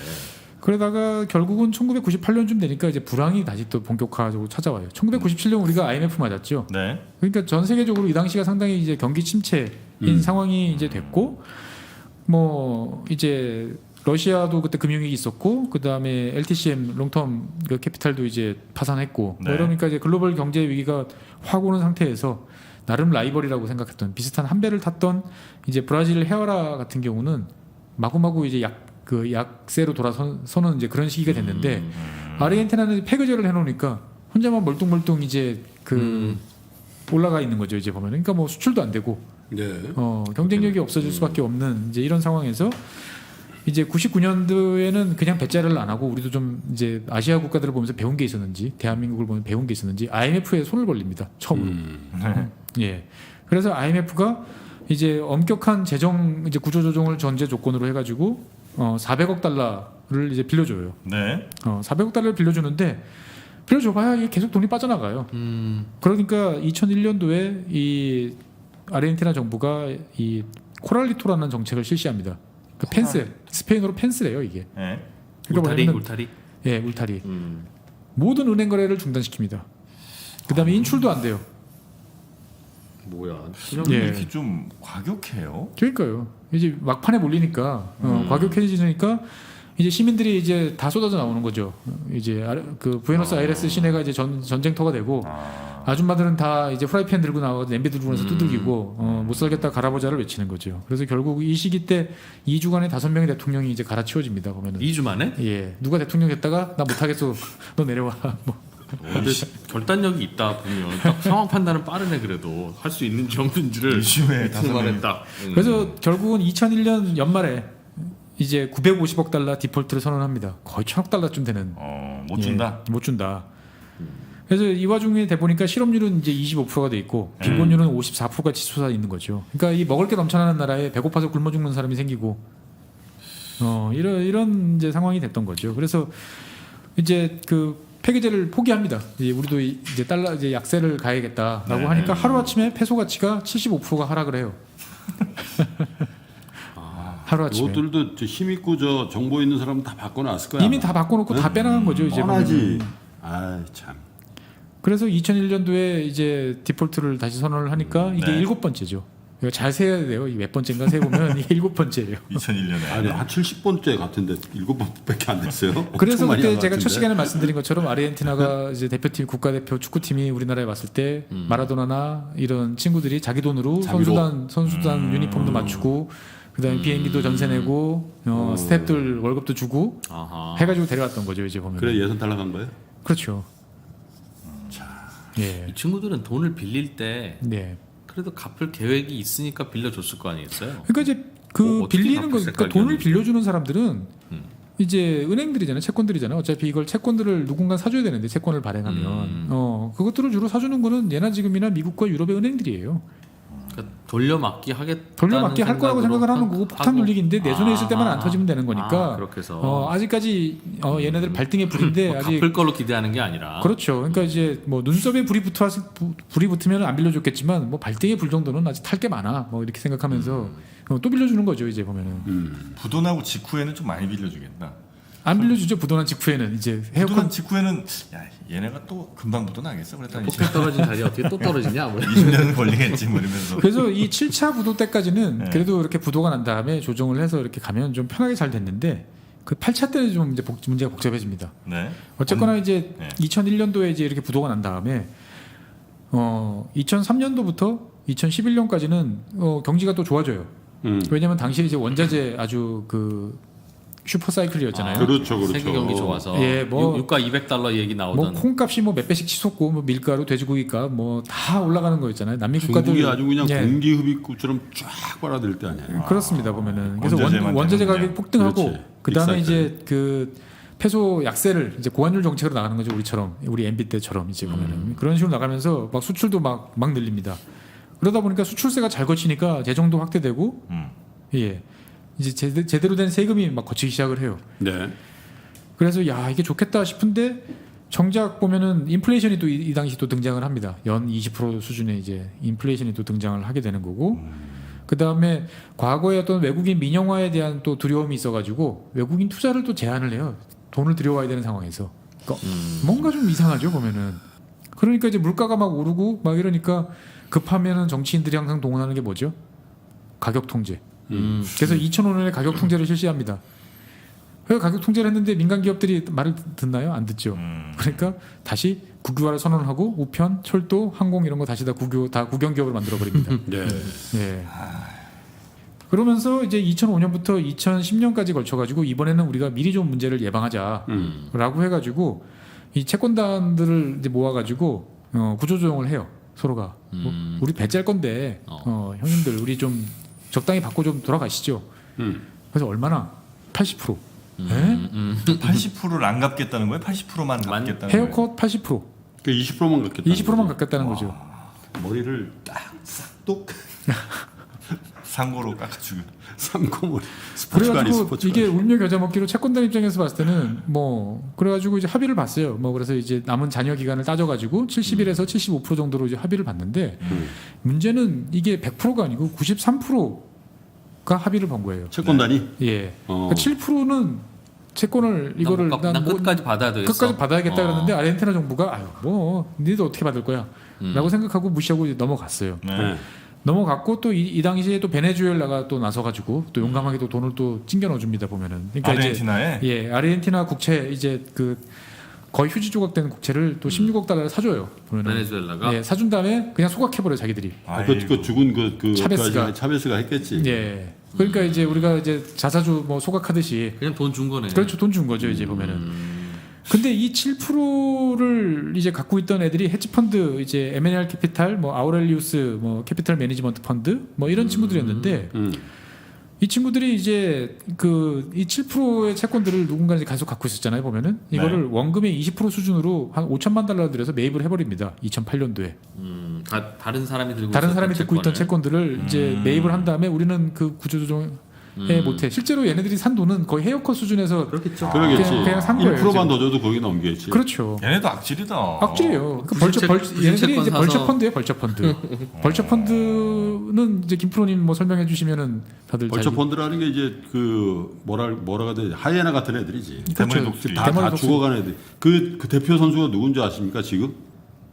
그러다가 결국은 1998년쯤 되니까 이제 불황이 다시 또 본격화적으로 찾아와요. 1997년 우리가 IMF 맞았죠. 네. 그러니까 전 세계적으로 이 당시가 상당히 이제 경기 침체인 상황이 이제 됐고, 뭐 이제 러시아도 그때 금융위기 있었고, 그 다음에 LTCM 롱텀 그 캐피탈도 이제 파산했고, 네. 그러니까 이제 글로벌 경제 위기가 확 오는 상태에서 나름 라이벌이라고 생각했던 비슷한 한 배를 탔던 이제 브라질 헤어라 같은 경우는 마구마구 이제 약세로 돌아서는 이제 그런 시기가 됐는데 아르헨티나는 폐거제를 해놓으니까 혼자만 멀뚱멀뚱 이제 올라가 있는 거죠 이제 보면. 그러니까 뭐 수출도 안 되고 네. 경쟁력이 없어질 수밖에 없는 이제 이런 상황에서 이제 99년도에는 그냥 배짜를 안 하고 우리도 좀 이제 아시아 국가들을 보면서 배운 게 있었는지 대한민국을 보면 배운 게 있었는지 IMF에 손을 벌립니다 처음으로. 예. 그래서 IMF가 이제 엄격한 재정 이제 구조 조정을 전제 조건으로 해가지고 400억 달러를 이제 빌려줘요. 네. 400억 달러를 빌려주는데 빌려줘봐야 이게 계속 돈이 빠져나가요. 그러니까 2001년도에 이 아르헨티나 정부가 이 코랄리토라는 정책을 실시합니다. 그 펜스, 스페인어로 펜스래요 이게. 네. 그러니까 울타리 뭐냐면은- 울타리. 예, 울타리. 모든 은행 거래를 중단시킵니다. 그다음에 인출도 안 돼요. 뭐야? 그냥 예. 이렇게 좀 과격해요. 그러니까요. 이제 막판에 몰리니까 과격해지니까 이제 시민들이 이제 다 쏟아져 나오는 거죠. 이제 그 부에노스아이레스 시내가 이제 전쟁터가 되고 아줌마들은 다 이제 프라이팬 들고 나와서 냄비 들고 나서 두들기고 못 살겠다 갈아보자를 외치는 거죠. 그래서 결국 이 시기 때 2주간에 5명의 대통령이 이제 갈아치워집니다. 보면은 2주 만에? 예 누가 대통령 됐다가 나 못하겠어 너 내려와 뭐. 근데 결단력이 있다 보면 딱 상황 판단은 빠르네. 그래도 할 수 있는지 없는지를 2주에 이틀 만에 딱. 그래서 결국은 2001년 연말에 이제 950억 달러 디폴트를 선언합니다. 거의 1000억 달러쯤 되는. 못 준다. 못 준다. 그래서 이 와중에 돼 보니까 실업률은 이제 25%가 돼 있고 빈곤율은 54%가 치솟아 있는 거죠. 그러니까 이 먹을 게 넘쳐나는 나라에 배고파서 굶어 죽는 사람이 생기고 이런 이제 상황이 됐던 거죠. 그래서 이제 그 폐기제를 포기합니다. 이제 우리도 이제 달러 이제 약세를 가야겠다라고 하니까 하루 아침에 페소 가치가 75%가 하락을 해요. 하루 아침에. 이것들도 힘 있고 저 정보 있는 사람은 다 바꿔놨을 거야. 이미 다 바꿔놓고 다 빼나간 거죠. 이제 뻔하지. 보면은. 아 참. 그래서 2001년도에 이제 디폴트를 다시 선언을 하니까 이게 네. 7번째죠. 이거 잘 세야 돼요. 몇 번째인가 세 보면 이게 7번째예요. 2001년에. 아니 한 70번째 같은데 7번밖에 안 됐어요. 그래서 엄청 많이 그때 한것 제가 첫 같은데? 시간에 말씀드린 것처럼 아르헨티나가 이제 대표팀 국가대표 축구팀이 우리나라에 왔을 때 마라도나나 이런 친구들이 자기 돈으로 자기로. 선수단 유니폼도 맞추고 그다음에 비행기도 전세 내고 스태프들 월급도 주고 아하. 해가지고 데려왔던 거죠. 이제 보면. 그래 예선 탈락한 거예요? 그렇죠. 예. 이 친구들은 돈을 빌릴 때 네. 그래도 갚을 계획이 있으니까 빌려줬을 거 아니겠어요? 그러니까 이제 그 어떻게 빌리는 거, 갚을 그러니까 돈을 생각이었는지. 빌려주는 사람들은 이제 은행들이잖아요, 채권들이잖아요. 어차피 이걸 채권들을 누군가 사줘야 되는데 채권을 발행하면 그것들을 주로 사주는 거는 예나 지금이나 미국과 유럽의 은행들이에요. 그러니까 돌려막기 하겠다. 돌려막기 할 거라고 생각을 하는 거고 폭탄 눌리기인데 내 손에 있을 때만 안 터지면 되는 거니까. 그렇게 해서 아직까지 얘네들 발등에 불인데 뭐 아직 갚을 걸로 기대하는 게 아니라. 그렇죠. 그러니까 이제 뭐 눈썹에 불이 붙으면 안 빌려줬겠지만 뭐 발등에 불 정도는 아직 탈 게 많아. 뭐 이렇게 생각하면서 또 빌려주는 거죠. 이제 보면은 부도나고 직후에는 좀 많이 빌려주겠다. 안 빌려주죠. 부도난 직후에는 이제 부도난 헤어컨 직후에는 야 얘네가 또 금방 부도 나겠어. 그랬더니 폭탄 떨어진 자리에 어떻게 또 떨어지냐? 뭐. 20년은 걸리겠지 뭐 이러면서. 그래서 이 7차 부도 때까지는 네. 그래도 이렇게 부도가 난 다음에 조정을 해서 이렇게 가면 좀 편하게 잘 됐는데 그 8차 때는 좀 이제 문제가 복잡해집니다. 네. 어쨌거나 이제 네. 2001년도에 이제 이렇게 부도가 난 다음에 2003년도부터 2011년까지는 경기가 또 좋아져요. 왜냐면 당시에 이제 원자재 아주 그 슈퍼 사이클이었잖아요. 그렇죠, 그렇죠. 세계 경기 좋아서. 예, 뭐 유가 200달러 얘기 뭐 나오던. 콩값이 뭐 몇 배씩 치솟고 뭐 밀가루, 돼지고기값 뭐 다 올라가는 거였잖아요. 남미 국가들 중국이 아주 그냥 예. 공기 흡입구처럼 쫙 빨아들일 때 아니에요. 그렇습니다. 보면은 그래서 원자재만 원자재 때문에. 가격이 폭등하고 그렇지. 그다음에 빅사이클. 이제 그 페소 약세를 이제 고환율 정책으로 나가는 거죠. 우리처럼 우리 MB 때처럼 이제 보면은 그런 식으로 나가면서 막 수출도 막 늘립니다. 그러다 보니까 수출세가 잘 거치니까 재정도 확대되고 예 이제 제대로 된 세금이 막 거치기 시작을 해요. 네. 그래서 야 이게 좋겠다 싶은데 정작 보면은 인플레이션이 또 이 당시 또 등장을 합니다. 연 20% 수준의 이제 인플레이션이 또 등장을 하게 되는 거고 그 다음에 과거에 어떤 외국인 민영화에 대한 또 두려움이 있어가지고 외국인 투자를 또 제한을 해요. 돈을 들여와야 되는 상황에서 그러니까 뭔가 좀 이상하죠 보면은. 그러니까 이제 물가가 막 오르고 막 이러니까 급하면은 정치인들이 항상 동원하는 게 뭐죠? 가격 통제. 그래서 2005년에 가격 통제를 실시합니다. 왜 가격 통제를 했는데 민간 기업들이 말을 듣나요? 안 듣죠. 그러니까 다시 국유화를 선언하고 우편, 철도, 항공 이런 거 다시 다 국영 기업을 만들어 버립니다. 네. 예. 그러면서 이제 2005년부터 2010년까지 걸쳐가지고 이번에는 우리가 미리 좀 문제를 예방하자라고 해가지고 이 채권단들을 이제 모아가지고 구조조정을 해요. 서로가 우리 배째할 건데 형님들 우리 좀 적당히 받고 좀 돌아가시죠. 그래서 얼마나 80%. 80%를 안 갚겠다는 거예요? 80%만 갚겠다는 거예요? 헤어컷 80%. 그 20%만 갖겠다. 20%만 갚겠다는 거죠. 머리를 딱 싹둑 상고로 깎아주고. 삼고머리. 스포츠가 아니 그래가지고 스포츠가. 이게 울며 겨자 먹기로 채권단 입장에서 봤을 때는 뭐 그래가지고 이제 합의를 봤어요. 뭐 그래서 이제 남은 잔여 기간을 따져가지고 70일에서 75% 정도로 이제 합의를 봤는데 문제는 이게 100%가 아니고 93%가 합의를 본 거예요. 채권단이. 예. 어. 그러니까 7%는 채권을 이거를 난 끝까지 받아야 되겠어. 끝까지 받아야겠다 그러는데 아르헨티나 정부가 아유 뭐 니도 어떻게 받을 거야 라고 생각하고 무시하고 이제 넘어갔어요. 네. 넘어갔고 또 이 당시에 또 베네수엘라가 또 나서가지고 또 용감하게 또 돈을 또 찡겨 넣어줍니다 보면은. 그러니까 아르헨티나에 이제 예 아르헨티나 국채 이제 그 거의 휴지 조각된 국채를 또 16억 달러를 사줘요. 보면은. 베네수엘라가 예 사준 다음에 그냥 소각해버려 자기들이. 그 죽은 그 차베스가 했겠지. 예. 그러니까 이제 우리가 이제 자사주 뭐 소각하듯이 그냥 돈 준 거네. 그렇죠 돈 준 거죠 이제 보면은. 근데 이 7%를 이제 갖고 있던 애들이 헤지펀드 이제 M&R 캐피탈 뭐 아우렐리우스 뭐 캐피탈 매니지먼트 펀드 뭐 이런 친구들이었는데 이 친구들이 이제 그 이 7%의 채권들을 누군가 이제 계속 갖고 있었잖아요 보면은 이거를 원금의 20% 수준으로 한 5천만 달러 들여서 매입을 해버립니다 2008년도에 다른 사람이 들고 다른 있었던 사람이 듣고 있던 채권을. 채권들을 이제 매입을 한 다음에 우리는 그 구조조정에 못해 실제로 얘네들이 산 돈은 거의 헤어컷 수준에서 그렇겠죠. 그러겠지. 그냥 산 거예요, 1%만 지금. 더 줘도 거기 넘기겠지. 그렇죠. 얘네도 악질이다. 악질이에요. 그 구실채권 얘네들이 이제 사서- 벌처 펀드예요, 벌처 펀드. 벌처 펀드는 이제 김프로님 뭐 설명해 주시면은 다들 벌처 펀드라는 게 이제 그 뭐라가 돼 하이에나 같은 애들이지. 대머리 그렇죠. 독수리. 다 대머리 독수리. 죽어간 애들. 그 대표 선수가 누군지 아십니까 지금?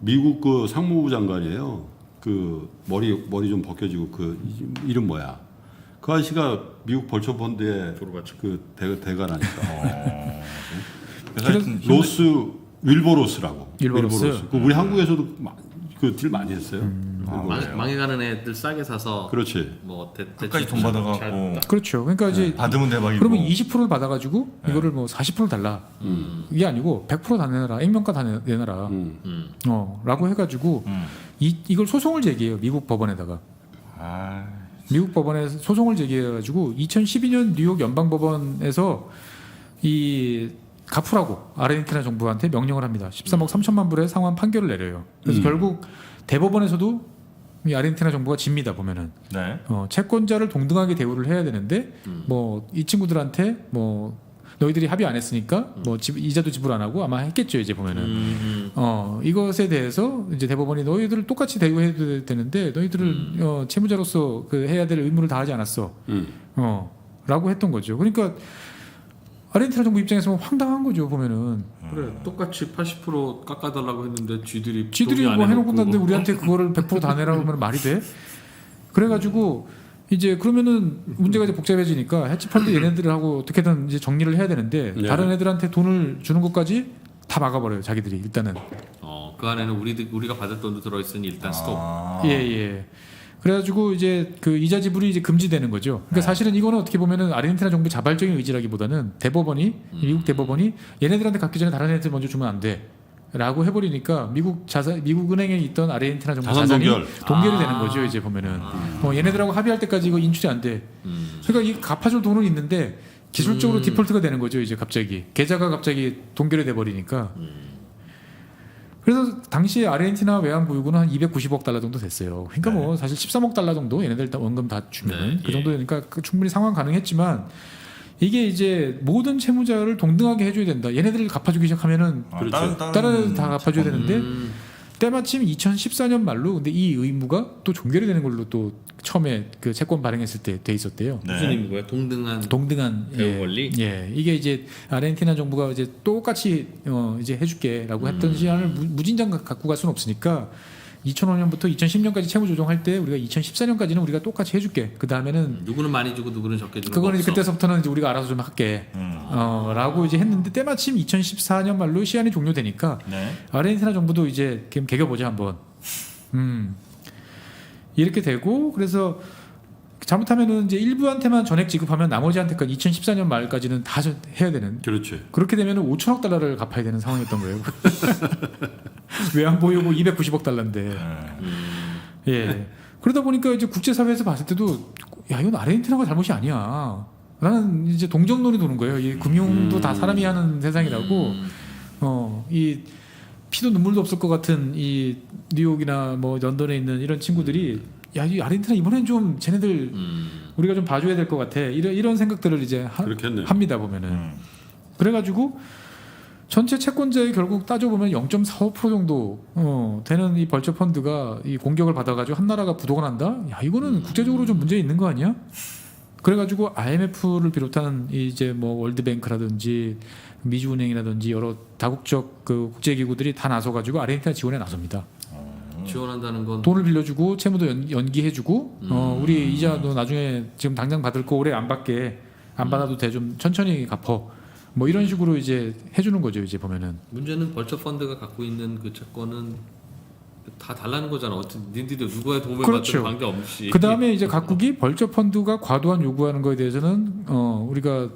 미국 그 상무부 장관이에요. 그 머리 좀 벗겨지고 그 이름 뭐야? 그 아저씨가 미국 벌처 펀드의 그 대가라니까. 그래서 하여튼 로스 윌버로스라고. 윌버로스. 그 우리 한국에서도 그 딜 많이 했어요. 망해가는 애들 싸게 사서 그렇지. 뭐 끝까지 돈 받아갖고 그렇죠. 그러니까 이제 받으면 대박이고. 그러면 20%를 받아가지고 이거를 뭐 40% 달라. 이게 아니고 100% 다 내놔라. 액면가 다 내놔라. 라고 해가지고 이걸 소송을 제기해요. 미국 법원에다가. 아, 미국 법원에 소송을 제기해가지고 2012년 뉴욕 연방법원에서 이 갚으라고 아르헨티나 정부한테 명령을 합니다. 13억 3천만 불의 상환 판결을 내려요. 그래서 결국 대법원에서도 이 아르헨티나 정부가 집니다 보면은 네. 채권자를 동등하게 대우를 해야 되는데 뭐 이 친구들한테 뭐 너희들이 합의 안 했으니까 뭐 이자도 지불 안 하고 아마 했겠죠 이제 보면은 이것에 대해서 이제 대법원이 너희들을 똑같이 대우해야 되는데 너희들을 채무자로서 그 해야 될 의무를 다하지 않았어 라고 했던 거죠. 그러니까 아르헨티나 정부 입장에서 황당한 거죠 보면은. 그래 똑같이 80% 깎아달라고 했는데 쥐들이 뭐 해놓고 났는데 우리한테 그거를 100% 다 내라고 하면 말이 돼? 그래가지고 이제 그러면은 문제가 이제 복잡해지니까 헤지펀드 얘네들하고 어떻게든 이제 정리를 해야 되는데 네. 다른 애들한테 돈을 주는 것까지 다 막아버려요 자기들이 일단은. 그 안에는 우리가 받을 돈도 들어있으니 일단 스톱. 예. 그래가지고 이제 그 이자 지불이 이제 금지되는 거죠. 그러니까 사실은 이거는 어떻게 보면은 아르헨티나 정부 자발적인 의지라기보다는 대법원이 미국 대법원이 얘네들한테 갖기 전에 다른 애들 먼저 주면 안 돼라고 해버리니까 미국 은행에 있던 아르헨티나 정부 자산 자산이 동결. 동결이 되는 거죠. 이제 보면은 얘네들하고 합의할 때까지 이거 인출이 안 돼. 그러니까 이 갚아줄 돈은 있는데 기술적으로 디폴트가 되는 거죠. 이제 갑자기 계좌가 갑자기 동결이 돼 버리니까. 그래서 당시에 아르헨티나 외환 보유고는 한 290억 달러 정도 됐어요. 그러니까 뭐 사실 13억 달러 정도 얘네들 다 원금 다 주면 그 정도 되니까 충분히 상환 가능했지만 이게 이제 모든 채무자를 동등하게 해줘야 된다. 얘네들을 갚아주기 시작하면은 다른 애들 다 갚아줘야 되는데 때마침 2014년 말로 근데 이 의무가 또 종결이 되는 걸로 또 처음에 그 채권 발행했을 때 돼 있었대요. 무슨 의미고요? 동등한 예, 원리? 예, 이게 이제 아르헨티나 정부가 이제 똑같이 이제 해줄게라고 했던 시한을 무진장 갖고 갈 수는 없으니까 2005년부터 2010년까지 채무 조정할 때 우리가 2014년까지는 우리가 똑같이 해줄게. 그 다음에는 누구는 많이 주고 누구는 적게 주고. 그거는 이제 그때서부터는 이제 우리가 알아서 좀 할게. 라고 이제 했는데 때마침 2014년 말로 시한이 종료되니까 아르헨티나 정부도 이제 개겨보자 한번. 이렇게 되고 그래서 잘못하면은 이제 일부한테만 전액 지급하면 나머지한테까지 2014년 말까지는 다 해야 되는. 그렇지. 그렇게 되면은 5천억 달러를 갚아야 되는 상황이었던 거예요. 외환 보유고 290억 달러인데. 예. 그러다 보니까 이제 국제사회에서 봤을 때도 야 이건 아르헨티나가 잘못이 아니야. 나는 이제 동정론이 도는 거예요. 이 금융도 다 사람이 하는 세상이라고. 이 피도 눈물도 없을 것 같은 이 뉴욕이나 뭐 런던에 있는 이런 친구들이 야, 이 아르헨티나 이번엔 좀 쟤네들 우리가 좀 봐줘야 될 것 같아. 이런 생각들을 이제 합니다 보면은. 그래가지고 전체 채권자의 결국 따져보면 0.45% 정도 되는 이 벌처 펀드가 이 공격을 받아가지고 한 나라가 부도가 난다. 야, 이거는 국제적으로 좀 문제 있는 거 아니야? 그래가지고 IMF를 비롯한 이제 뭐 월드뱅크라든지 미주은행이라든지 여러 다국적 그 국제기구들이 다 나서가지고 아르헨티나 지원에 나섭니다. 지원한다는 건 돈을 빌려주고 채무도 연기해주고 우리 이자도 나중에 지금 당장 받을 거 올해 안 받게 안 받아도 돼 좀 천천히 갚어 뭐 이런 식으로 이제 해주는 거죠 이제 보면은. 문제는 벌처 펀드가 갖고 있는 그 채권은 다 달라는 거잖아. 어쨌든 니들도 누구의 도움을 그렇죠. 받든 관계 없이. 그 다음에 이제 각국이 벌처 펀드가 과도한 요구하는 거에 대해서는 우리가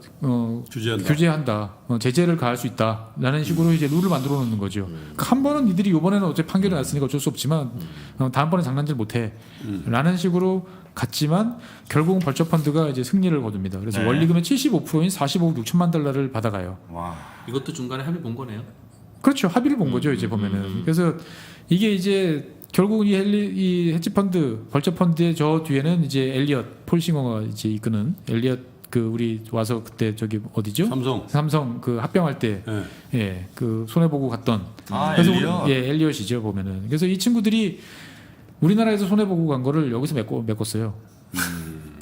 규제한다, 제재를 가할 수 있다라는 식으로 이제 룰을 만들어 놓는 거죠. 한 번은 이들이 이번에는 어째 판결이 났으니까 어쩔 수 없지만 다음번에 장난질 못해라는 식으로 갔지만 결국은 벌처 펀드가 이제 승리를 거둡니다. 그래서 네. 원리금의 75%인 45억 6천만 달러를 받아가요. 와. 이것도 중간에 합의 본 거네요. 그렇죠. 합의를 본 거죠 이제 보면은. 그래서 이게 이제 결국은 이 헤지 펀드, 벌처 펀드의 저 뒤에는 이제 엘리엇 폴싱어가 이제 이끄는 엘리엇 그 우리 와서 그때 저기 어디죠? 삼성 그 합병할 때 예, 그 손해 보고 갔던. 그래서 엘리엇. 예, 엘리엇이죠 보면은. 그래서 이 친구들이 우리나라에서 손해 보고 간 거를 여기서 메꿨어요.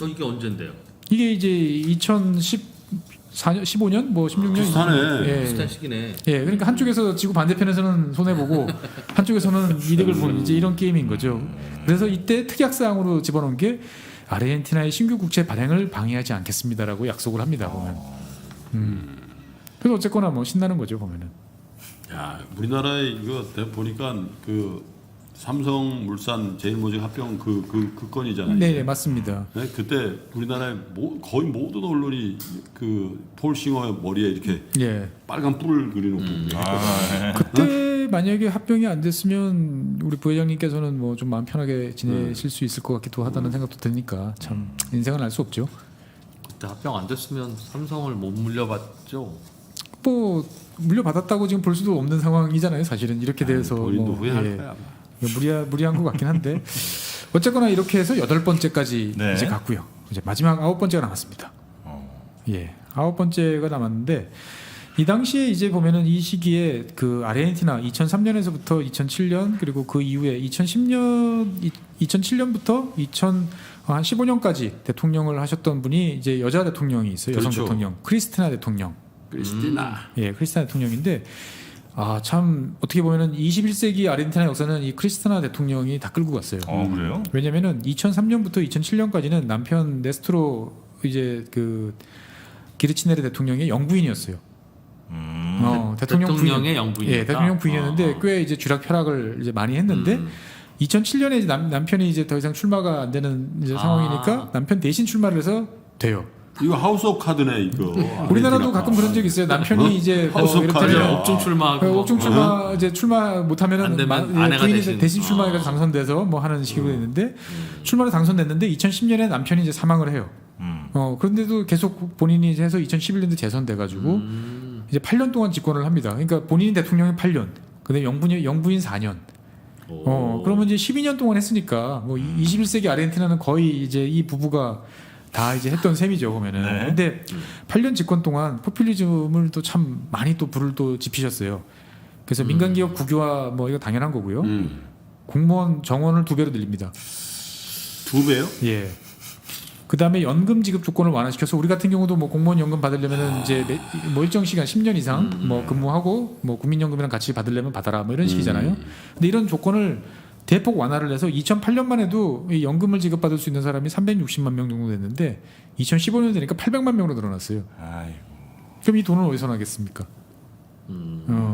이게 언젠데요? 이게 이제 2014년, 15년, 뭐 16년 비슷하네. 예. 비슷한 시기네. 예, 그러니까 한쪽에서 지구 반대편에서는 손해 보고 한쪽에서는 이득을 보는 이제 이런 게임인 거죠. 그래서 이때 특약 사항으로 집어넣은 게 아르헨티나의 신규 국채 발행을 방해하지 않겠습니다라고 약속을 합니다 보면. 그래서 어쨌거나 뭐 신나는 거죠 보면은. 야, 우리나라에 이거 내가 보니까 그 삼성물산 제일모직 합병 그 건이잖아요. 네, 맞습니다. 네, 그때 우리나라의 거의 모든 언론이 그 폴싱어의 머리에 이렇게 예. 빨간 뿔을 그려놓고 그때 만약에 합병이 안 됐으면 우리 부회장님께서는 뭐 좀 마음 편하게 지내실 수 있을 것 같기도 하다는 생각도 드니까 참 인생은 알 수 없죠. 그때 합병 안 됐으면 삼성을 못 물려봤죠. 뭐 물려받았다고 지금 볼 수도 없는 상황이잖아요. 사실은 이렇게 돼서 본인도 뭐, 후회할 예. 거야. 아마. 무리한 것 같긴 한데 어쨌거나 이렇게 해서 8번째까지 네. 이제 갔고요. 이제 마지막 9번째가 남았습니다. 예, 9번째가 남았는데 이 당시에 이제 보면은 이 시기에 그 아르헨티나 2003년에서부터 2007년 그리고 그 이후에 2007년부터 2015년까지 대통령을 하셨던 분이 이제 여자 대통령이 있어요. 여성 그렇죠. 대통령 크리스티나 대통령. 크리스티나. 예, 크리스티나 대통령인데 참 어떻게 보면은 21세기 아르헨티나 역사는 이 크리스티나 대통령이 다 끌고 갔어요. 그래요? 왜냐면은 2003년부터 2007년까지는 남편 네스트로 이제 그 기르치네르 대통령의 영부인이었어요. 대통령의 영부인이었다? 예, 대통령 부인이었는데 꽤 이제 쥐락펴락을 이제 많이 했는데 2007년에 이제 남편이 이제 더 이상 출마가 안 되는 이제 상황이니까 남편 대신 출마를 해서 돼요. 이거 하우스 오브 카드네 이거. 우리나라도 가끔 그런 적 있어요. 남편이 이제 뭐 하우스 오브 이를테면 카드야. 옥중 출마하고 옥중 출마 이제 출마 못하면은 안 되면 아내가 부인이 대신. 출마해서 당선돼서 뭐 하는 식으로 됐는데 출마를 당선됐는데 2010년에 남편이 이제 사망을 해요. 그런데도 계속 본인이 이제 해서 2011년도 재선돼가지고 이제 8년 동안 집권을 합니다. 그러니까 본인이 대통령이 8년, 그다음에 영부인 4년. 그러면 이제 12년 동안 했으니까 뭐 21세기 아르헨티나는 거의 이제 이 부부가 다 이제 했던 셈이죠 보면은. 네. 근데 8년 집권 동안 포퓰리즘을 또 참 많이 또 불을 또 지피셨어요. 그래서 민간 기업 국유화 뭐 이거 당연한 거고요. 공무원 정원을 2배로 늘립니다. 2배요? 예. 그 다음에 연금 지급 조건을 완화시켜서 우리 같은 경우도 뭐 공무원 연금 받으려면은 이제 뭐 일정 시간 10년 이상 뭐 근무하고 뭐 국민연금이랑 같이 받으려면 받아라 뭐 이런 식이잖아요. 근데 이런 조건을 대폭 완화를 해서 2008년만 해도 이 연금을 지급받을 수 있는 사람이 360만 명 정도 됐는데 2015년 되니까 800만 명으로 늘어났어요. 아이고. 그럼 이 돈을 어디서 나겠습니까?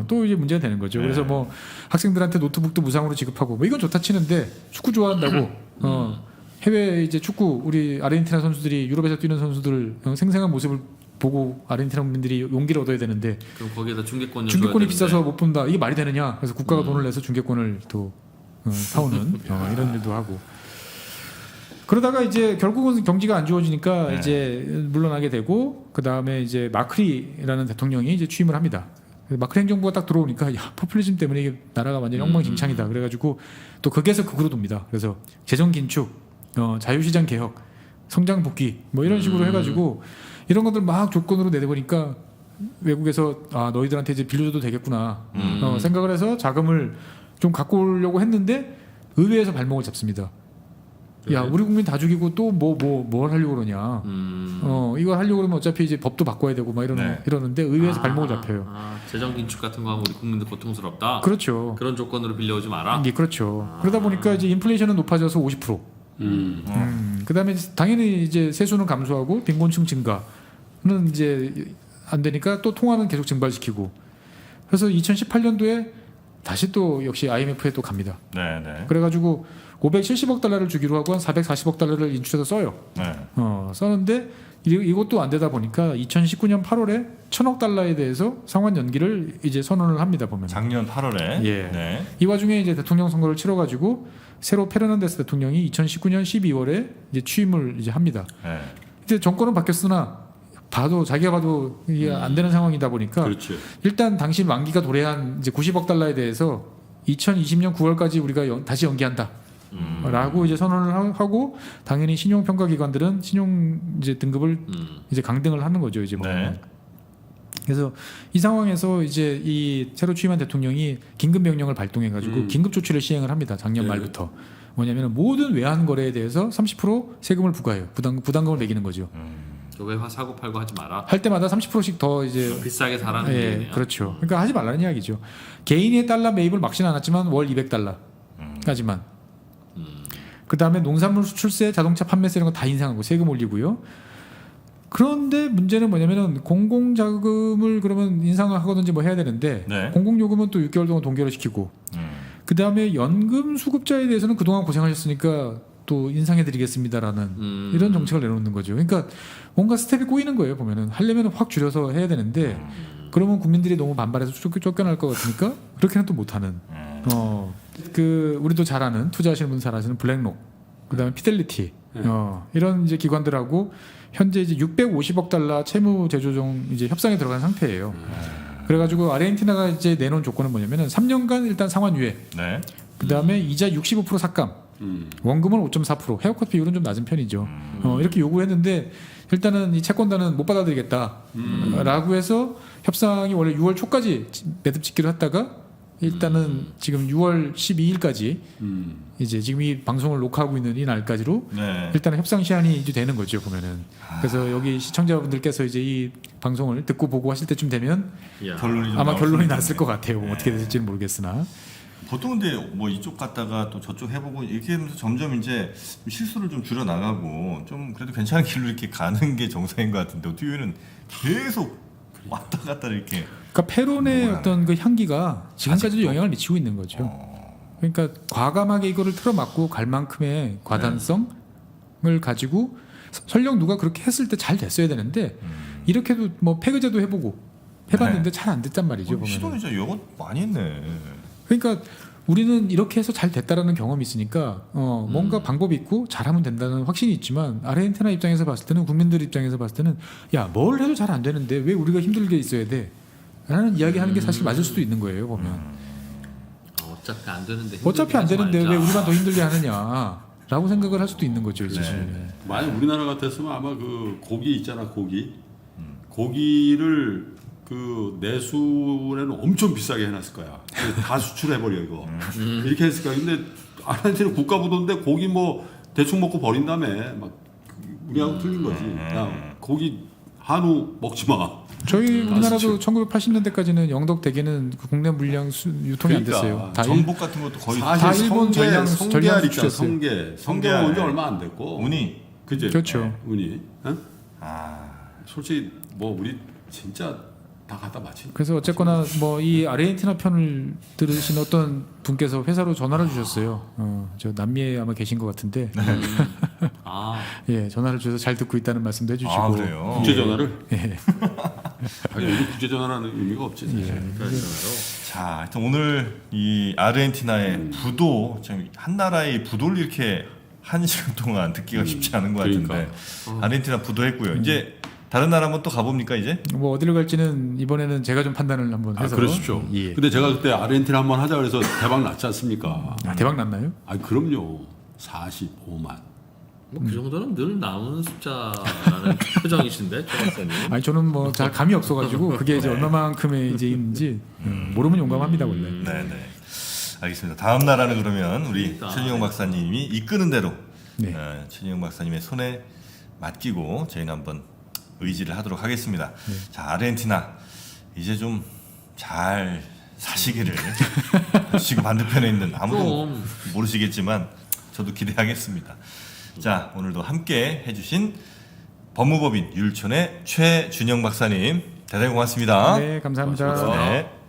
또 이제 문제가 되는 거죠. 그래서 뭐 학생들한테 노트북도 무상으로 지급하고 뭐 이건 좋다 치는데 축구 좋아한다고 해외 이제 축구 우리 아르헨티나 선수들이 유럽에서 뛰는 선수들 생생한 모습을 보고 아르헨티나 국민들이 용기를 얻어야 되는데 그럼 거기에다 중계권을 중계권이 줘야 비싸서 못 본다. 이게 말이 되느냐? 그래서 국가가 돈을 내서 중계권을 또 사오는 이런 일도 하고. 그러다가 이제 결국은 경기가 안 좋아지니까 이제 물러나게 되고 그 다음에 이제 마크리라는 대통령이 이제 취임을 합니다. 마크리 행정부가 딱 들어오니까 야 포퓰리즘 때문에 이게 나라가 완전히 엉망진창이다. 그래가지고 또 극에서 극으로 돕니다. 그래서 재정 긴축, 자유시장 개혁, 성장 복귀 뭐 이런 식으로 해가지고 이런 것들 막 조건으로 내보니까 외국에서 너희들한테 이제 빌려줘도 되겠구나 생각을 해서 자금을 좀 갖고 오려고 했는데 의회에서 발목을 잡습니다. 야 우리 국민 다 죽이고 또 뭘 하려고 그러냐. 이거 하려고 그러면 어차피 이제 법도 바꿔야 되고 막 네. 이러는데 의회에서 발목을 잡혀요. 재정 긴축 같은 거 하면 우리 국민들 고통스럽다. 그렇죠. 그런 조건으로 빌려오지 마라. 예, 그렇죠. 그러다 보니까 이제 인플레이션은 높아져서 50%. 그다음에 당연히 이제 세수는 감소하고 빈곤층 증가는 이제 안 되니까 또 통화는 계속 증발시키고. 그래서 2018년도에 다시 또 역시 IMF에 또 갑니다. 네, 네. 그래가지고 570억 달러를 주기로 하고 한 440억 달러를 인출해서 써요. 네. 썼는데 이것도 안 되다 보니까 2019년 8월에 1,000억 달러에 대해서 상환 연기를 이제 선언을 합니다. 보면 작년 8월에. 예. 네. 이 와중에 이제 대통령 선거를 치러가지고 새로 페르난데스 대통령이 2019년 12월에 이제 취임을 이제 합니다. 네. 이제 정권은 바뀌었으나 자기가 봐도 이게 안 되는 상황이다 보니까 그렇죠. 일단 당시 만기가 도래한 이제 90억 달러에 대해서 2020년 9월까지 우리가 다시 연기한다. 라고 이제 선언을 하고 당연히 신용 평가 기관들은 신용 이제 등급을 이제 강등을 하는 거죠. 이제 뭐. 네. 그래서 이 상황에서 이제 이 새로 취임한 대통령이 긴급 명령을 발동해 가지고 긴급 조치를 시행을 합니다. 작년 네. 말부터. 뭐냐면 모든 외환 거래에 대해서 30% 세금을 부과해요. 부담금을 매기는 거죠. 외화 사고 팔고 하지 마라. 할 때마다 30%씩 더 이제 비싸게 사라는 예, 얘기네요. 그렇죠. 그러니까 하지 말라는 이야기죠. 개인의 달러 매입을 막지는 않았지만 월 200달러까지만. 그 다음에 농산물 수출세, 자동차 판매세 이런 거 다 인상하고 세금 올리고요. 그런데 문제는 뭐냐면은 공공자금을 그러면 인상하거든지 뭐 해야 되는데 네. 공공요금은 또 6개월 동안 동결을 시키고 그 다음에 연금 수급자에 대해서는 그동안 고생하셨으니까 또 인상해드리겠습니다라는 이런 정책을 내놓는 거죠. 그러니까 뭔가 스텝이 꼬이는 거예요. 보면은 하려면 확 줄여서 해야 되는데 그러면 국민들이 너무 반발해서 쫓겨날 것 같으니까 그렇게는 또 못하는. 그 우리도 잘 아는 투자하시는 분 잘 아시는 블랙록, 그다음에 피델리티 이런 이제 기관들하고 현재 이제 650억 달러 채무 재조정 이제 협상에 들어간 상태예요. 그래가지고 아르헨티나가 이제 내놓은 조건은 뭐냐면은 3년간 일단 상환 유예, 네. 그다음에 이자 65% 삭감, 원금은 5.4%, 헤어컷 비율은 좀 낮은 편이죠. 이렇게 요구했는데 일단은 이 채권단은 못 받아들이겠다라고 해서 협상이 원래 6월 초까지 매듭 짓기로 했다가 일단은 지금 6월 12일까지 이제 지금 이 방송을 녹화하고 있는 이 날까지로 네. 일단은 협상 시한이 이제 되는 거죠 보면은. 그래서 여기 시청자분들께서 이제 이 방송을 듣고 보고 하실 때쯤 되면 야. 결론이 좀 아마 나올 결론이 수도 났을 있겠네요. 것 같아요. 뭐 어떻게 될지는 모르겠으나. 보통 근데 뭐 이쪽 갔다가 또 저쪽 해보고 이렇게 하면서 점점 이제 실수를 좀 줄여 나가고 좀 그래도 괜찮은 길로 이렇게 가는 게 정상인 것 같은데 어떻게 보면 계속 왔다 갔다 이렇게. 그러니까 페론의 뭐가 어떤 그 향기가 지금까지도 아직도? 영향을 미치고 있는 거죠. 그러니까 과감하게 이거를 틀어막고 갈 만큼의 과단성을 가지고 설령 누가 그렇게 했을 때 잘 됐어야 되는데 이렇게도 뭐 폐그제도 해보고 해봤는데 잘 안 됐단 말이죠. 보면은. 시도는 진짜 이거 많이 했네. 그러니까 우리는 이렇게 해서 잘 됐다라는 경험이 있으니까 뭔가 방법이 있고 잘하면 된다는 확신이 있지만 아르헨티나 입장에서 봤을 때는 국민들 입장에서 봤을 때는 야 뭘 해도 잘 안 되는데 왜 우리가 힘들게 있어야 돼? 라는 이야기하는 게 사실 맞을 수도 있는 거예요 보면. 어차피 안 되는데. 어차피 안 힘들게 되는데 하지 왜 말자. 우리만 더 힘들게 하느냐라고 생각을 할 수도 있는 거죠. 이제. 만약 우리나라 같았으면 아마 그 고기 있잖아 고기를 그 내수에는 엄청 비싸게 해놨을 거야. 다 수출해버려 이거. 이렇게 했을 거야. 근데 아르헨티나 국가부도인데 고기 뭐 대충 먹고 버린다며 막 우리하고 틀린 거지. 야 고기 한우 먹지 마. 저희 우리나라도 수출. 1980년대까지는 영덕 대게는 그 국내 물량 유통이 안 그러니까. 됐어요. 다 전복 같은 것도 거의 다 사실 일본 전량 성게알 있잖아. 수출했어요. 성게 성게알. 온지 얼마 안 됐고. 운이. 그지? 그렇죠. 운이. 어? 아. 솔직히 뭐 우리 진짜 다 갖다 바친. 그래서 어쨌거나 뭐 이 아르헨티나 편을 들으신 어떤 분께서 회사로 전화를 주셨어요. 저 남미에 아마 계신 것 같은데, 아, 예, 전화를 주셔서 잘 듣고 있다는 말씀도 해주시고. 아, 그래요? 국제 전화를? 예, 아니 요즘 국제 전화라는 의미가 없지. 사실. 그렇잖아요. 자, 하여튼 오늘 이 아르헨티나의 부도, 참 한 나라의 부도를 이렇게 한 시간 동안 듣기가 쉽지 않은 것 같은데 그러니까. 아르헨티나 부도했고요. 이제 다른 나라 한번 또 가봅니까 이제? 뭐 어디로 갈지는 이번에는 제가 좀 판단을 한번 아, 해서. 그러십시오. 예. 근데 제가 그때 아르헨티나 한번 하자 그래서 대박 났지 않습니까? 아, 대박 났나요? 아, 그럼요. 45만. 뭐 그 정도는 늘 나오는 숫자라는 표정이신데, 조 박사님. 아니 저는 뭐 잘 감이 없어가지고 그게 이제 얼마만큼의 이제 있는지 모르면 용감합니다 원래. 네, 네. 알겠습니다. 다음 나라는 그러면 우리 그러니까. 최진영 박사님이 이끄는 대로 네. 최진영 박사님의 손에 맡기고 저희는 한번 의지를 하도록 하겠습니다. 자, 아르헨티나 이제 좀 잘 사시기를 지구 반대편에 있는 아무도 그럼. 모르시겠지만 저도 기대하겠습니다. 자, 오늘도 함께 해주신 법무법인 율촌의 최준영 박사님 대단히 고맙습니다. 네, 감사합니다. 고맙습니다. 네.